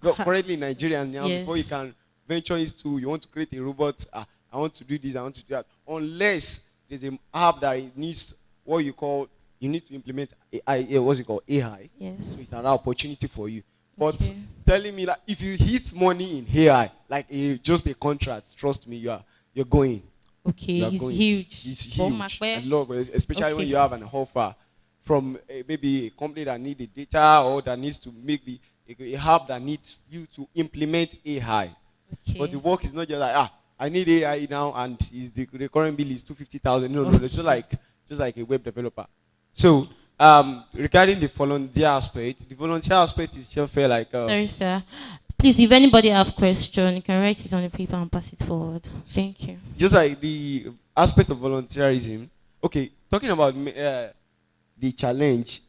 Currently in Nigeria now, before you can venture into, you want to create a robot. I want to do this, I want to do that. Unless there's an app that it needs what you call, you need to implement what's it called, AI. Yes. So it's another opportunity for you. But telling me that if you hit money in AI, like just a contract, trust me, you're going. Okay, You are it's going. huge. It's For huge. Macbeth. I love it, especially when Okay. you have an offer from maybe a company that need the data or that needs to make a hub that needs you to implement AI. But the work is not just like, I need AI now and the current bill is 250,000. No, it's just like a web developer. So regarding the volunteer aspect, is just feel like Sorry, sir. Please, if anybody have question, you can write it on the paper and pass it forward. Thank you. just like the aspect of volunteerism. Okay, talking about the challenge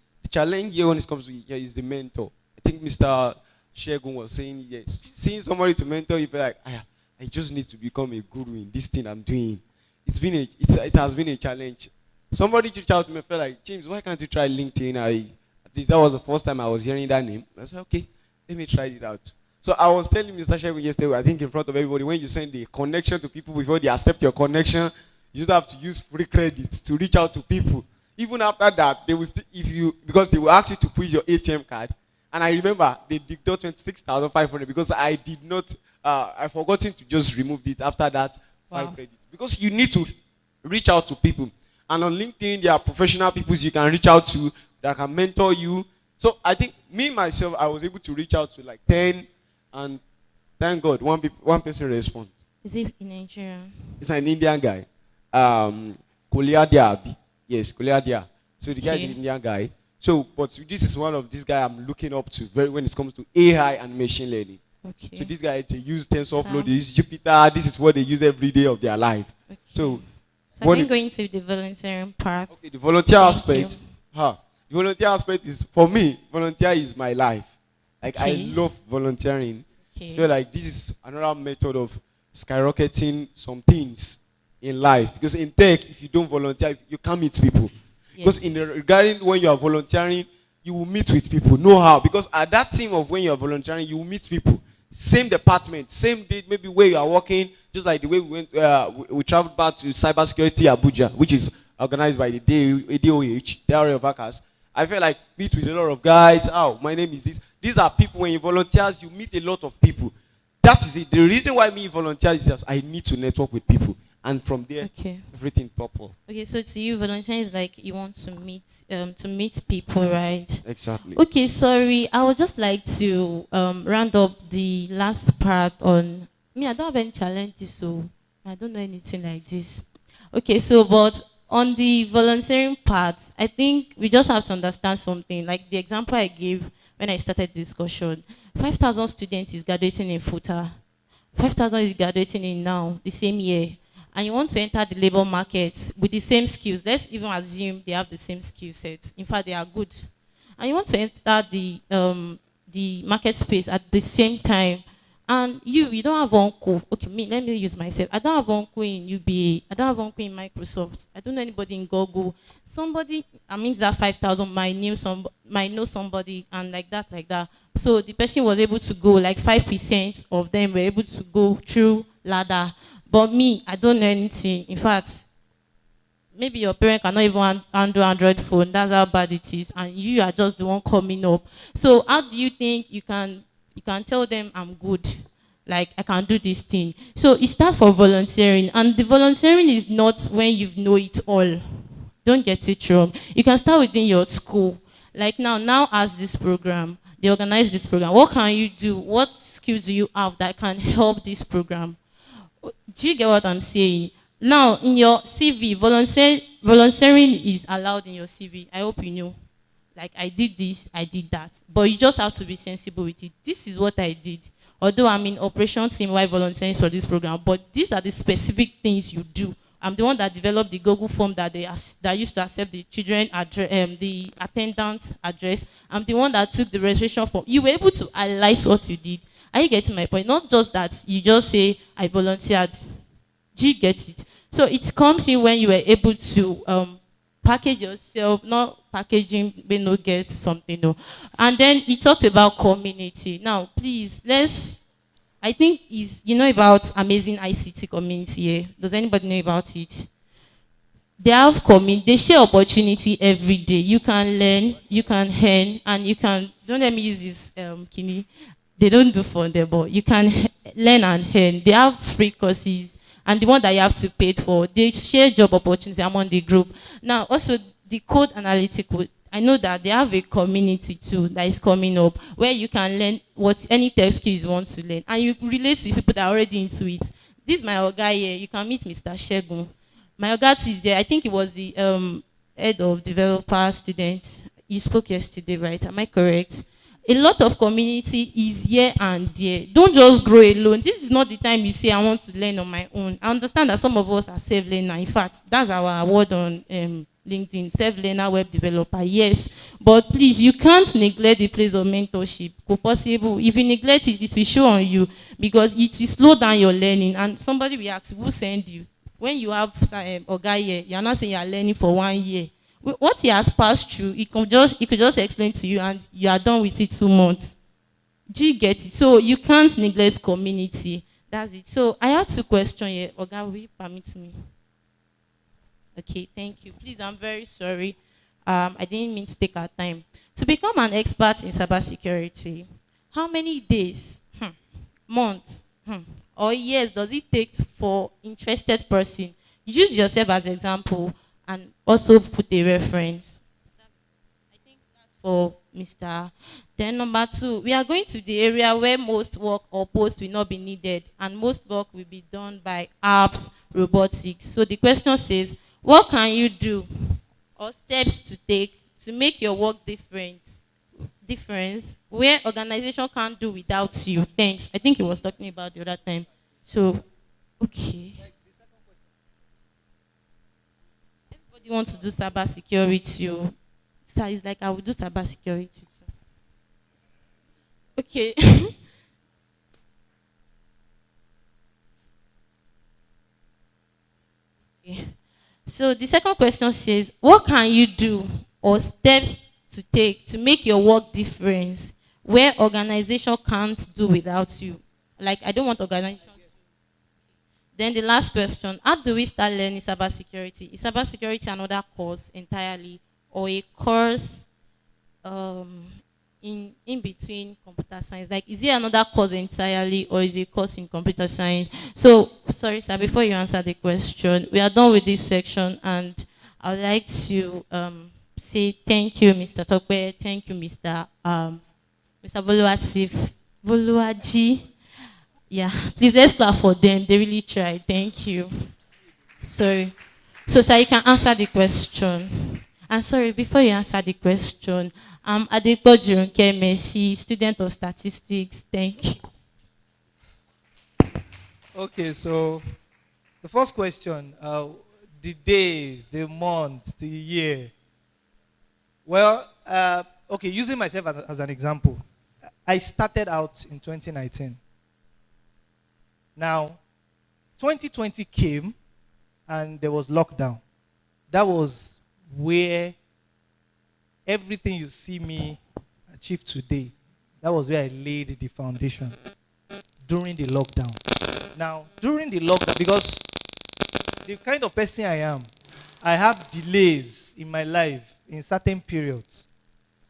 here when it comes to here is the mentor. I think Mr. Shegun was saying yes. Seeing somebody to mentor, you feel like I just need to become a guru in this thing I'm doing. It has been a challenge. Somebody reached out to me and felt like, James, why can't you try LinkedIn? At least that was the first time I was hearing that name. I said, okay, let me try it out. So I was telling Mr. Shegun yesterday, I think in front of everybody, when you send the connection to people before they accept your connection, you just have to use free credits to reach out to people. Even after that, they will because they will ask you to put your ATM card. And I remember they deduct 26,500 because I did not, I forgotten to just remove it after that 5 credits. Because you need to reach out to people. And on LinkedIn, there are professional people you can reach out to that can mentor you. So I think myself, I was able to reach out to like 10, and thank God, one person responds. Is it in Nigeria? It's an Indian guy. Koliadia Abi. Yes, Koliadia. So the guy is an Indian guy. So, but this is one of this guy I'm looking up to when it comes to AI and machine learning. Okay. So this guy, they use TensorFlow, they use Jupyter. This is what they use every day of their life. Okay. So I'm going to the volunteering part. Okay, the volunteer aspect. The volunteer aspect is, for me, volunteer is my life. Like, I love volunteering. Okay. So like this is another method of skyrocketing some things in life. Because in tech, if you don't volunteer, you can't meet people. Because regarding when you are volunteering, you will meet with people. Know how? Because at that time of when you are volunteering, you will meet people. Same department, same day, maybe where you are working. Just like the way we went, we traveled back to cybersecurity Abuja, which is organized by the DOH, Diary of Hackers. I felt like meet with a lot of guys. My name is this. These are people, when you volunteer, you meet a lot of people. That is it. The reason why me volunteer is just I need to network with people. And from there, everything proper. Okay, so to you, volunteering is like you want to meet people, right? Exactly. Okay, sorry. I would just like to round up the last part on me. I don't have any challenges, so I don't know anything like this. Okay, so but on the volunteering part, I think we just have to understand something. Like the example I gave when I started the discussion, 5,000 students is graduating in FUTA. 5,000 is graduating in now, the same year. And you want to enter the labor market with the same skills. Let's even assume they have the same skill sets. In fact, they are good. And you want to enter the market space at the same time. And you don't have uncle. Okay, let me use myself. I don't have uncle in UBA. I don't have uncle in Microsoft. I don't know anybody in Google. Somebody, I mean, that 5,000 might know somebody, and like that. So the person was able to go, like 5% of them were able to go through ladder. But me, I don't know anything. In fact, maybe your parent cannot even handle Android phone. That's how bad it is. And you are just the one coming up. So how do you think you can tell them I'm good? Like, I can do this thing. So it starts for volunteering. And the volunteering is not when you know it all. Don't get it wrong. You can start within your school. Like now as this program, they organize this program. What can you do? What skills do you have that can help this program? Do you get what I'm saying? Now, in your CV, volunteering is allowed in your CV. I hope you know. Like, I did this, I did that. But you just have to be sensible with it. This is what I did. Although I'm in operation team while volunteering for this program, but these are the specific things you do. I'm the one that developed the Google form that used to accept the children address, the attendance address. I'm the one that took the registration form. You were able to highlight what you did. Are you getting my point? Not just that you just say, I volunteered. Do you get it? So it comes in when you were able to package yourself, not packaging, when no get something. No. And then he talked about community. Now, please, I think you know about Amazing ICT community here. Does anybody know about it? they have they share opportunity every day. You can learn, you can earn, and you can, don't let me use this kini. They don't do for them, but you can learn and earn. They have free courses, and the one that you have to pay for, they share job opportunity among the group. Now, also the code analytical, I know that they have a community too that is coming up where you can learn what any tech skills you want to learn, and you relate with people that are already into it. This is my oga here. You can meet Mr. Shegun. My oga is there. I think he was the head of developer students. You spoke yesterday, right? Am I correct? A lot of community is here and there. Don't just grow alone. This is not the time you say, I want to learn on my own. I understand that some of us are self-learner. In fact, that's our award on LinkedIn, self-learner web developer. Yes, but please, you can't neglect the place of mentorship. If possible, if you neglect it, it will show on you because it will slow down your learning. And somebody will ask, who sent you? When you have a guy here, you're not saying you're learning for 1 year. What he has passed through, he could just explain to you, and you are done with it 2 months. Do you get it? So you can't neglect community. That's it. So I have 2 questions here. Oga, will you permit me? Okay, thank you. Please, I'm very sorry. I didn't mean to take our time. To become an expert in cybersecurity, how many days, months, or years does it take for interested person? Use yourself as an example and also put a reference. I think that's for Mr. Then number 2, we are going to the area where most work or posts will not be needed, and most work will be done by apps, robotics. So the question says, what can you do or steps to take to make your work difference where organization can't do without you? Thanks. I think he was talking about the other time. So, okay. Everybody wants to do cyber security. So it's like I will do cyber security too. Okay. Okay. So the second question says, what can you do or steps to take to make your work difference where organization can't do without you? Like, I don't want organization. Then the last question, how do we start learning cybersecurity? Is cybersecurity another course entirely or a course in between computer science? Like, is it another course entirely or is it a course in computer science? So, sorry, sir, before you answer the question, we are done with this section, and I would like to say thank you, Mr. Tokwe, thank you, Mr. Boluaji. Yeah, please let's clap for them. They really tried. Thank you. Sorry. So, sir, you can answer the question. And sorry, before you answer the question, I'm Adepo Jurunke Messi, student of statistics. Thank you. Okay, so the first question, the days, the months, the year. Well, okay, using myself as an example, I started out in 2019. Now, 2020 came and there was lockdown. That was where everything you see me achieve today, that was where I laid the foundation during the lockdown. Now, during the lockdown, because the kind of person I am, I have delays in my life in certain periods.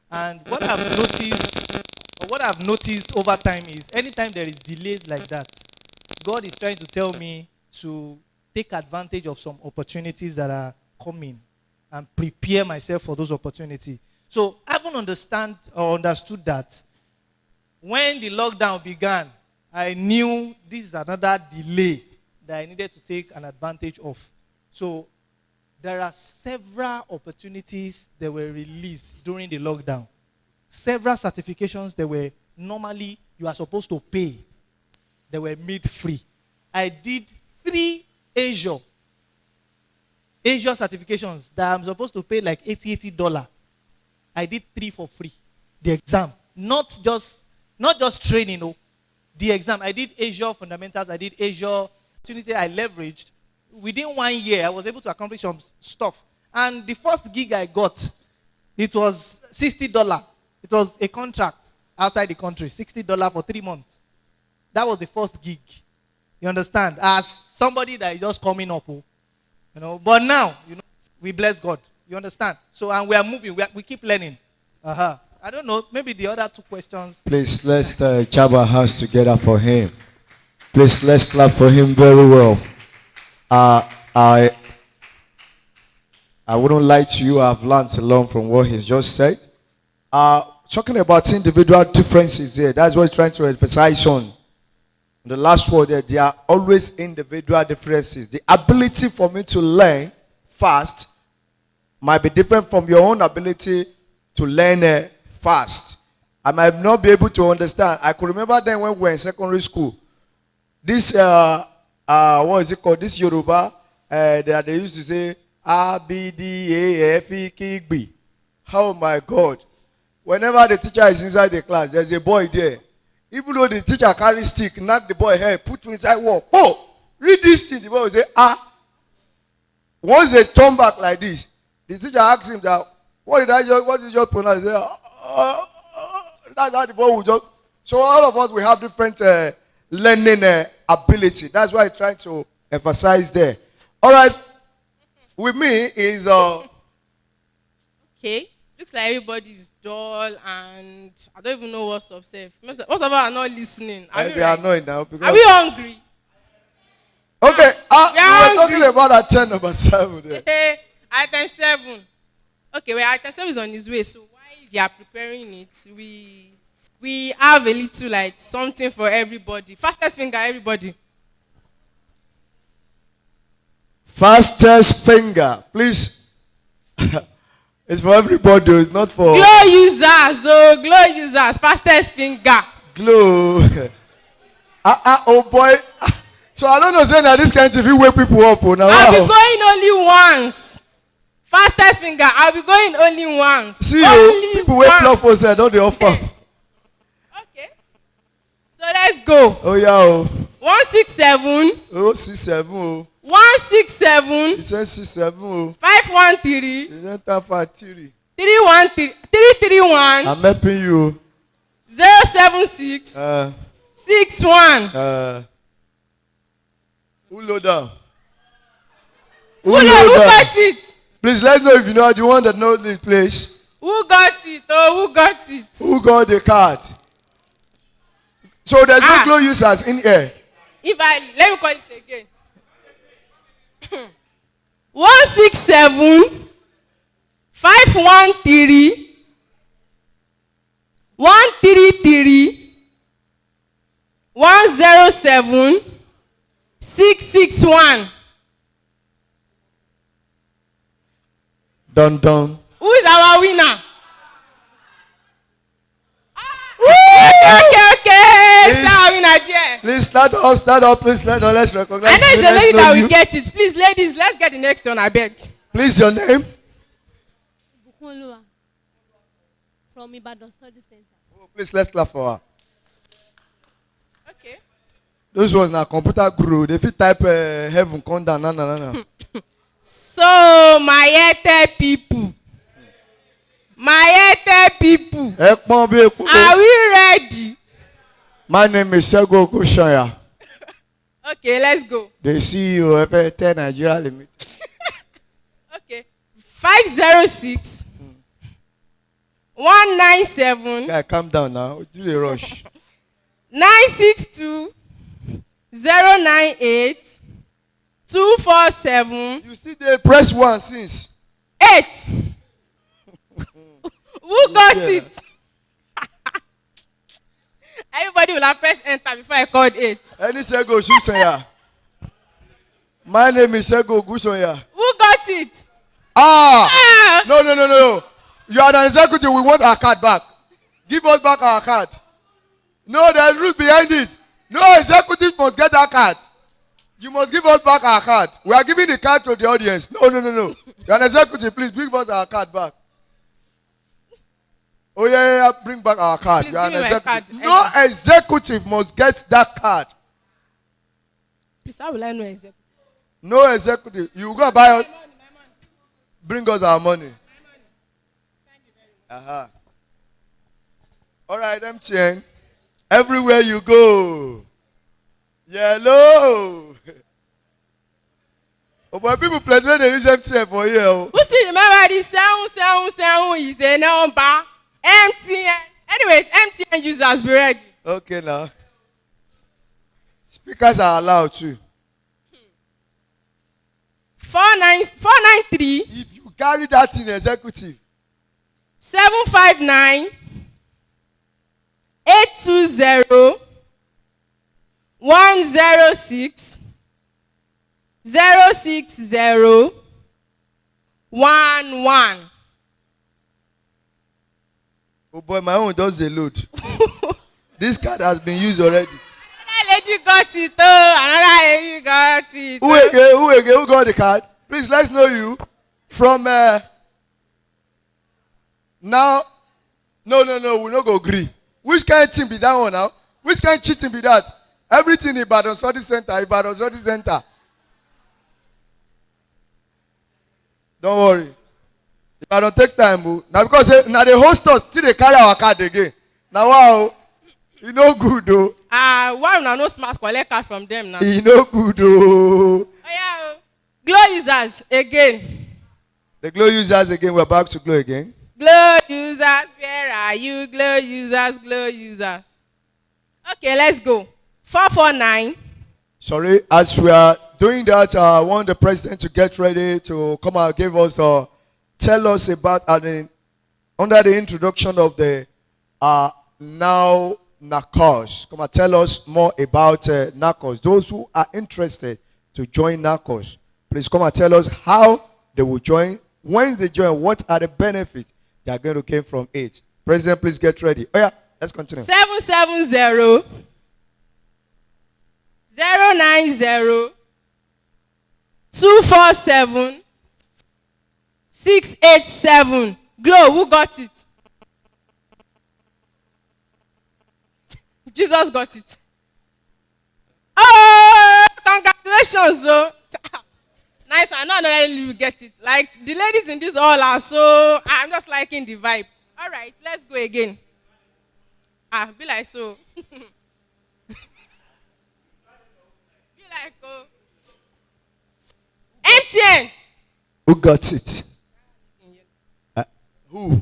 And what I've noticed over time is anytime there is delays like that, God is trying to tell me to take advantage of some opportunities that are coming and prepare myself for those opportunities. So I haven't understood that when the lockdown began, I knew this is another delay that I needed to take an advantage of. So there are several opportunities that were released during the lockdown. Several certifications that were normally you are supposed to pay. They were made free. I did 3 Azure certifications that I'm supposed to pay like $80. I did 3 for free. The exam. Not just training, no. The exam. I did Azure fundamentals. I did Azure opportunity I leveraged. Within 1 year, I was able to accomplish some stuff. And the first gig I got, it was $60. It was a contract outside the country. $60 for 3 months. That was the first gig. You understand? As somebody that is just coming up. But now, we bless God. You understand? So, and we are moving. We keep learning. Uh-huh. I don't know. Maybe the other two questions. Please, let's jab our hands together for him. Please, let's clap for him very well. I wouldn't lie to you. I've learned a lot from what he's just said. Talking about individual differences there, that's what he's trying to emphasize on. The last word there are always individual differences. The ability for me to learn fast might be different from your own ability to learn fast. I might not be able to understand. I could remember then when we were in secondary school. This, what is it called? This Yoruba, they used to say, A, B, D, A, F, E, K, B. Oh my God. Whenever the teacher is inside the class, there's a boy there. Even though the teacher carries stick, knock the boy head, put him inside wall. Oh, read this thing. The boy will say, ah. Once they turn back like this, the teacher asks him that, what did you just pronounce? He say, that's how the boy will just. So all of us, we have different learning ability. That's why I'm trying to emphasize there. All right. With me is okay. Looks like everybody's dull and I don't even know what's upset. Most of us are not listening. they are annoyed now. Because are we hungry? Okay. We were hungry. talking about item number 7 there. Hey, item 7. Okay, well, item 7 is on his way. So while they are preparing it, we have a little like something for everybody. Fastest finger, everybody. Fastest finger, please. It's for everybody. It's not for Glow users. So glow users. Fastest finger. Glow. Oh boy. So I don't know. Saying that this kind of you wake people up. Now I'll be going only once. Fastest finger. I'll be going only once. See you. People wake up for say don't they offer. Okay. So let's go. Oh yeah. 167. Oh 67. Oh. 167. He said 67. 513. He said 513. 313. 331. I'm helping you. 076. 61. Who load down? Who got it? Please let's know if you know the one that knows this place. Who got it? Oh, who got it? Who got the card? So there's no glow users in here. Let me call it again. 167 513 133 107 661. Dun dun. Who is our winner? Okay. Please stand up, please let's recognize. I know it's a lady that will get it. Please, ladies, let's get the next one, I beg. Please, your name? From Ibadan Study Center. Oh, please, let's clap for her. Okay. Those ones now computer guru. They fit type heaven come down. No. So, my Ete people. Are we ready? My name is Sego Kushaya. Okay, let's go. The CEO of FT Nigeria Limited. Okay. 506 197. Guy, calm down now. Do the rush. 962 098 247. You see they press 1 since 8. Who got it? Everybody will have pressed enter before I called 8. Any Sego Shushaya. My name is Sego Gushaya. Who got it? No. You are an executive. We want our card back. Give us back our card. No, there's rules behind it. No executive must get that card. You must give us back our card. We are giving the card to the audience. No. You are an executive. Please give us our card back. Oh yeah, bring back our card. Please You are an give me my card. executive. No executive must get that card. Please, how will I know executive? No executive. You go and buy us. Bring us our money. All right, MTN. Everywhere you go. Yellow. Oh, but people plenty when they use MTN for here. Oh. Who still remember the 777 is a number? MTN. Anyways, MTN users be ready. Okay now. Speakers are allowed too. 493. If you carry that in executive. 759 820 106 060 11. Oh boy, my own does the load. This card has been used already. Another lady got it. Oh, another lady got it. Who again? Who again? Who got the card? Please, let's know you from. Now, no, we no go agree. Which kind of thing be that one now? Which kind of cheating be that? Everything in Ibadan Study Center, Ibadan Study Center. Don't worry. Ibadan take time, boo. Now because now they host us till they carry our card again. Now wow, you no good though. Why una no smart collect card from them now? You no good though. Oh yeah, Glow users again. The Glow users again. We're back to Glow again. Glow users, where are you? Glow users, Glow users. Okay, let's go. 449. Sorry, as we are doing that, I want the president to get ready to come and give us, tell us about, under the introduction of the now Nacos. Come and tell us more about Nacos. Those who are interested to join Nacos, please come and tell us how they will join, when they join, what are the benefits they are going to gain from it. President, please get ready. Oh yeah, let's continue. 770 090 247 687. Glow, who got it? Jesus got it. Oh, congratulations, oh. Nice one. Not that you get it. Like the ladies in this hall are so. I'm just liking the vibe. All right, let's go again. Be like so. Be like oh. MTN. Who got it? Who?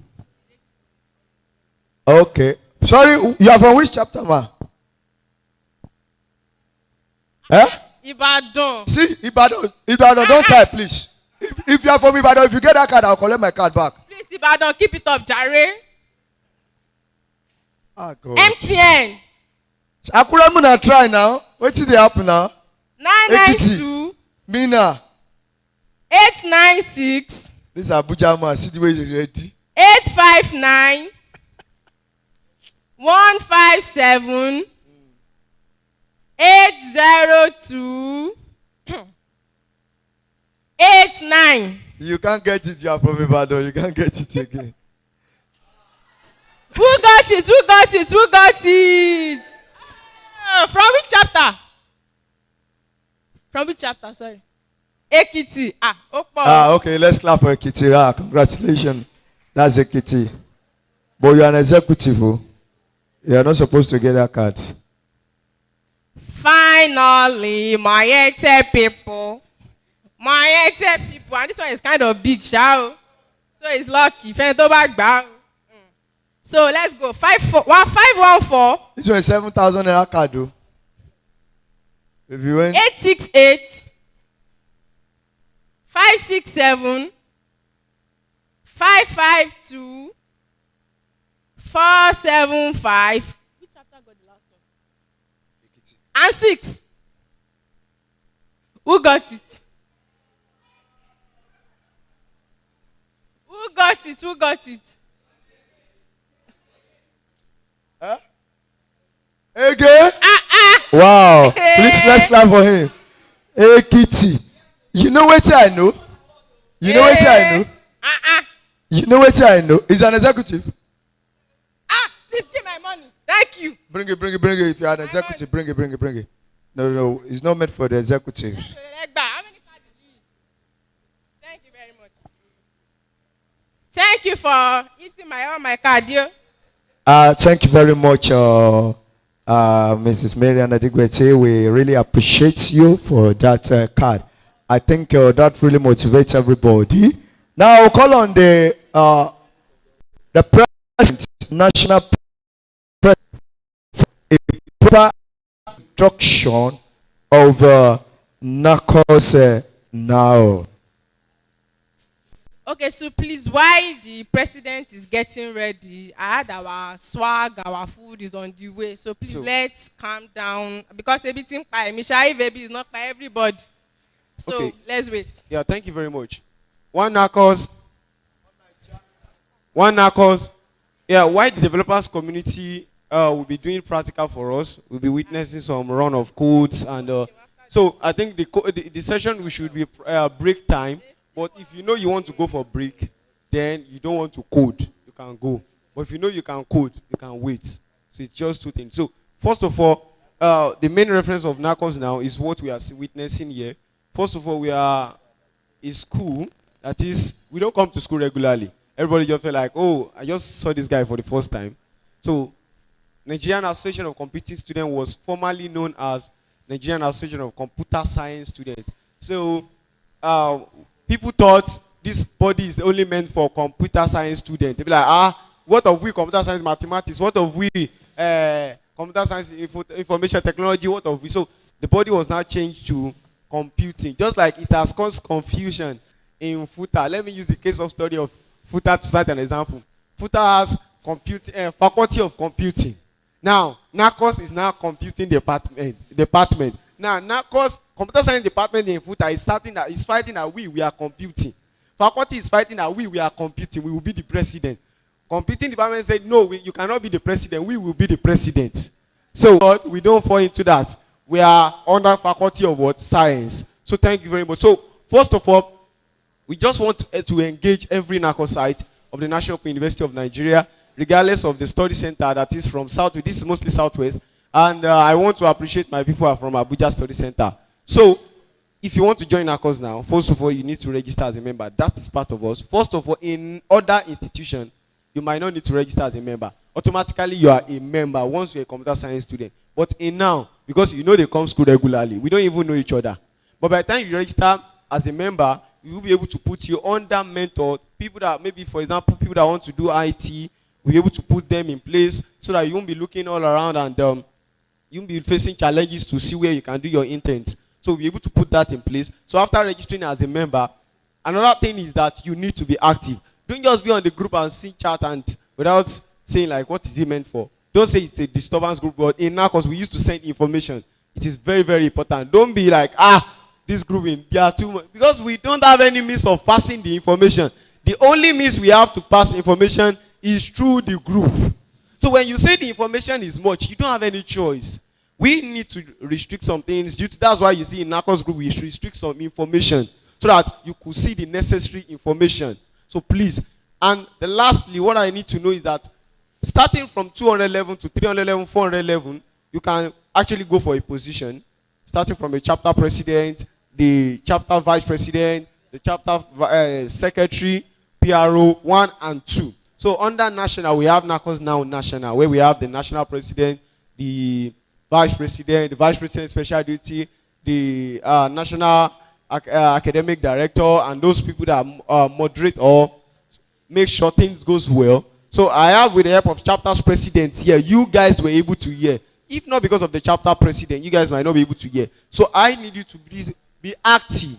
Okay. Sorry, you are from which chapter, ma? Ibadan. See, Ibadan, don't type, please. If you are from Ibadan, if you get that card, I'll collect my card back. Please, Ibadan, keep it up, Jare. God. MTN. Akura Muna try now. What's the happen now? 992 Mina. 896 This is Abuja man. See the way you're ready. 859 157 802 89. You can't get it. You are from Ibadan. You can't get it again. Who got it? Who got it? Who got it? From which chapter? From which chapter? Sorry. Ekiti. Okay. Let's clap for Ekiti. Congratulations. That's Ekiti. But you are an executive. Oh. You are not supposed to get that card. Finally, my Ete people. My Ete people. And this one is kind of big, shall. So it's lucky. So let's go. 514. This one is 7,000 naira card. Though. If you win. 868 567 552 475. Which chapter got the last one? And 6. Who got it? Who got it? Who got it? Again? Wow. Please let's clap for him. Hey Kitty. You know what I know? You know what I know? You know what I know? He's an executive. Please give my money. Thank you. Bring it. If you are an executive, bring it. No. It's not meant for the executives. How many cards did you eat? Thank you very much. Thank you for eating all my card, dear. Thank you very much, Mrs. Marian Adigwete. We really appreciate you for that card. I think that really motivates everybody. Now I'll call on the president, national president, for a proper introduction of Nacos Noun. Okay, so please, while the president is getting ready, I had our swag, our food is on the way. So please, let's calm down because everything by Misha baby is not by everybody. So Okay. let's wait. Yeah, thank you very much. One Nacos. Yeah, why the developers community will be doing practical for us. We'll be witnessing some run of codes and so I think the session we should be break time. But if you know you want to go for break, then you don't want to code, you can go. But if you know you can code, you can wait. So it's just two things. So first of all, the main reference of Nacos now is what we are witnessing here. First of all, we are in school. That is, we don't come to school regularly. Everybody just feel like, oh, I just saw this guy for the first time. So Nigerian Association of Computing Students was formerly known as Nigerian Association of Computer Science Students. So people thought this body is only meant for computer science students. They be like, what of we computer science mathematics? What of we computer science information technology? What of we? So the body was now changed to computing. Just like it has caused confusion in FUTA. Let me use the case of study of FUTA to cite an example. FUTA has faculty of computing. Now, Nacos is now computing department. Now, Nacos computer science department in FUTA is fighting that we are computing. Faculty is fighting that we are computing. We will be the president. Computing department said, no, you cannot be the president. We will be the president. So we don't fall into that. We are under faculty of what? Science. So thank you very much. So first of all, we just want to engage every Nacos site of the National Open University of Nigeria, regardless of the study center that is from south to this is mostly southwest. And I want to appreciate my people who are from Abuja Study Center. So if you want to join Nacos now, first of all, you need to register as a member. That is part of us. First of all, in other institutions, you might not need to register as a member. Automatically, you are a member once you're a computer science student. But in now, because you know they come to school regularly, we don't even know each other. But by the time you register as a member, we will be able to put you under mentor. People that maybe, for example, people that want to do IT, we'll be able to put them in place so that you won't be looking all around and you won't be facing challenges to see where you can do your intent. So we'll be able to put that in place. So after registering as a member, another thing is that you need to be active. Don't just be on the group and see chat and without saying like, what is it meant for? Don't say it's a disturbance group, but in Nacos, we used to send information. It is very, very important. Don't be like, this group, there are too much. Because we don't have any means of passing the information. The only means we have to pass information is through the group. So when you say the information is much, you don't have any choice. We need to restrict some things. That's why you see in Nacos group, we restrict some information so that you could see the necessary information. So please. And lastly, what I need to know is that starting from 211 to 311, 411, you can actually go for a position. Starting from a chapter president, the chapter vice president, the chapter secretary, PRO 1 and 2. So under national, we have Nacos Noun national, where we have the national president, the vice president special duty, the national academic director, and those people that moderate or make sure things goes well. So I have, with the help of chapter's president here, you guys were able to hear. If not because of the chapter president, you guys might not be able to hear. So I need you to please be active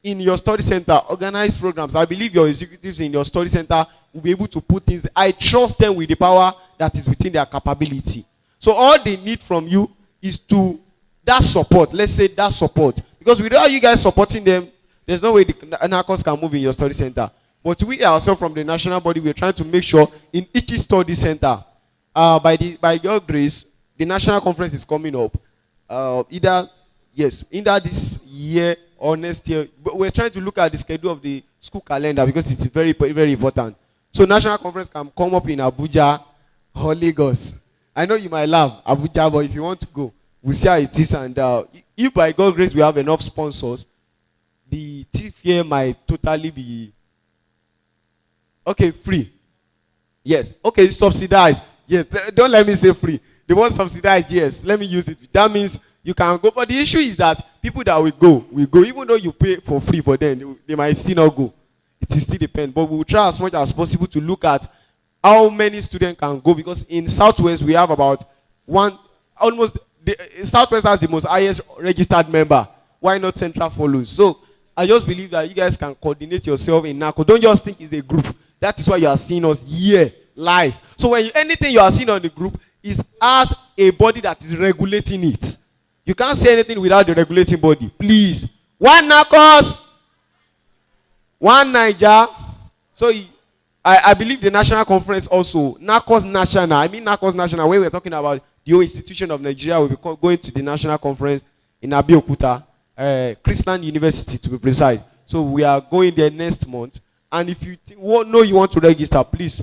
in your study center, organize programs. I believe your executives in your study center will be able to put things. I trust them with the power that is within their capability. So all they need from you is that support. Let's say that support. Because without you guys supporting them, there's no way the Nacos can move in your study center. But we ourselves from the national body, we're trying to make sure in each study center, by your grace, the national conference is coming up. Either this year or next year. But we're trying to look at the schedule of the school calendar because it's very, very important. So national conference can come up in Abuja or Lagos. I know you might laugh, Abuja, but if you want to go, we'll see how it is. And if by God's grace we have enough sponsors, the TIFF here might totally be free. Yes. Okay, subsidized. Yes. Don't let me say free. The word subsidized, yes. Let me use it. That means you can go. But the issue is that people that will go, even though you pay for free for them, they might still not go. It is still depend. But we will try as much as possible to look at how many students can go, because in Southwest we have about Southwest has the most highest registered member. Why not Central follows? So I just believe that you guys can coordinate yourself in NACO. Don't just think it's a group. That is why you are seeing us here live. So anything you are seeing on the group is as a body that is regulating it. You can't say anything without the regulating body. Please. One NACOS, one Niger. So I believe the national conference also, NACOS National, when we're talking about the whole institution of Nigeria, will be going to the national conference in Abeokuta, Christian University to be precise. So we are going there next month. And if you know you want to register, please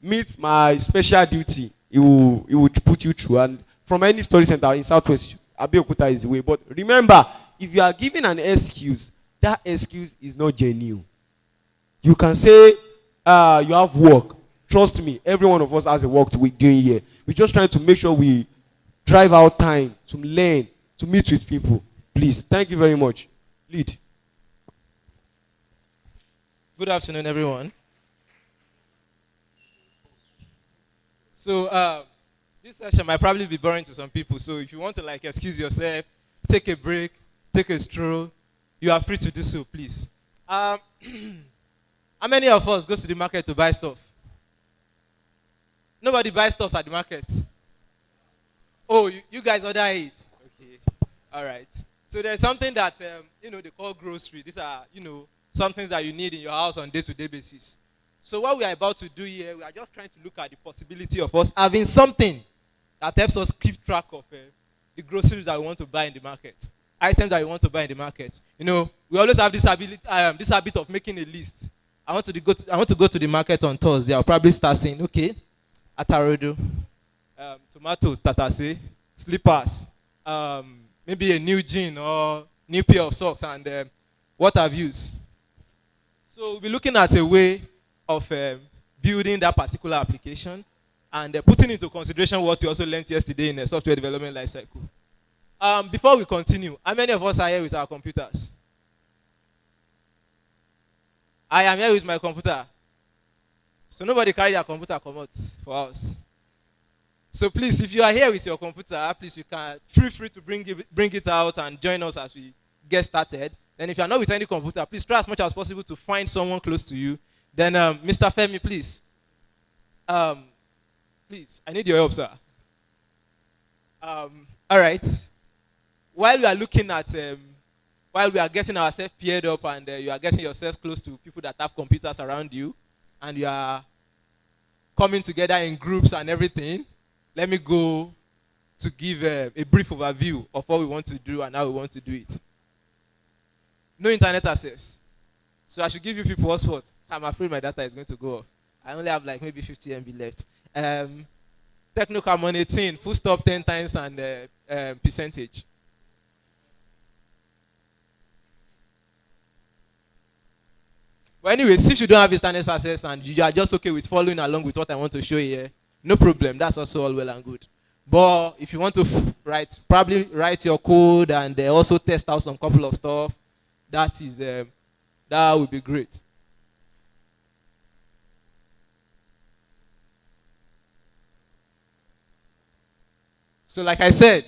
meet my special duty. It will put you through. And from any study center in Southwest, Abeokuta is the way. But remember, if you are given an excuse, that excuse is not genuine. You can say you have work. Trust me, every one of us has a work to be doing here. We're just trying to make sure we drive out time to learn, to meet with people. Please, thank you very much. Lead. Good afternoon, everyone. So this session might probably be boring to some people. So if you want to excuse yourself, take a break, take a stroll, you are free to do so, please. How many of us goes to the market to buy stuff? Nobody buys stuff at the market. Oh, you guys order it. Okay. All right. So there's something that they call grocery. These are some things that you need in your house on a day-to-day basis. So what we are about to do here, we are just trying to look at the possibility of us having something that helps us keep track of the groceries that we want to buy in the market, items that we want to buy in the market. We always have this habit of making a list. I want to go to the market on Thursday. I'll probably start saying, okay, atarodo, tomato, tatase, slippers, maybe a new jean or new pair of socks, and what I've used. So we'll be looking at a way of building that particular application and putting into consideration what we also learned yesterday in the software development lifecycle. Before we continue, how many of us are here with our computers? I am here with my computer. So nobody carry their computer come out for us. So please, if you are here with your computer, please you can feel free to bring it out and join us as we get started. Then if you are not with any computer, please try as much as possible to find someone close to you. Then Mr. Femi, please. Please, I need your help, sir. All right. While we are looking at, while we are getting ourselves paired up and you are getting yourself close to people that have computers around you, and you are coming together in groups and everything, let me go to give a brief overview of what we want to do and how we want to do it. No internet access. So I should give you people hotspot. I'm afraid my data is going to go off. I only have maybe 50 MB left. Technocam 18, full stop 10 times and percentage. But anyways, if you don't have internet access and you are just okay with following along with what I want to show here, no problem. That's also all well and good. But if you want to probably write your code and also test out some couple of stuff, that would be great. So like I said,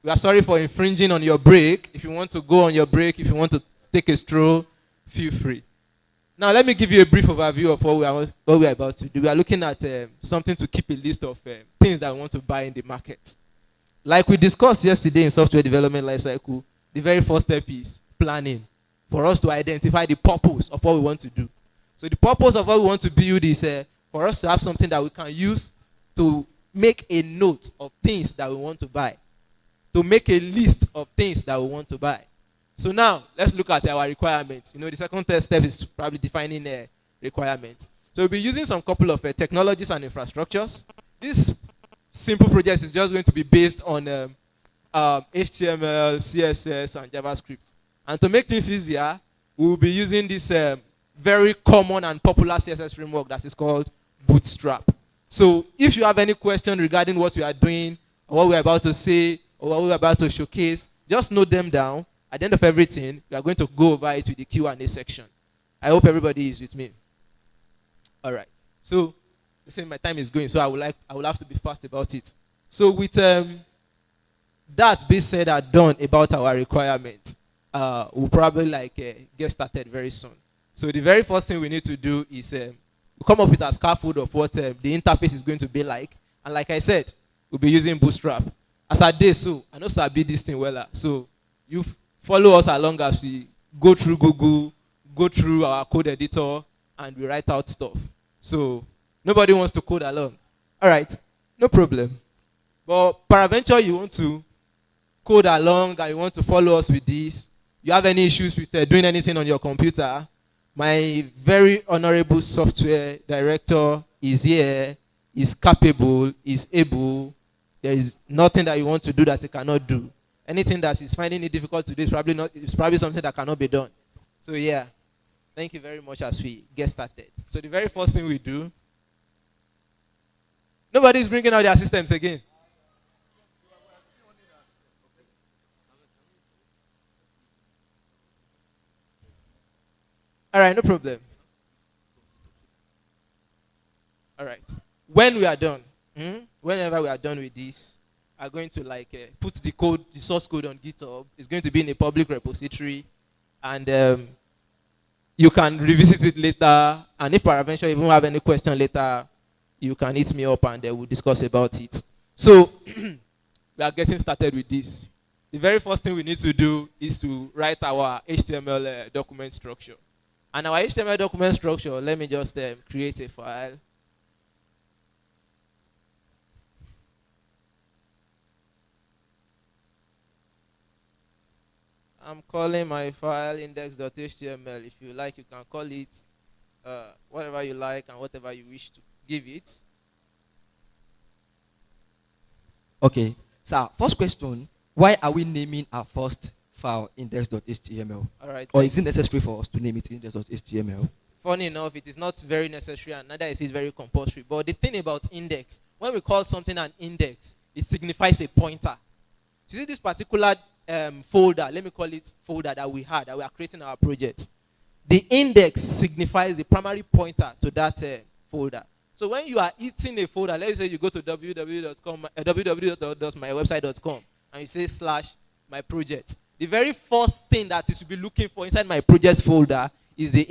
we are sorry for infringing on your break. If you want to go on your break, if you want to take a stroll, feel free. Now let me give you a brief overview of what we are about to do. We are looking at something to keep a list of things that we want to buy in the market. Like we discussed yesterday in software development lifecycle, the very first step is planning, for us to identify the purpose of what we want to do. So the purpose of what we want to build is for us to have something that we can use to make a note of things that we want to buy, to make a list of things that we want to buy. So now, let's look at our requirements. The second step is probably defining requirements. So we'll be using some couple of technologies and infrastructures. This simple project is just going to be based on HTML, CSS, and JavaScript. And to make things easier, we will be using this very common and popular CSS framework that is called Bootstrap. So if you have any question regarding what we are doing, or what we're about to say, or what we're about to showcase, just note them down. At the end of everything, we are going to go over it with the Q&A section. I hope everybody is with me. All right. So, listen, my time is going, so I will have to be fast about it. So, with that being said and done about our requirements, we'll probably get started very soon. So, the very first thing we need to do is we come up with a scaffold of what the interface is going to be like. And like I said, we'll be using Bootstrap. As I did so, I know Sabi this thing well. So you follow us along as we go through Google, go through our code editor, and we write out stuff. So nobody wants to code alone. All right, no problem. But peradventure you want to code along and you want to follow us with this, you have any issues with doing anything on your computer, my very honorable software director is here, is capable, is able. There is nothing that you want to do that he cannot do. Anything that is finding it difficult to do is probably not. It's probably something that cannot be done. So yeah, thank you very much as we get started. So the very first thing we do. Nobody's bringing out their systems again. All right, no problem. All right. When we are done, whenever we are done with this, I'm going to put the code, the source code on GitHub. It's going to be in a public repository, and you can revisit it later. And if peradventure you won't have any question later, you can hit me up and we'll discuss about it. So we are getting started with this. The very first thing we need to do is to write our HTML document structure. And our HTML document structure, let me just create a file. I'm calling my file index.html. If you like, you can call it whatever you like and whatever you wish to give it. Okay. So, first question, why are we naming our first file index.html? All right. Or is it necessary for us to name it index.html? Funny enough, it is not very necessary and neither is it very compulsory. But the thing about index, when we call something an index, it signifies a pointer. You see this particular folder, let me call it folder that we are creating our project. The index signifies the primary pointer to that folder. So when you are eating a folder, let's say you go to www.mywebsite.com and you say /myproject. The very first thing that you should be looking for inside my project folder is the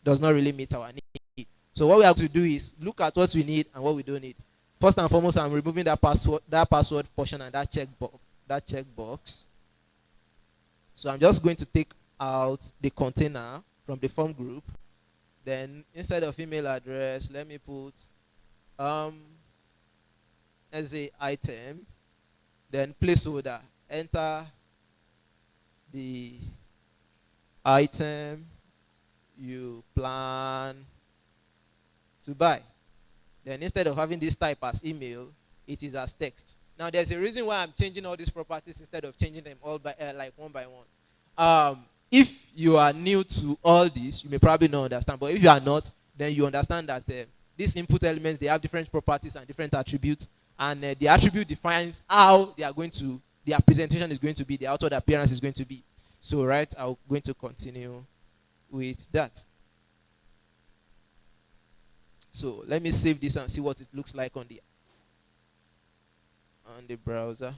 does not really meet our need. So what we have to do is look at what we need and what we don't need. First and foremost, I'm removing that password portion and that checkbox. So I'm just going to take out the container from the form group. Then instead of email address, let me put let's say item, then placeholder. Enter the item you plan to buy. Then instead of having this type as email, it is as text. Now there's a reason why I'm changing all these properties instead of changing them all by like one by one. If you are new to all this, you may probably not understand. But if you are not, then you understand that these input elements, they have different properties and different attributes, and the attribute defines how they are going to, their presentation is going to be, the outward appearance is going to be. So right, I'm going to continue with that. So let me save this and see what it looks like on the browser.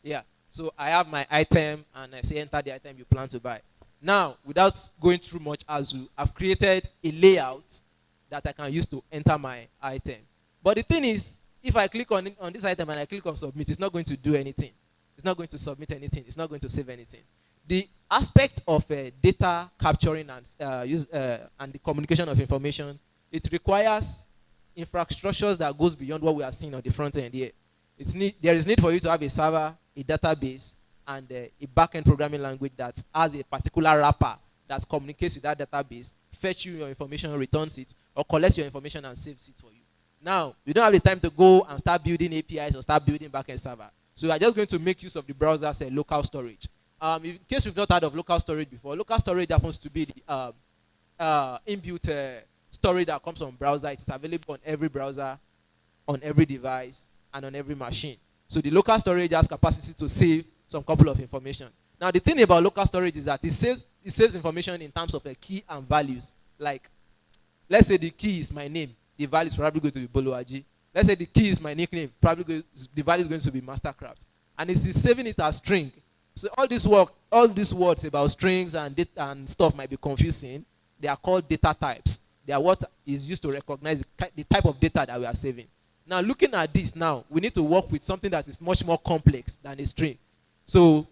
Yeah, so I have my item and I say enter the item you plan to buy. Now, without going through much ado, I've created a layout that I can use to enter my item. But the thing is, if I click on this item and I click on submit, it's not going to do anything. It's not going to submit anything. It's not going to save anything. The aspect of data capturing and the communication of information, it requires infrastructures that goes beyond what we are seeing on the front end here. There is need for you to have a server, a database, and a backend programming language that has a particular wrapper that communicates with that database, fetch you your information, returns it, or collects your information and saves it for you. Now, you don't have the time to go and start building APIs or start building backend server. So we are just going to make use of the browser's local storage. In case you've not heard of local storage before, local storage happens to be the inbuilt storage that comes from browser. It's available on every browser, on every device, and on every machine. So the local storage has capacity to save some couple of information. Now the thing about local storage is that it saves information in terms of key and values. Like, let's say the key is my name, the value is probably going to be Boluaji. Let's say the key is my nickname, the value is going to be Mastercraft. And it's saving it as string. So all these words about strings and data and stuff might be confusing. They are called data types. They are what is used to recognize the type of data that we are saving. Now, looking at this now, we need to work with something that is much more complex than a string. So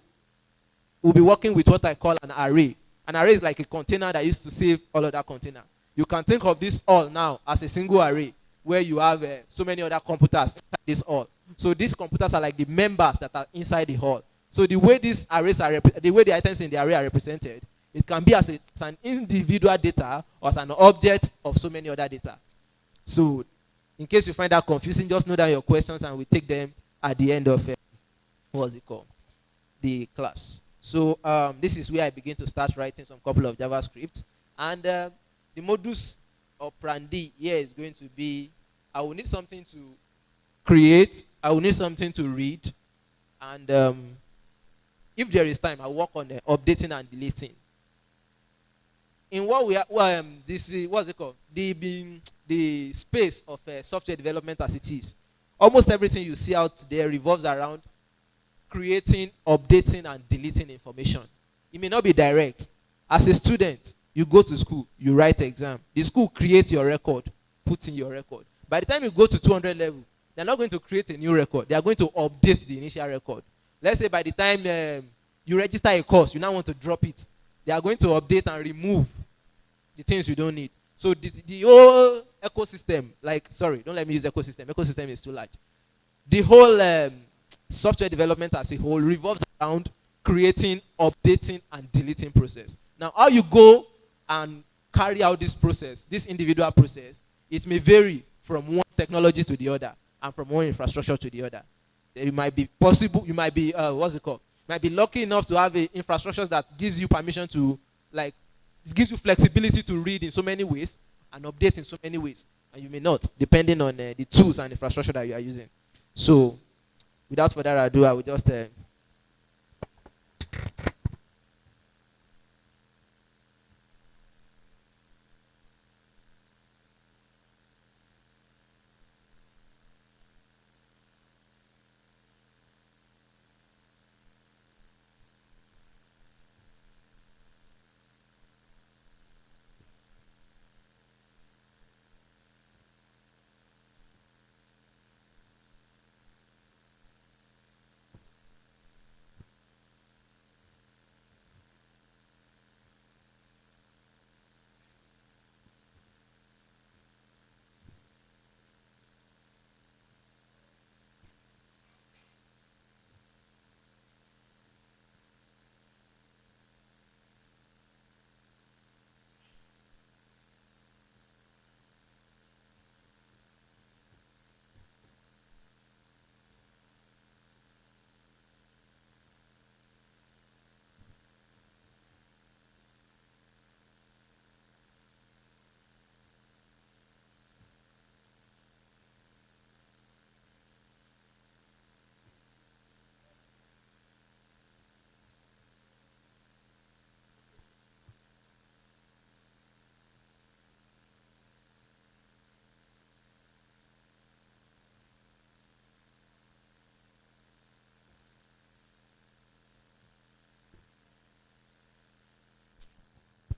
we'll be working with what I call an array. An array is like a container that used to save all of that container. You can think of this all now as a single array where you have so many other computers inside this all. So these computers are like the members that are inside the hall. So the way these arrays are, the way the items in the array are represented, it can be as an individual data or as an object of so many other data. So in case you find that confusing, just note down your questions and we take them at the end of what's it called? The class. So this is where I begin to start writing some couple of JavaScript. And the modus operandi here is going to be, I will need something to create, I will need something to read, and if there is time, I'll work on updating and deleting. In what we are, this is, what's it called? The space of software development as it is. Almost everything you see out there revolves around creating, updating, and deleting information. It may not be direct. As a student, you go to school, you write exam. The school creates your record, puts in your record. By the time you go to 200 level, they're not going to create a new record. They are going to update the initial record. Let's say by the time you register a course, you now want to drop it. They are going to update and remove the things you don't need. So the whole ecosystem, don't let me use ecosystem. Ecosystem is too large. The whole software development as a whole revolves around creating, updating, and deleting process. Now, how you go and carry out this process, this individual process, it may vary from one technology to the other and from one infrastructure to the other. It might be possible, you might be, might be lucky enough to have a infrastructure that gives you permission to, it gives you flexibility to read in so many ways and update in so many ways. And you may not, depending on the tools and infrastructure that you are using. So, without further ado, I will just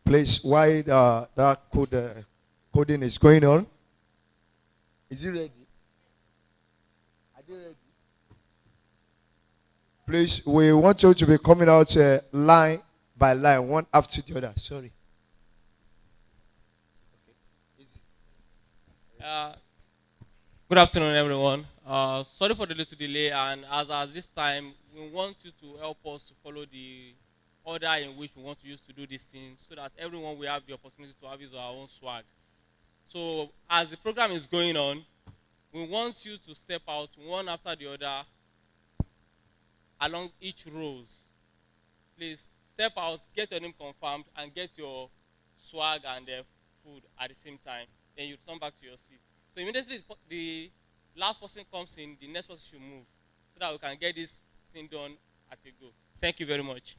Please, why that coding is going on? Is it ready? Are they ready? Please, we want you to be coming out line by line, one after the other. Sorry. Good afternoon, everyone. Sorry for the little delay, and as at this time, we want you to help us to follow the order in which we want to use to do this thing, so that everyone will have the opportunity to have his or her own swag. So, as the program is going on, we want you to step out one after the other along each rows. Please step out, get your name confirmed, and get your swag and food at the same time. Then you turn back to your seat. So immediately the last person comes in, the next person should move, so that we can get this thing done at a go. Thank you very much.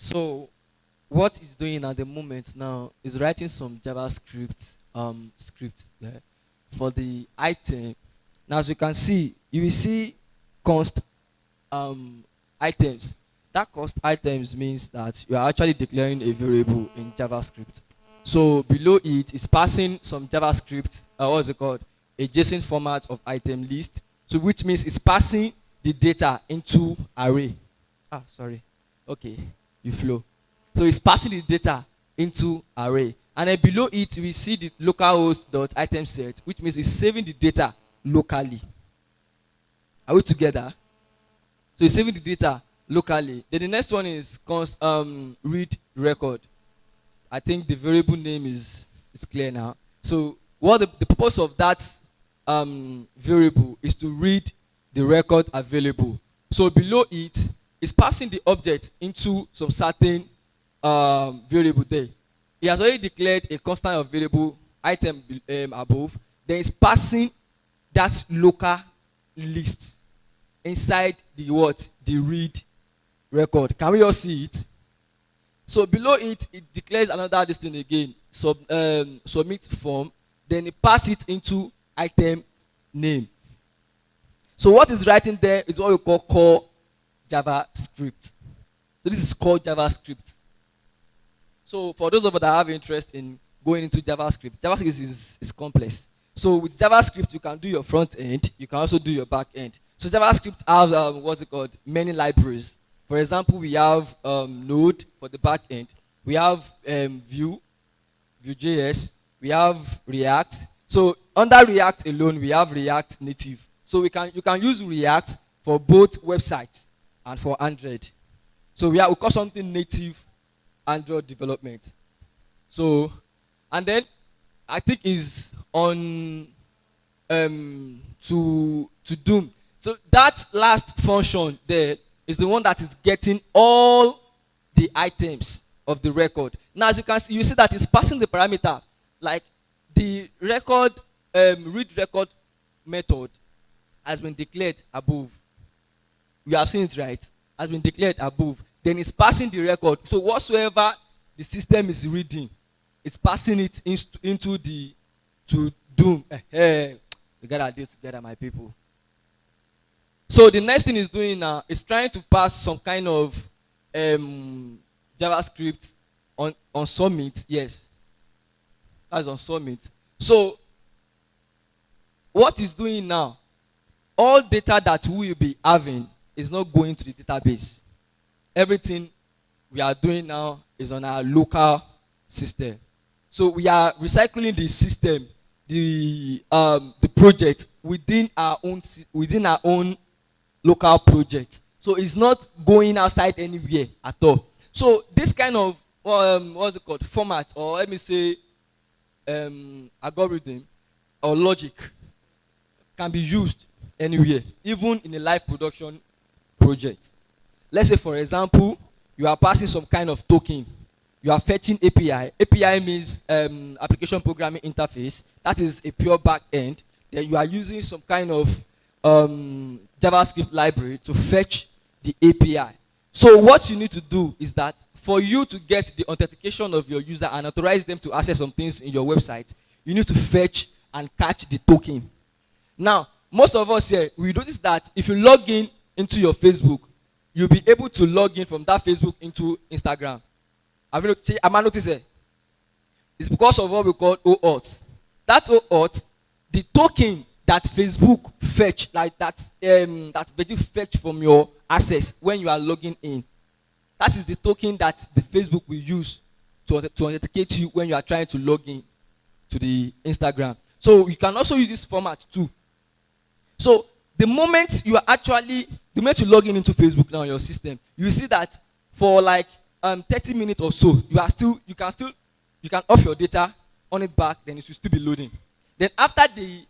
So, what he's doing at the moment now is writing some JavaScript script there for the item. Now, as you can see, you will see const items. That const items means that you are actually declaring a variable in JavaScript. So below it is passing some JavaScript, what is it called? A JSON format of item list. So which means it's passing the data into array. Ah, sorry. Okay, you flow. So it's passing the data into array. And then below it, we see the localhost.item set, which means it's saving the data locally. Are we together? So it's saving the data locally. Then the next one is read record. I think the variable name is clear now. So what the purpose of that variable is to read the record available. So below it is passing the object into some certain variable there. He has already declared a constant of variable item above. Then it's passing that local list inside the what? The read record. Can we all see it? So below it, it declares another this thing again. Submit form. Then it passes it into item name. So what is writing there is what we call core JavaScript. So this is called JavaScript. So for those of us that have interest in going into JavaScript, JavaScript is complex. So with JavaScript, you can do your front end. You can also do your back end. So JavaScript has what's it called? Many libraries. For example, we have Node for the back end. We have Vue.js. We have React. So under React alone, we have React Native. So you can use React for both websites and for Android. So we call something native Android development. So, and then I think is on to Doom. So that last function there is the one that is getting all the items of the record. Now, as you can see, you see that it's passing the parameter, like the record read record method has been declared above. You have seen it, right? Has been declared above. Then it's passing the record. So whatsoever the system is reading, it's passing it into the to Doom. We gotta do it together, my people. So the next thing it's doing now is trying to pass some kind of JavaScript on Summit. Yes, that's on Summit. So what it's doing now, all data that we will be having is not going to the database. Everything we are doing now is on our local system. So we are recycling the system, the project within our own local project. So it's not going outside anywhere at all. So this kind of what's it called, format, or let me say algorithm or logic, can be used anywhere, even in a live production project. Let's say, for example, you are passing some kind of token. You are fetching API. API means application programming interface. That is a pure back end. Then you are using some kind of JavaScript library to fetch the API. So what you need to do is that for you to get the authentication of your user and authorize them to access some things in your website, you need to fetch and catch the token. Now, most of us here, we notice that if you log in into your Facebook, you'll be able to log in from that Facebook into Instagram. Have you noticed it? It's because of what we call OAuth. That OAuth, the token that Facebook fetch, like that Facebook fetch from your access when you are logging in, that is the token that the Facebook will use to authenticate you when you are trying to log in to the Instagram. So you can also use this format too. So the moment you log in into Facebook now on your system, you see that for like 30 minutes or so, you can off your data, on it back, then it will still be loading. Then after the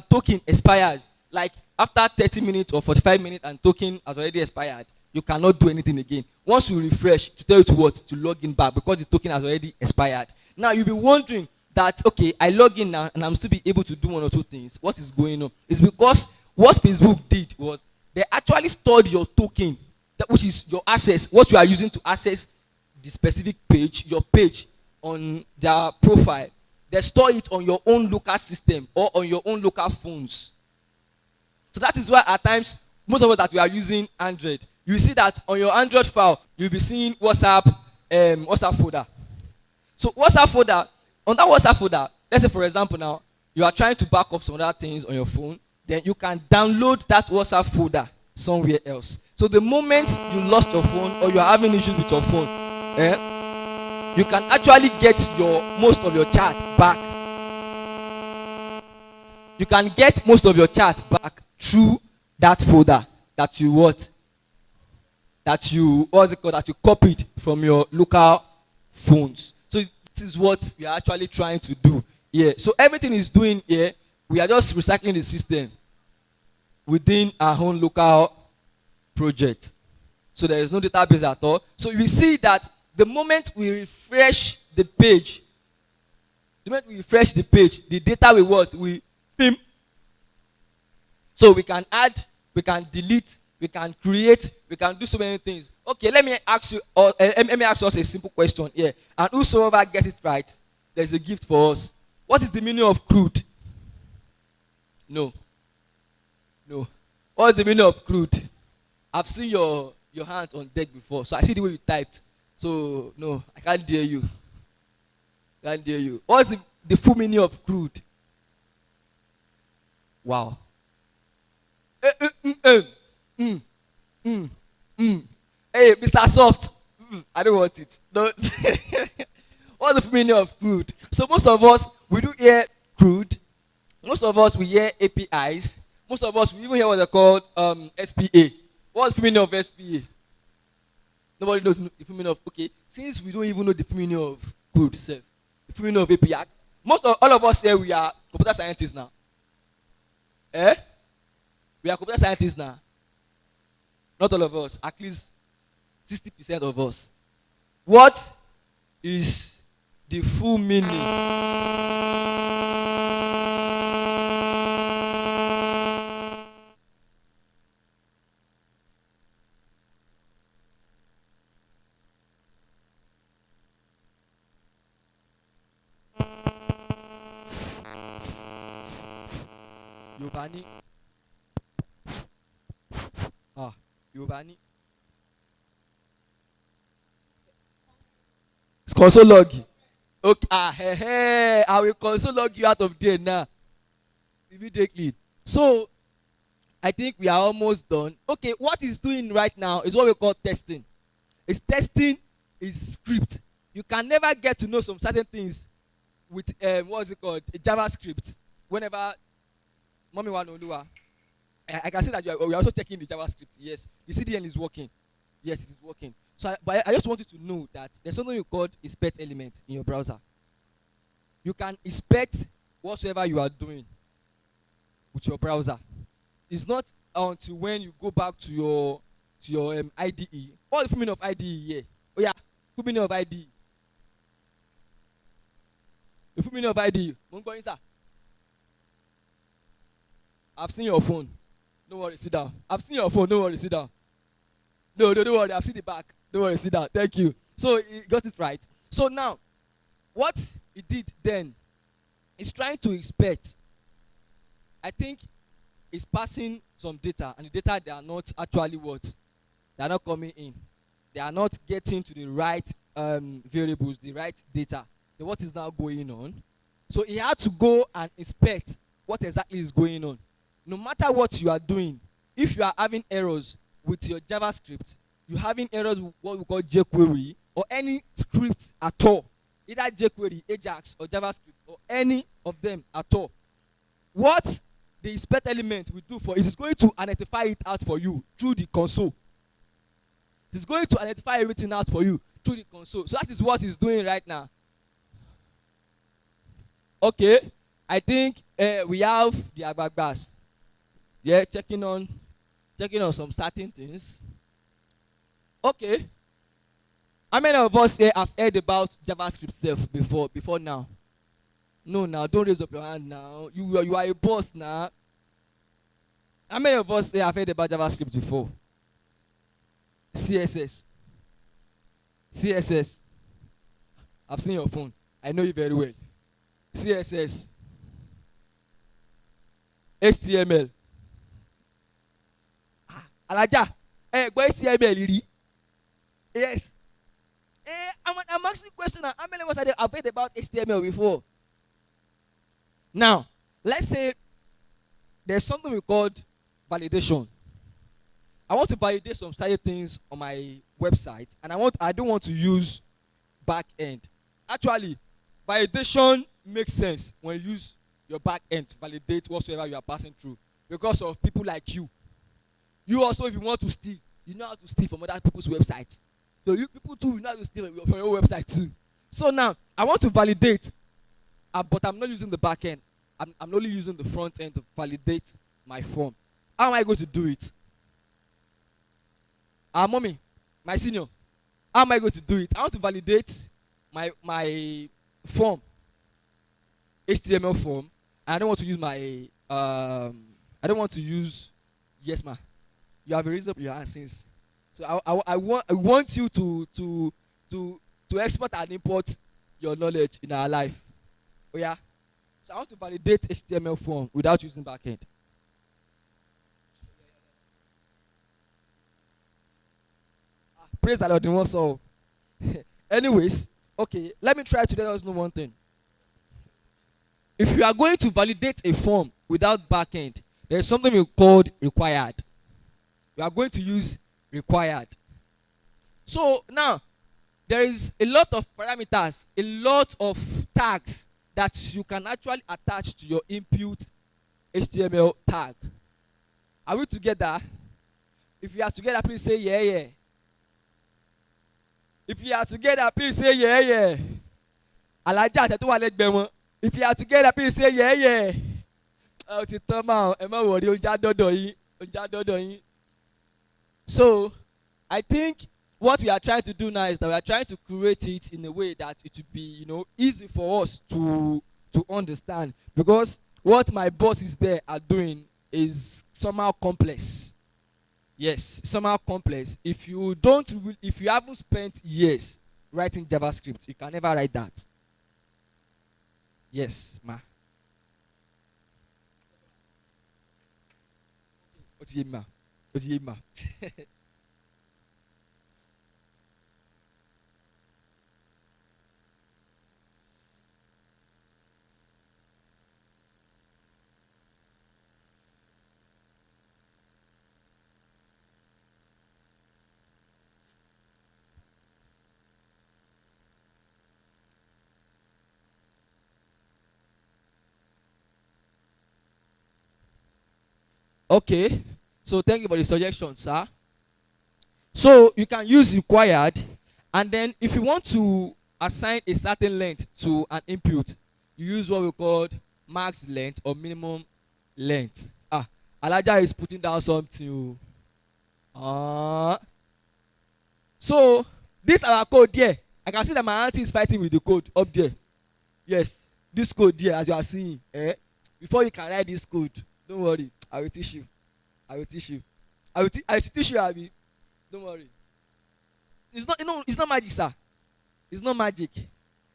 token expires, like after 30 minutes or 45 minutes and token has already expired, you cannot do anything again. Once you refresh, to tell you to log in back, because the token has already expired. Now you'll be wondering that, okay, I log in now and I'm still be able to do one or two things. What is going on? It's because what Facebook did was they actually stored your token, which is your access, what you are using to access the specific page, your page on their profile. They store it on your own local system or on your own local phones. So that is why at times, most of us that we are using Android, you see that on your Android file, you'll be seeing WhatsApp folder. So WhatsApp folder, on that WhatsApp folder, let's say for example now, you are trying to back up some other things on your phone, then you can download that WhatsApp folder somewhere else. So the moment you lost your phone or you are having issues with your phone, you can actually get most of your chat back. You can get most of your chat back through that folder that you that you copied from your local phones. So this is what we are actually trying to do here. So everything is doing here, we are just recycling the system within our own local project. So there is no database at all. So you see that the moment we refresh the page, the data we pim. So we can add, we can delete, we can create, we can do so many things. Okay, let me ask us a simple question here. And whosoever gets it right, there's a gift for us. What is the meaning of crude? No. What is the meaning of crude? I've seen your hands on deck before, so I see the way you typed. So no, I can't dare you. What's the full meaning of crude? Wow. Hey, Mr. Soft. I don't want it. No. What's the full meaning of crude? So most of us, we do hear crude. Most of us, we hear APIs. Most of us, we even hear what they call SPA. What's the meaning of SPA? Nobody knows the full meaning of, okay, since we don't even know the full meaning of code itself, the full meaning of API. Most of all of us here, we are computer scientists now. Eh? We are computer scientists now. Not all of us, at least 60% of us. What is the full meaning? Yobani. Yobani. Console log. Okay. I will console log you out of there now. Immediately. So I think we are almost done. Okay, what he's doing right now is what we call testing. It's testing is script. You can never get to know some certain things with what's it called? A JavaScript. Whenever Mommy Wanolua, I can see that we are also checking the JavaScript. Yes, the CDN is working. Yes, it is working. So, but I just want you to know that there's something you call inspect element in your browser. You can inspect whatsoever you are doing with your browser. It's not until when you go back to your IDE. What is the meaning of IDE here? Oh yeah, full meaning of IDE. The full meaning of IDE. I've seen your phone. Don't worry, sit down. I've seen your phone. Don't worry, sit down. No, don't worry. I've seen the back. Don't worry, sit down. Thank you. So he got it right. So now, what he did then is trying to inspect. I think it's passing some data, and the data, they are not actually what? They are not coming in. They are not getting to the right variables, the right data. Then what is now going on? So he had to go and inspect what exactly is going on. No matter what you are doing, if you are having errors with your JavaScript, you're having errors with what we call jQuery, or any script at all, either jQuery, Ajax, or JavaScript, or any of them at all, what the inspect element will do for it is going to identify it out for you through the console. It is going to identify everything out for you through the console. So that is what it's doing right now. Okay, I think we have the agbagbas. Yeah, checking on some certain things. Okay. How many of us here have heard about JavaScript self before now? No, now don't raise up your hand now. You are a boss now. How many of us here have heard about JavaScript before? CSS. I've seen your phone. I know you very well. CSS. HTML. Alaja, go HTML. Yes. I'm asking a question. How many of us have heard about HTML before? Now, let's say there's something we called validation. I want to validate some certain things on my website, and I don't want to use back end. Actually, validation makes sense when you use your back end to validate whatsoever you are passing through, because of people like you. You also, if you want to steal, you know how to steal from other people's websites. So you people too, you know how to steal from your website too. So now, I want to validate, but I'm not using the back end. I'm only using the front end to validate my form. How am I going to do it? Mommy, my senior, how am I going to do it? I want to validate my form, HTML form. And I don't want to use my I don't want to use, yes ma. You have raised up your hand since. So I want you to export and import your knowledge in our life. Oh yeah. So I want to validate HTML form without using backend. Praise the Lord in one soul. Anyways, okay, let me try to let us know one thing. If you are going to validate a form without backend, there is something we called required. We are going to use required. So now, there is a lot of parameters, a lot of tags that you can actually attach to your input HTML tag. Are we together? If you are together, please say yeah, yeah. If you are together, please say yeah, yeah. Alaja àtẹ tó wà lẹ́gbẹ̀ẹ́ wọn. If you are together, please say yeah, yeah. Ó ti tán máa ẹ má wọrí oúnjẹ àdọ́dọ̀ yín, oúnjẹ àdọ́dọ̀ yín. So, I think what we are trying to do now is that we are trying to create it in a way that it will be, easy for us to understand. Because what my bosses there are doing is somehow complex. Yes, somehow complex. If you haven't spent years writing JavaScript, you can never write that. Yes, ma. What's your ma? What's your ma? Okay, so thank you for the suggestion, sir. So you can use required, and then if you want to assign a certain length to an input, you use what we call max length or minimum length. Alaja is putting down something. So this our code here. I can see that my auntie is fighting with the code up there. Yes, this code here, as you are seeing. Before you can write this code, don't worry. I will teach you. I will teach you. I will teach you, Abby. Don't worry. It's not magic, sir. It's not magic.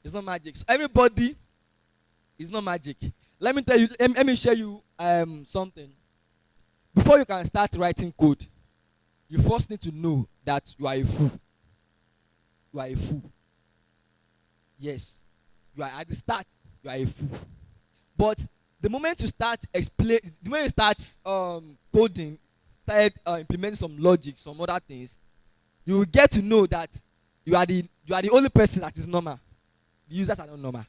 It's not magic. So everybody, it's not magic. Let me tell you. Let me share you something. Before you can start writing code, you first need to know that you are a fool. You are a fool. Yes, you are at the start. You are a fool. But the moment you start coding, started implementing some logic, some other things, you will get to know that you are the only person that is normal. The users are not normal.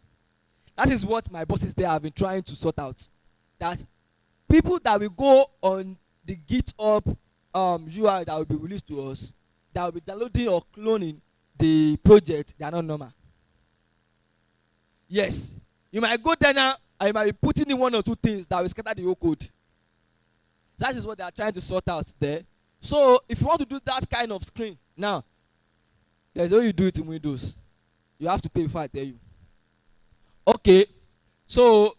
That is what my bosses there have been trying to sort out. That people that will go on the GitHub UI that will be released to us, that will be downloading or cloning the project, they are not normal. Yes, you might go there now and you might be putting in one or two things that will scatter the whole code. That is what they are trying to sort out there. So if you want to do that kind of screen, now, there's a way you do it in Windows. You have to pay before I tell you. Okay, so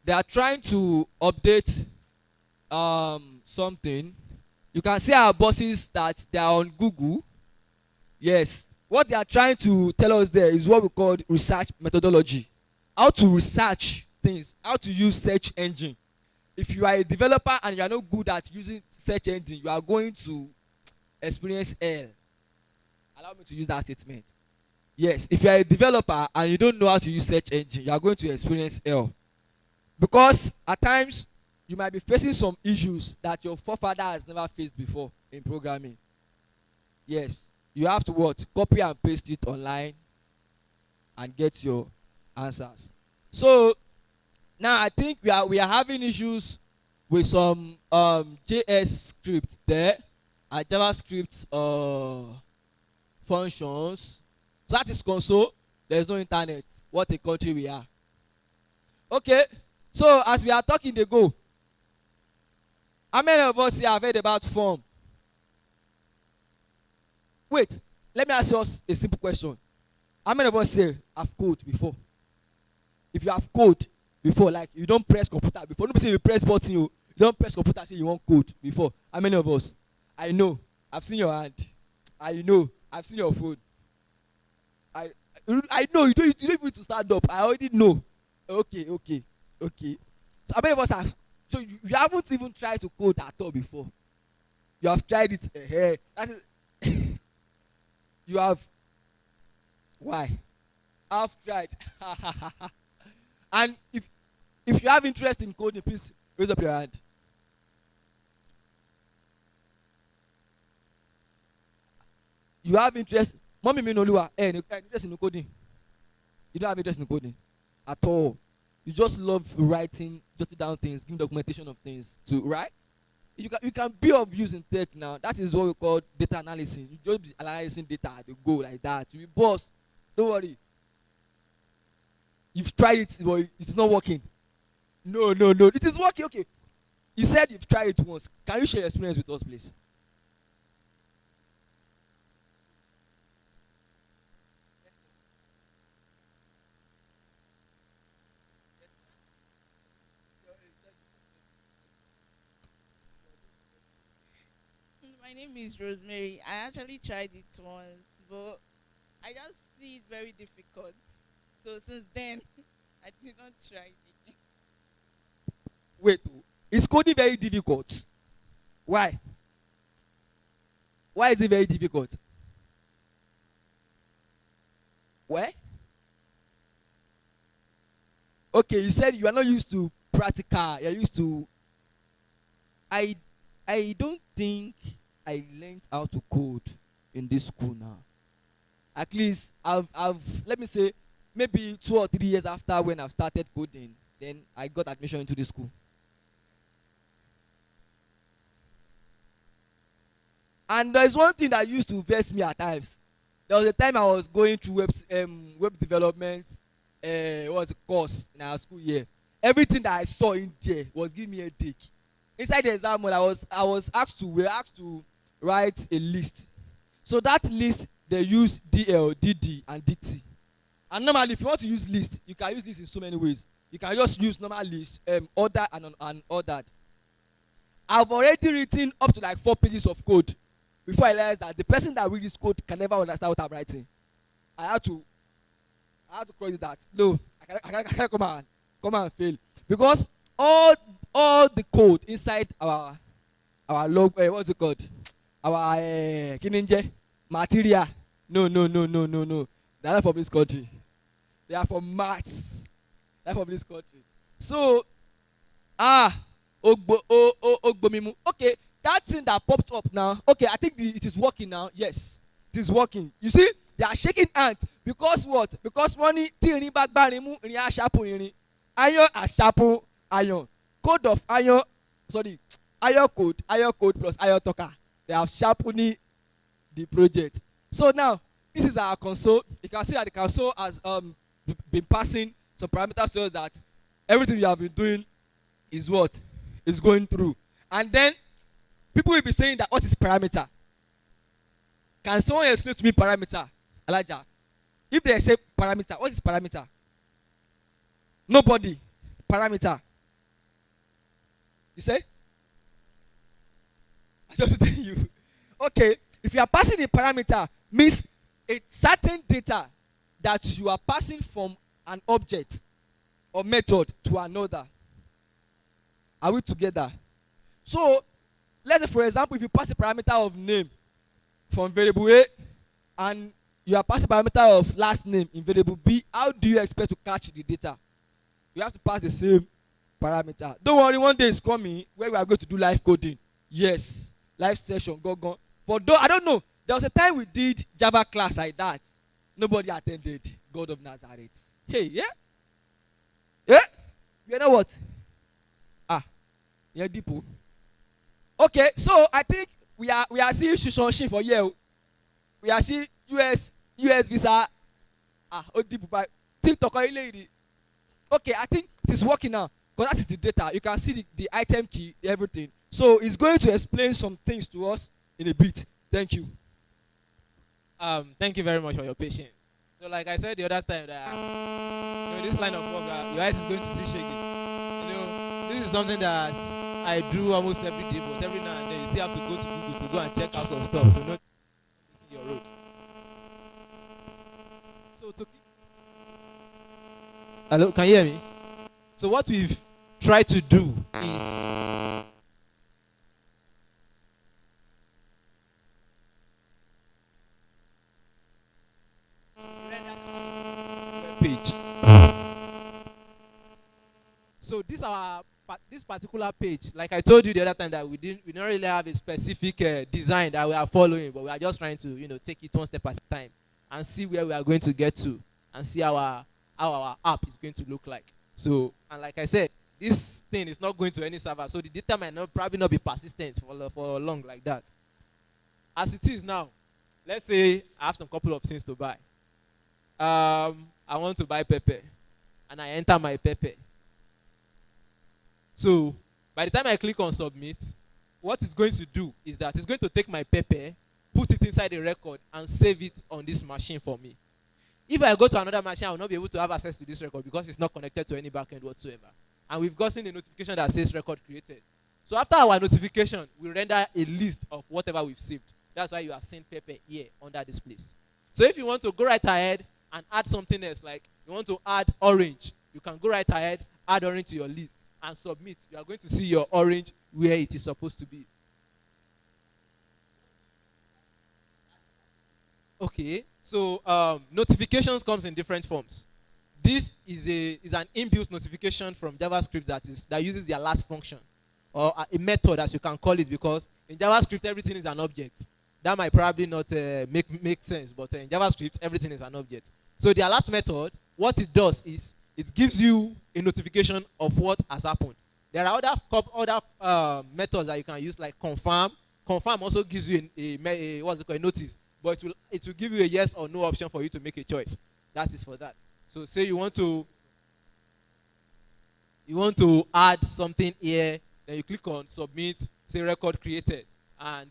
they are trying to update something. You can see our bosses that they are on Google. Yes, what they are trying to tell us there is what we call research methodology. How to research things, how to use search engine. If you are a developer and you are not good at using search engine, you are going to experience hell. Allow me to use that statement. Yes, if you are a developer and you don't know how to use search engine, you are going to experience hell. Because at times, you might be facing some issues that your forefather has never faced before in programming. Yes, you have to what? Copy and paste it online and get your answers. So now I think we are having issues with some JS script there and JavaScript functions. So that is console. There is no internet. What a country we are. Okay, so as we are talking, they go. How many of us here have heard about form? Wait, let me ask you a simple question. How many of us here have code before? If you have code before, like you don't press computer before, nobody say you press button, you don't press computer, say you want code before. How many of us? I know. I've seen your hand. I know. I've seen your phone. I know you don't need to stand up. I already know. Okay. So how many of us have? So you haven't even tried to code at all before. You have tried it. That is you have. Why? I've tried. And if you have interest in coding, please raise up your hand. You have interest. Mommy Minoluwa, interest in coding. You don't have interest in coding at all. You just love writing, jotting down things, giving documentation of things to right. you can be of use in tech now. That is what we call data analysis. You just be analyzing data, they go like that. You be boss. Don't worry. You've tried it, but it's not working. No, no, no. It is working. Okay. You said you've tried it once. Can you share your experience with us, please? My name is Rosemary. I actually tried it once, but I just see it very difficult. So since then, I did not try it again. Wait. Is coding very difficult? Why? Why is it very difficult? Where? Okay, you said you are not used to practical. You're used to. I don't think I learned how to code in this school now. At least I've let me say maybe 2 or 3 years after when I've started coding, then I got admission into the school. And there's one thing that used to vex me at times. There was a time I was going through web development, was a course in our school year. Everything that I saw in there was giving me a headache. Inside the exam, we were asked to write a list. So that list they use DL, DD, and DT. And normally, if you want to use list, you can use this in so many ways. You can just use normal list, order and unordered. I've already written up to like 4 pages of code before I realized that the person that reads this code can never understand what I'm writing. I had to cross that. No, I can't come and fail because all the code inside our log, what's it called? Our kininje material. No. They are not from this country. They are from Mars. They are from this country. So, ogbomimu. Okay, that thing that popped up now. Okay, I think it is working now. Yes, it is working. You see, they are shaking hands because what? Because money tirin bagbarimu rin ashapu irin. Iron ashapu iron. Code of iron. Sorry, iron code plus iron talker. They have sharpened the project. So now this is our console. You can see that the console has been passing some parameters to us that everything you have been doing is what is going through. And then people will be saying that what is parameter? Can someone explain to me parameter? Elijah, if they say parameter, what is parameter? Nobody. Parameter. You say? I just tell you. Okay, if you are passing a parameter, means a certain data that you are passing from an object or method to another. Are we together? So, let's say for example, if you pass a parameter of name from variable A and you are passing parameter of last name in variable B, how do you expect to catch the data? You have to pass the same parameter. Don't worry, one day is coming where we are going to do live coding. Yes, live session, go. But though I don't know, there was a time we did Java class like that. Nobody attended. God of Nazareth. Hey, yeah? Yeah? You know what? Yeah, people. Okay, so I think we are seeing Shishonshin for you. We are seeing US visa. TikTok lady. Okay, I think it is working now. Because that is the data. You can see the item key, everything. So it's going to explain some things to us in a bit. Thank you. Thank you very much for your patience. So like I said the other time that this line of work, your eyes is going to see shaking. This is something that I do almost every day, but every now and then you still have to go to Google to go and check out some stuff to know your road. So hello, can you hear me? So what we've tried to do is page. So this particular page, like I told you the other time, that we don't really have a specific design that we are following, but we are just trying to take it one step at a time and see where we are going to get to and see how our app is going to look like. So, and like I said, this thing is not going to any server, so the data might not probably not be persistent for long like that. As it is now, let's say I have some couple of things to buy. I want to buy pepper, and I enter my pepper. So by the time I click on submit, what it's going to do is that it's going to take my pepper, put it inside a record, and save it on this machine for me. If I go to another machine, I will not be able to have access to this record because it's not connected to any backend whatsoever. And we've gotten a notification that says record created. So after our notification, we render a list of whatever we've saved. That's why you are seeing pepper here under this place. So if you want to go right ahead and add something else, like you want to add orange, you can go right ahead, add orange to your list, and submit. You are going to see your orange where it is supposed to be. Okay, so notifications comes in different forms. This is an inbuilt notification from JavaScript that uses the alert function, or a method as you can call it, because in JavaScript everything is an object. That might probably not make sense, but in JavaScript everything is an object. So the alert method, what it does is it gives you a notification of what has happened. There are other methods that you can use, like confirm. Confirm also gives you a notice, but it will give you a yes or no option for you to make a choice. That is for that. So say you want to add something here, then you click on submit, say record created, and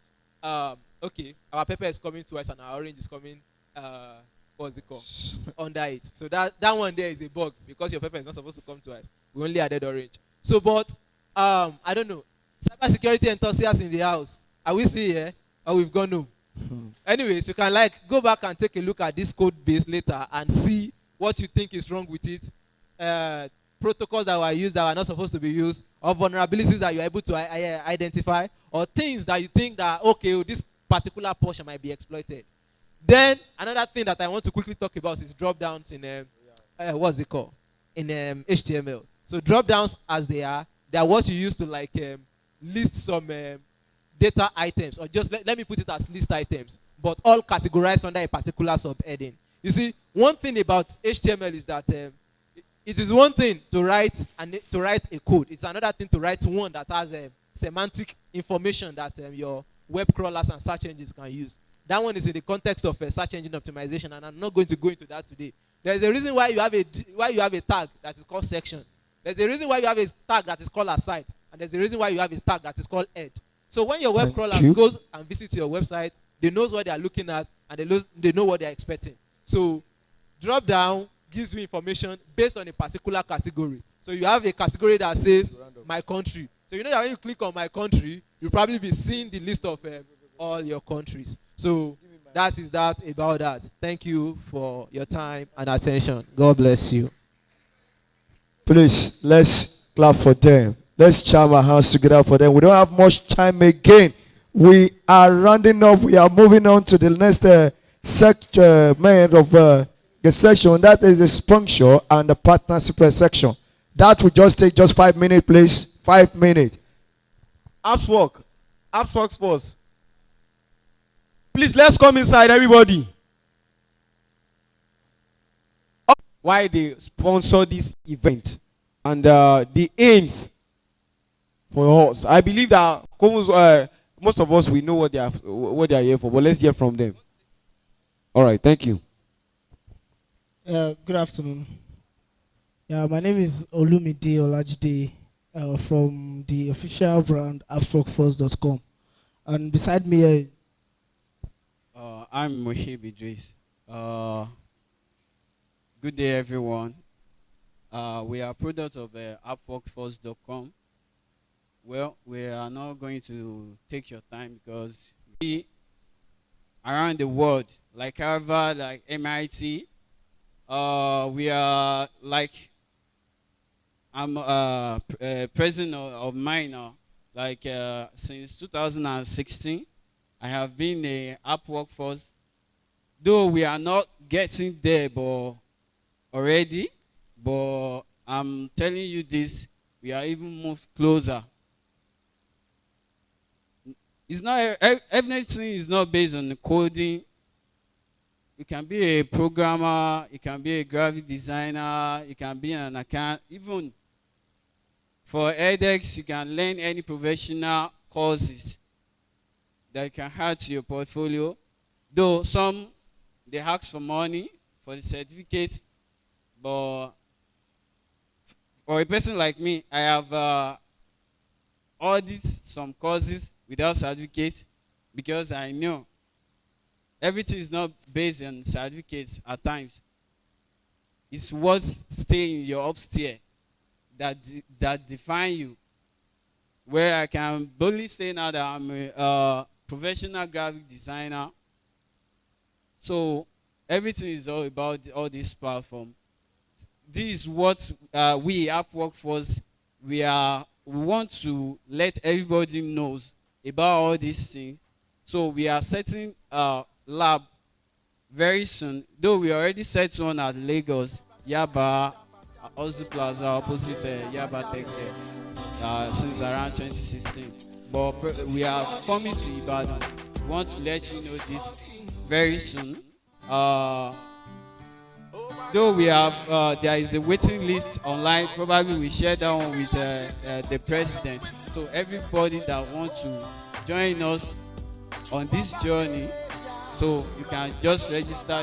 okay, our pepper is coming twice and our orange is coming under it. So that one there is a bug because your pepper is not supposed to come twice. We only added orange. So but I don't know, cybersecurity enthusiasts in the house, are we still here or we've gone home? Anyways, you can go back and take a look at this code base later and see what you think is wrong with it, protocols that were used that were not supposed to be used, or vulnerabilities that you're able to identify, or things that you think that, okay, this particular portion might be exploited. Then another thing that I want to quickly talk about is drop downs in what's it called? In HTML. So drop downs, as they are what you use to list some data items, or just let me put it as list items, but all categorized under a particular subheading. You see, one thing about HTML is that it is one thing to write a code. It's another thing to write one that has semantic information that your web crawlers and search engines can use. That one is in the context of search engine optimization, and I'm not going to go into that today. There's a reason why you have a tag that is called section. There's a reason why you have a tag that is called aside, and there's a reason why you have a tag that is called head. So when your web crawlers goes and visits your website, they know what they are looking at, and they know what they are expecting. So drop down gives you information based on a particular category. So you have a category that says my country. So you know that when you click on my country, you'll probably be seeing the list of all your countries. So that is that about that. Thank you for your time and attention. God bless you. Please, let's clap for them. Let's jam our hands together for them. We don't have much time again. We are rounding up. We are moving on to the next segment of the section. That is the sponsor and the partnership section. That will just take 5 minutes, please. 5 minutes. Apps Sports. Please, let's come inside, everybody. Why they sponsor this event and the aims for us. I believe that most of us, we know what they are here for, but let's hear from them. All right, thank you. Good afternoon. Yeah, my name is Olumide Olajide from the official brand appsworkforce.com. And beside me, I'm Mohib Idris. Good day, everyone. We are product of appworkforce.com. Well, we are not going to take your time because we around the world, like Harvard, like MIT, we are like, I'm president of mine now. Like since 2016, I have been a app workforce. Though we are not getting there, but already, but I'm telling you this, we are even moved closer. It's not everything is not based on the coding. You can be a programmer, you can be a graphic designer, you can be an account, even For edX, you can learn any professional courses that you can add to your portfolio. Though some, they ask for money for the certificate, but for a person like me, I have audited some courses without certificate because I know everything is not based on certificates at times. It's what stay in your upstairs that define you. Where I can boldly say now that I'm a professional graphic designer. So everything is all about all this platform. This is what we at Workforce, we want to let everybody knows about all these things. So we are setting a lab very soon. Though we already set one at Lagos, Yaba, Ozu Plaza, opposite Yaba Tech since around 2016. But we are coming to Ibadan. We want to let you know this very soon. Though we have, there is a waiting list online. Probably we share that one with the president. So everybody that wants to join us on this journey, so you can just register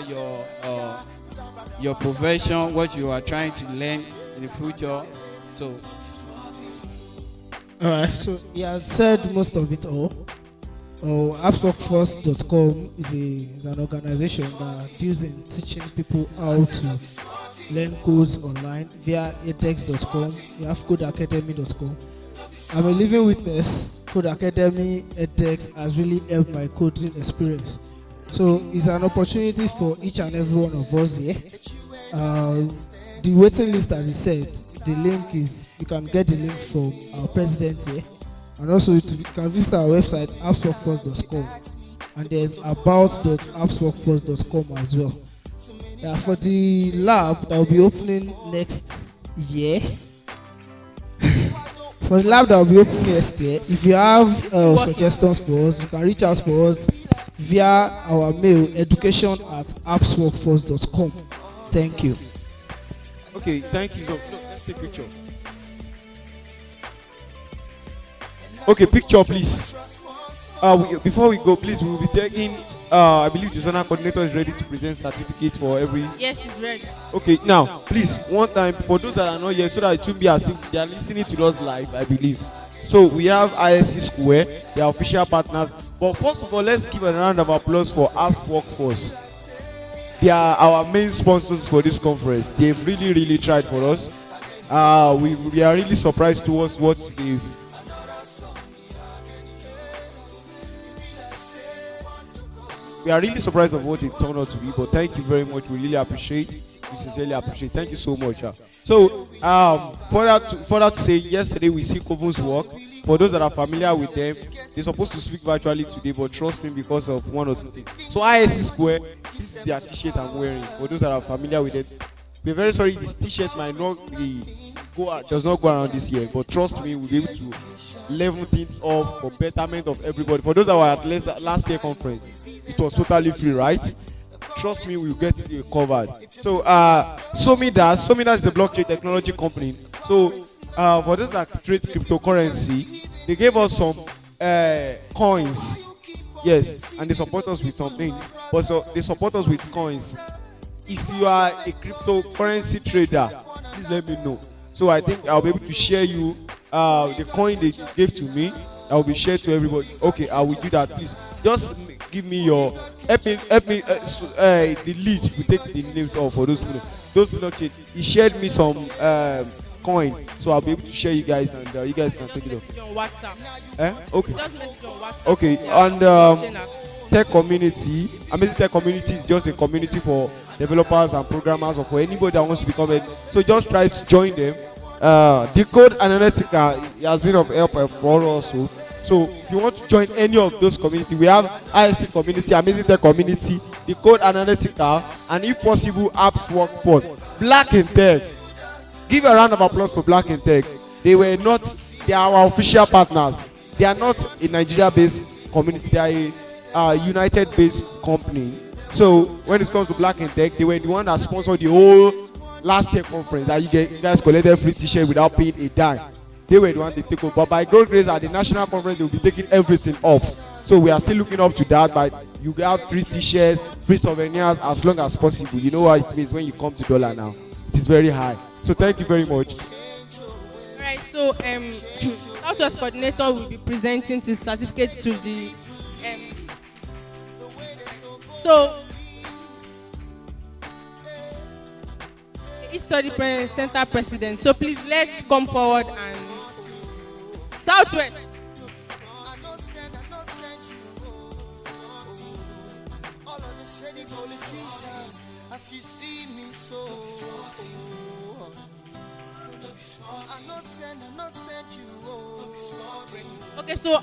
your profession, what you are trying to learn in the future. So, all right. So he has said most of it all. Appsworkforce.com is an organization that deals in teaching people how to learn codes online via edX.com. We have codeacademy.com. I'm a living witness. Code Academy edX has really helped my coding experience. So it's an opportunity for each and every one of us here. The waiting list, as he said, the link is, you can get the link from our president here. And also you can visit our website, appsworkforce.com. And there's about.appsworkforce.com as well. For the lab that will be opening next year, for the lab that will be opening next year, if you have suggestions for us, you can reach out for us via our mail, education@appsworkforce.com. Thank you. Okay, thank you. No, let's take a picture. Okay, picture, please. Before we go, please, we will be taking. I believe the Zonal coordinator is ready to present certificates for every. Yes, he's ready. Okay, now, please, one time for those that are not here, so that it shouldn't be as if they are listening to us live, I believe. So we have ISC Square, they are official partners. But first of all, let's give a round of applause for Apps Workforce. They are our main sponsors for this conference. They've really, really tried for us. We are really surprised towards what they've. We are really surprised of what it turned out to be, but thank you very much. We really appreciate. We sincerely appreciate. Thank you so much. So, further to say, yesterday we see Kovun's work. For those that are familiar with them, they're supposed to speak virtually today, but trust me, because of one or two things. So, ISC Square, this is their t-shirt I'm wearing. For those that are familiar with it, we're very sorry this t-shirt might not does not go around this year, but trust me, we'll be able to level things up for betterment of everybody. For those that were at last year conference, it was totally free, right? Trust me, we'll get it covered. So, Somidas is the blockchain technology company. So, for those that trade cryptocurrency, they gave us some coins. Yes, and they support us with some things. But so they support us with coins. If you are a cryptocurrency trader, please let me know. So I think I'll be able to share you the coin they gave to me. I will be shared to everybody. Okay, I will do that. Please, just give me your help me. The lead. We take the names off for those people. Those people. He shared me some coin, so I'll be able to share you guys, and you guys can take it off. On WhatsApp. Okay. Just message on WhatsApp. Okay, Yeah. and Tech Community. Amazing Tech Community is just a community for developers and programmers, or for anybody that wants to become it. So just try to join them. Decode Analytica has been of help for us also. So if you want to join any of those communities, we have ISC community, Amazing Tech Community, Decode Analytica, and if possible, Apps Workforce. Black and Tech. Give a round of applause for Black and Tech. They are our official partners. They are not a Nigeria-based community. They are a United-based company. So when it comes to Black and Tech, they were the one that sponsored the whole last year conference that you guys collected free t-shirt without paying a dime. they were the one they take over. But by God's grace at the national conference, they will be taking everything up. So we are still looking up to that. But you have free t-shirts, free souvenirs as long as possible. You know what it means when you come to dollar now. It is very high. So thank you very much. All right. So Southwest coordinator will be presenting the certificate to the. So each study center president. So please let's come forward and Southwest. Okay, so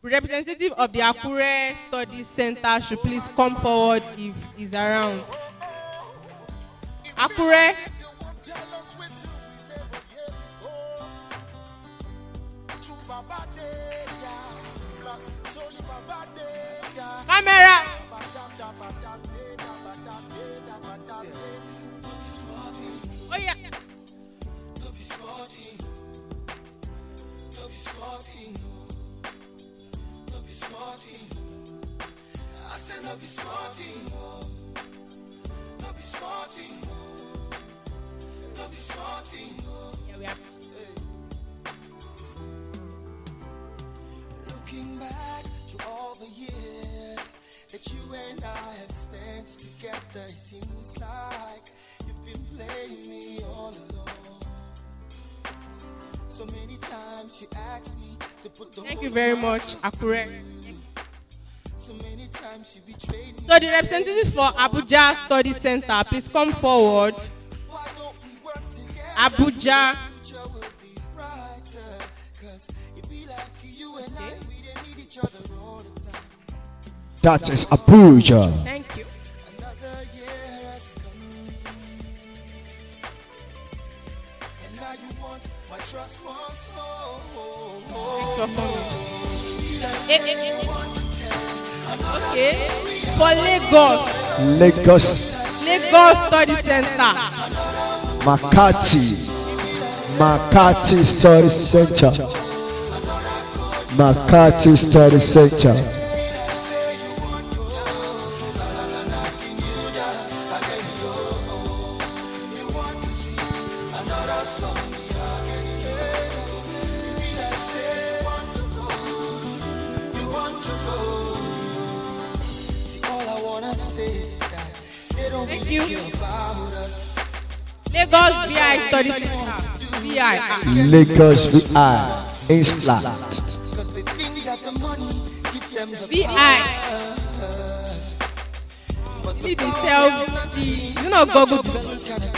the representative of the Akure Study Center should please come forward if he's around. Akure. Camera. Oh yeah. I said no be smarting, no be smarting, no be smarting. Yeah, we are. Looking back to all the years that you and I have spent together, it seems like you've been playing me all along. So many times you asked me to put the Thank you very much, Akure. So the representative for Abuja Study Center, please come forward. Abuja. That is Abuja. Thank you. Thanks for coming. Okay. For Lagos Study Center. Makati Study Center. Makati Study Center. Thank you. Lagos VI Study Center. VI. Lagos VI. Island. VI. He themselves, you know, Google.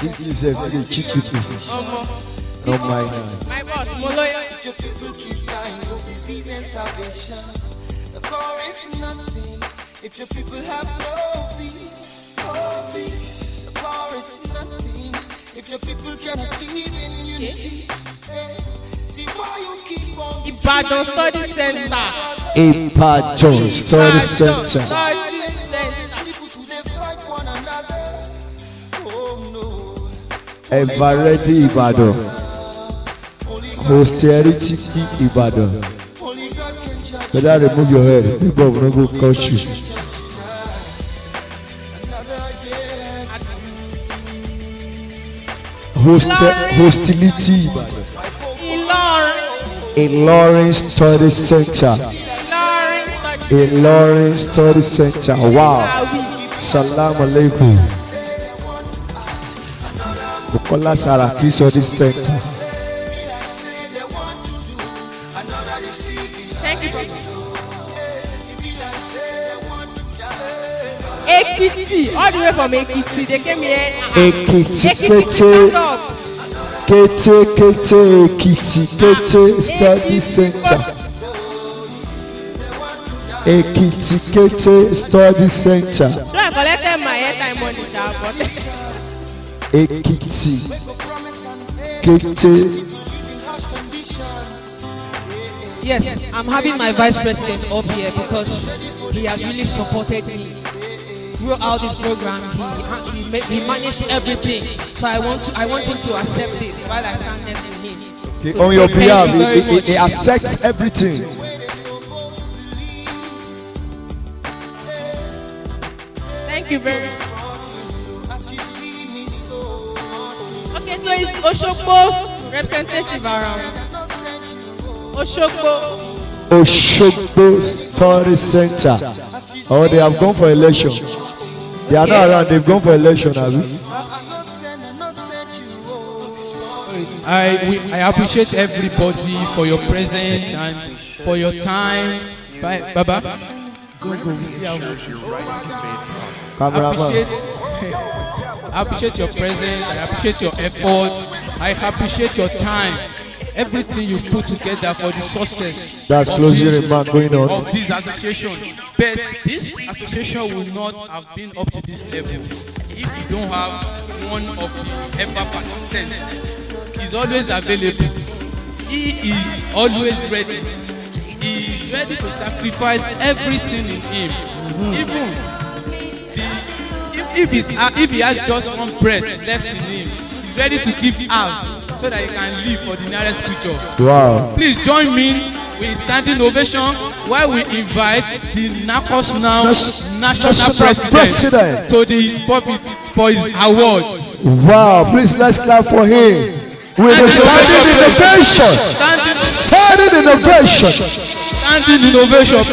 This is a chichi. No mind. My boss, Moloyo. If your people have no peace, the power is nothing. If your people cannot live in unity, see why you keep on. Ibadan Study Center. Ibadan Study Center. Ever ready Ibadan. Austerity Ibadan. Better remove your head. The above no go catch you. Hostility. Ilorin Study Center. Ilorin Study Center. Wow. Salam alaikum. Bukola Saraki Study Center. Thank you. Ekiti, all the way from Ekiti, they came here. Ekiti Study Center. Ekiti Study Center. So I collected my airtime money, but Ekiti. Yes, I'm having my vice president up here because he has really supported me. throughout this program, he managed everything. So I want him to accept this while I stand next to him. Okay, So on your thank you behalf, very much. it accepts everything. Thank you very much. Okay, so it's Oshogbo's representative around. Oshogbo Story Center. Oh, they have gone for election. They are not around, they've gone for election, have you? I appreciate everybody for your presence and for your time. Bye, Baba. I appreciate your presence. I appreciate your effort. I appreciate your time. Everything you put together for the success. That's closing remark going on. Of this association. But this association will not have been up to this level if you don't have one of the ever participants. He's always available. He is always ready. He is ready to sacrifice everything in him. Even if he has just one breath left in him, he's ready to give out so that he can live for the nearest future. Wow. Please join me with standing ovation while we invite the Nacos Noun national president to the pulpit for his award. Wow, please let's clap for him. With the standing innovation. Standing innovation. Standing innovation.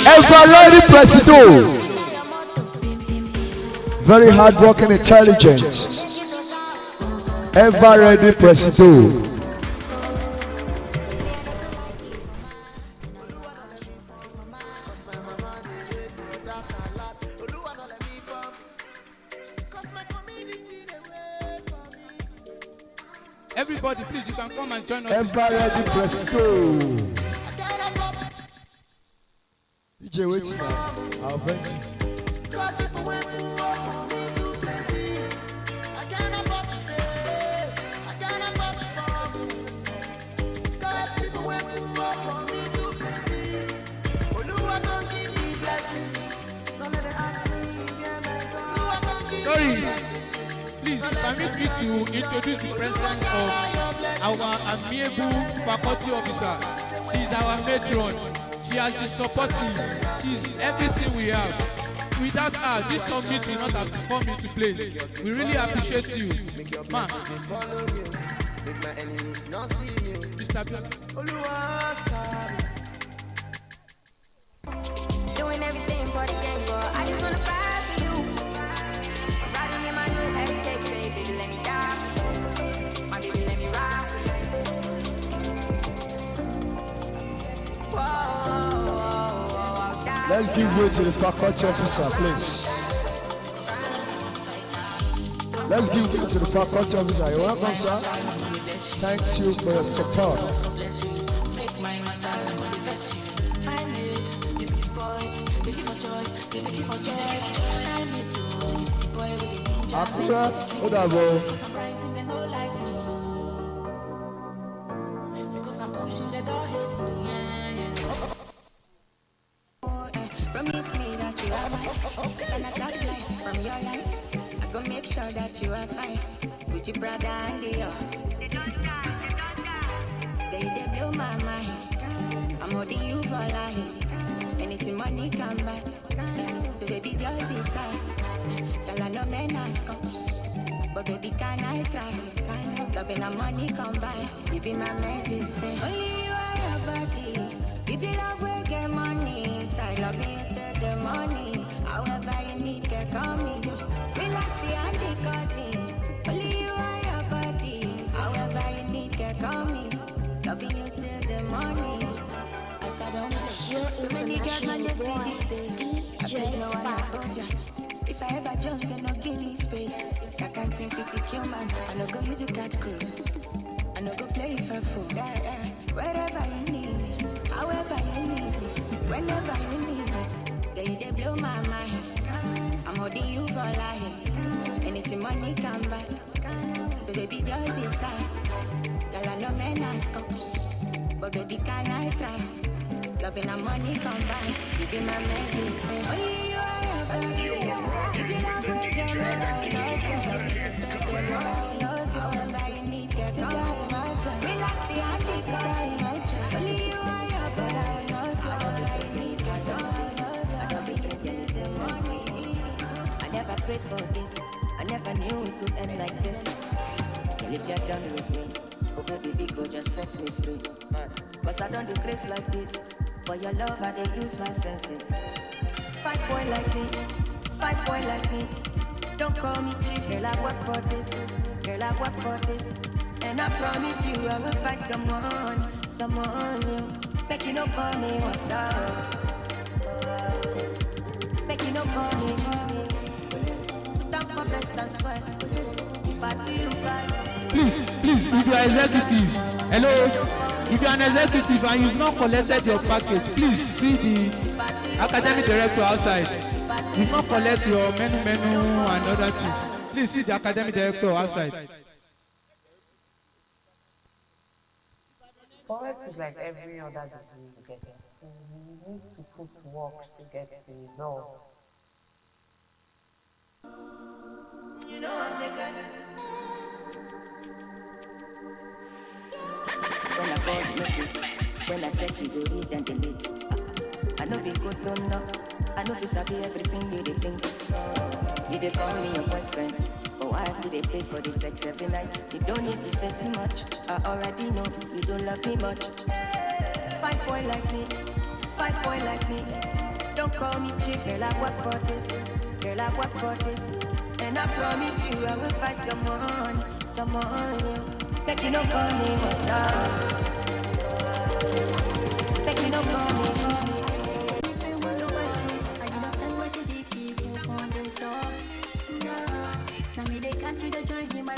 Ever ready president. Very hardworking, intelligent. Ever ready president. Everybody, please, you can come and join us. Ever ready president. DJ, wait. I'll vent you. Sorry, please permit me to introduce the president of our amiable faculty officer. She's our matron. She has been supporting. She's everything we have. Without her, this summit will not have come into place. We really appreciate you, ma. Mr. Doing everything for the game, but I just wanna fight for you. I'm riding in my new escape, say, baby, let me die for you. My baby, let me ride for you. Whoa, Let's give way to the faculty officer, please. Let's give way to the faculty officer. You're welcome, sir. Thanks you for your support. Akura, Odabo. promise me that you are mine. And I got light from your life. I go make sure that you are fine. Gucci, Prada, and Dior. They blow my mind. I'm holding you for life. Anything money come back. So baby, just decide. Girl, I know men ask come. But baby, can I try? Loving and money come by. You be my medicine. Only you are your body. If you love, we get money. So I love you till the morning. However you need, get call me. Relax the handicap. Only you are your body. However you need, get call me. Loving you till the morning. As I don't know. So many girls man they see these days. I bet no one above ya. If I ever jump, then no give me space. I can't seem to kill man. I no go use to catch cruise. I no go play for fool. Yeah. Wherever you need me, however you need me, whenever you need me, they blow my mind. I'm holding you for life. Anything money come back. So baby, just decide. Girl, I know men ask come, but baby, can I try? Loving and money come by. You be my medicine. Only you are. prayed for this. I never knew it could end like this. Well, if you're done with me, oh baby, go just set me free. Cause I don't do grace like this. For your love, I dey use my senses. Fight boy like me, fight boy like me. Don't call me cheap, girl, I work for this. Girl, I work for this. And I promise you, I will find someone new. Make you no call me water. Make you no call me. Don't for breast and sweat. If I do you bad. Please, if you are executive, hello, if you are an executive and you've not collected your package, please see the academic director outside. You've not collected your menu and other things. Please see the academic director outside. Forex is like every other degree you get in school. You need to put work to get the results. You know I'm the guy. When I beg nothing, when I text you, go read and delete. I know be good, don't know. I know you sabi everything you dey think. You dey call me your boyfriend, but why still they pay for the sex every night? You don't need to say too much. I already know you don't love me much. Fight boy like me, fight boy like me. Don't call me cheap, girl, I work for this. Girl, I work for this. And I promise you I will find someone new. Make you no call me water. Make you no call me.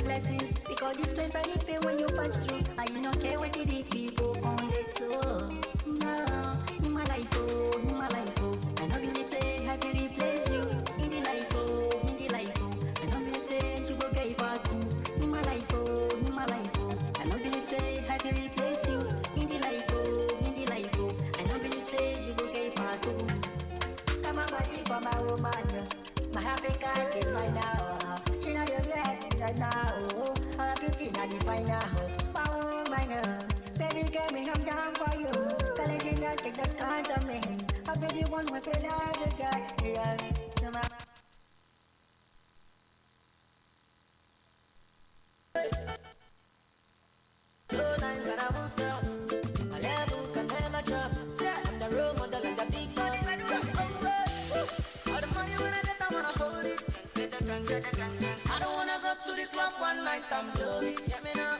Blessings, because this stress I need pay when you pass through. I don't care what the people on it too. No, in my life, oh. I don't believe say have to replace you in the life, oh. I don't believe say you go get part two. In my life, oh. I don't believe say have to replace you in the life, oh. I don't believe say you go get part two. Come on, body for my woman, my African designer. She know the black designer, oh. Her beauty not define now. Oh my God, baby girl, me I'm down for you. College that they just can't tell me. I'll be the one who feel like the guy. Yeah, so my. So nice and I won't stop. My level can never drop. I'm the role model and the big boss. All the money when I get, I wanna hold it. I don't wanna go to the club one night and blow it. Yeah, me now.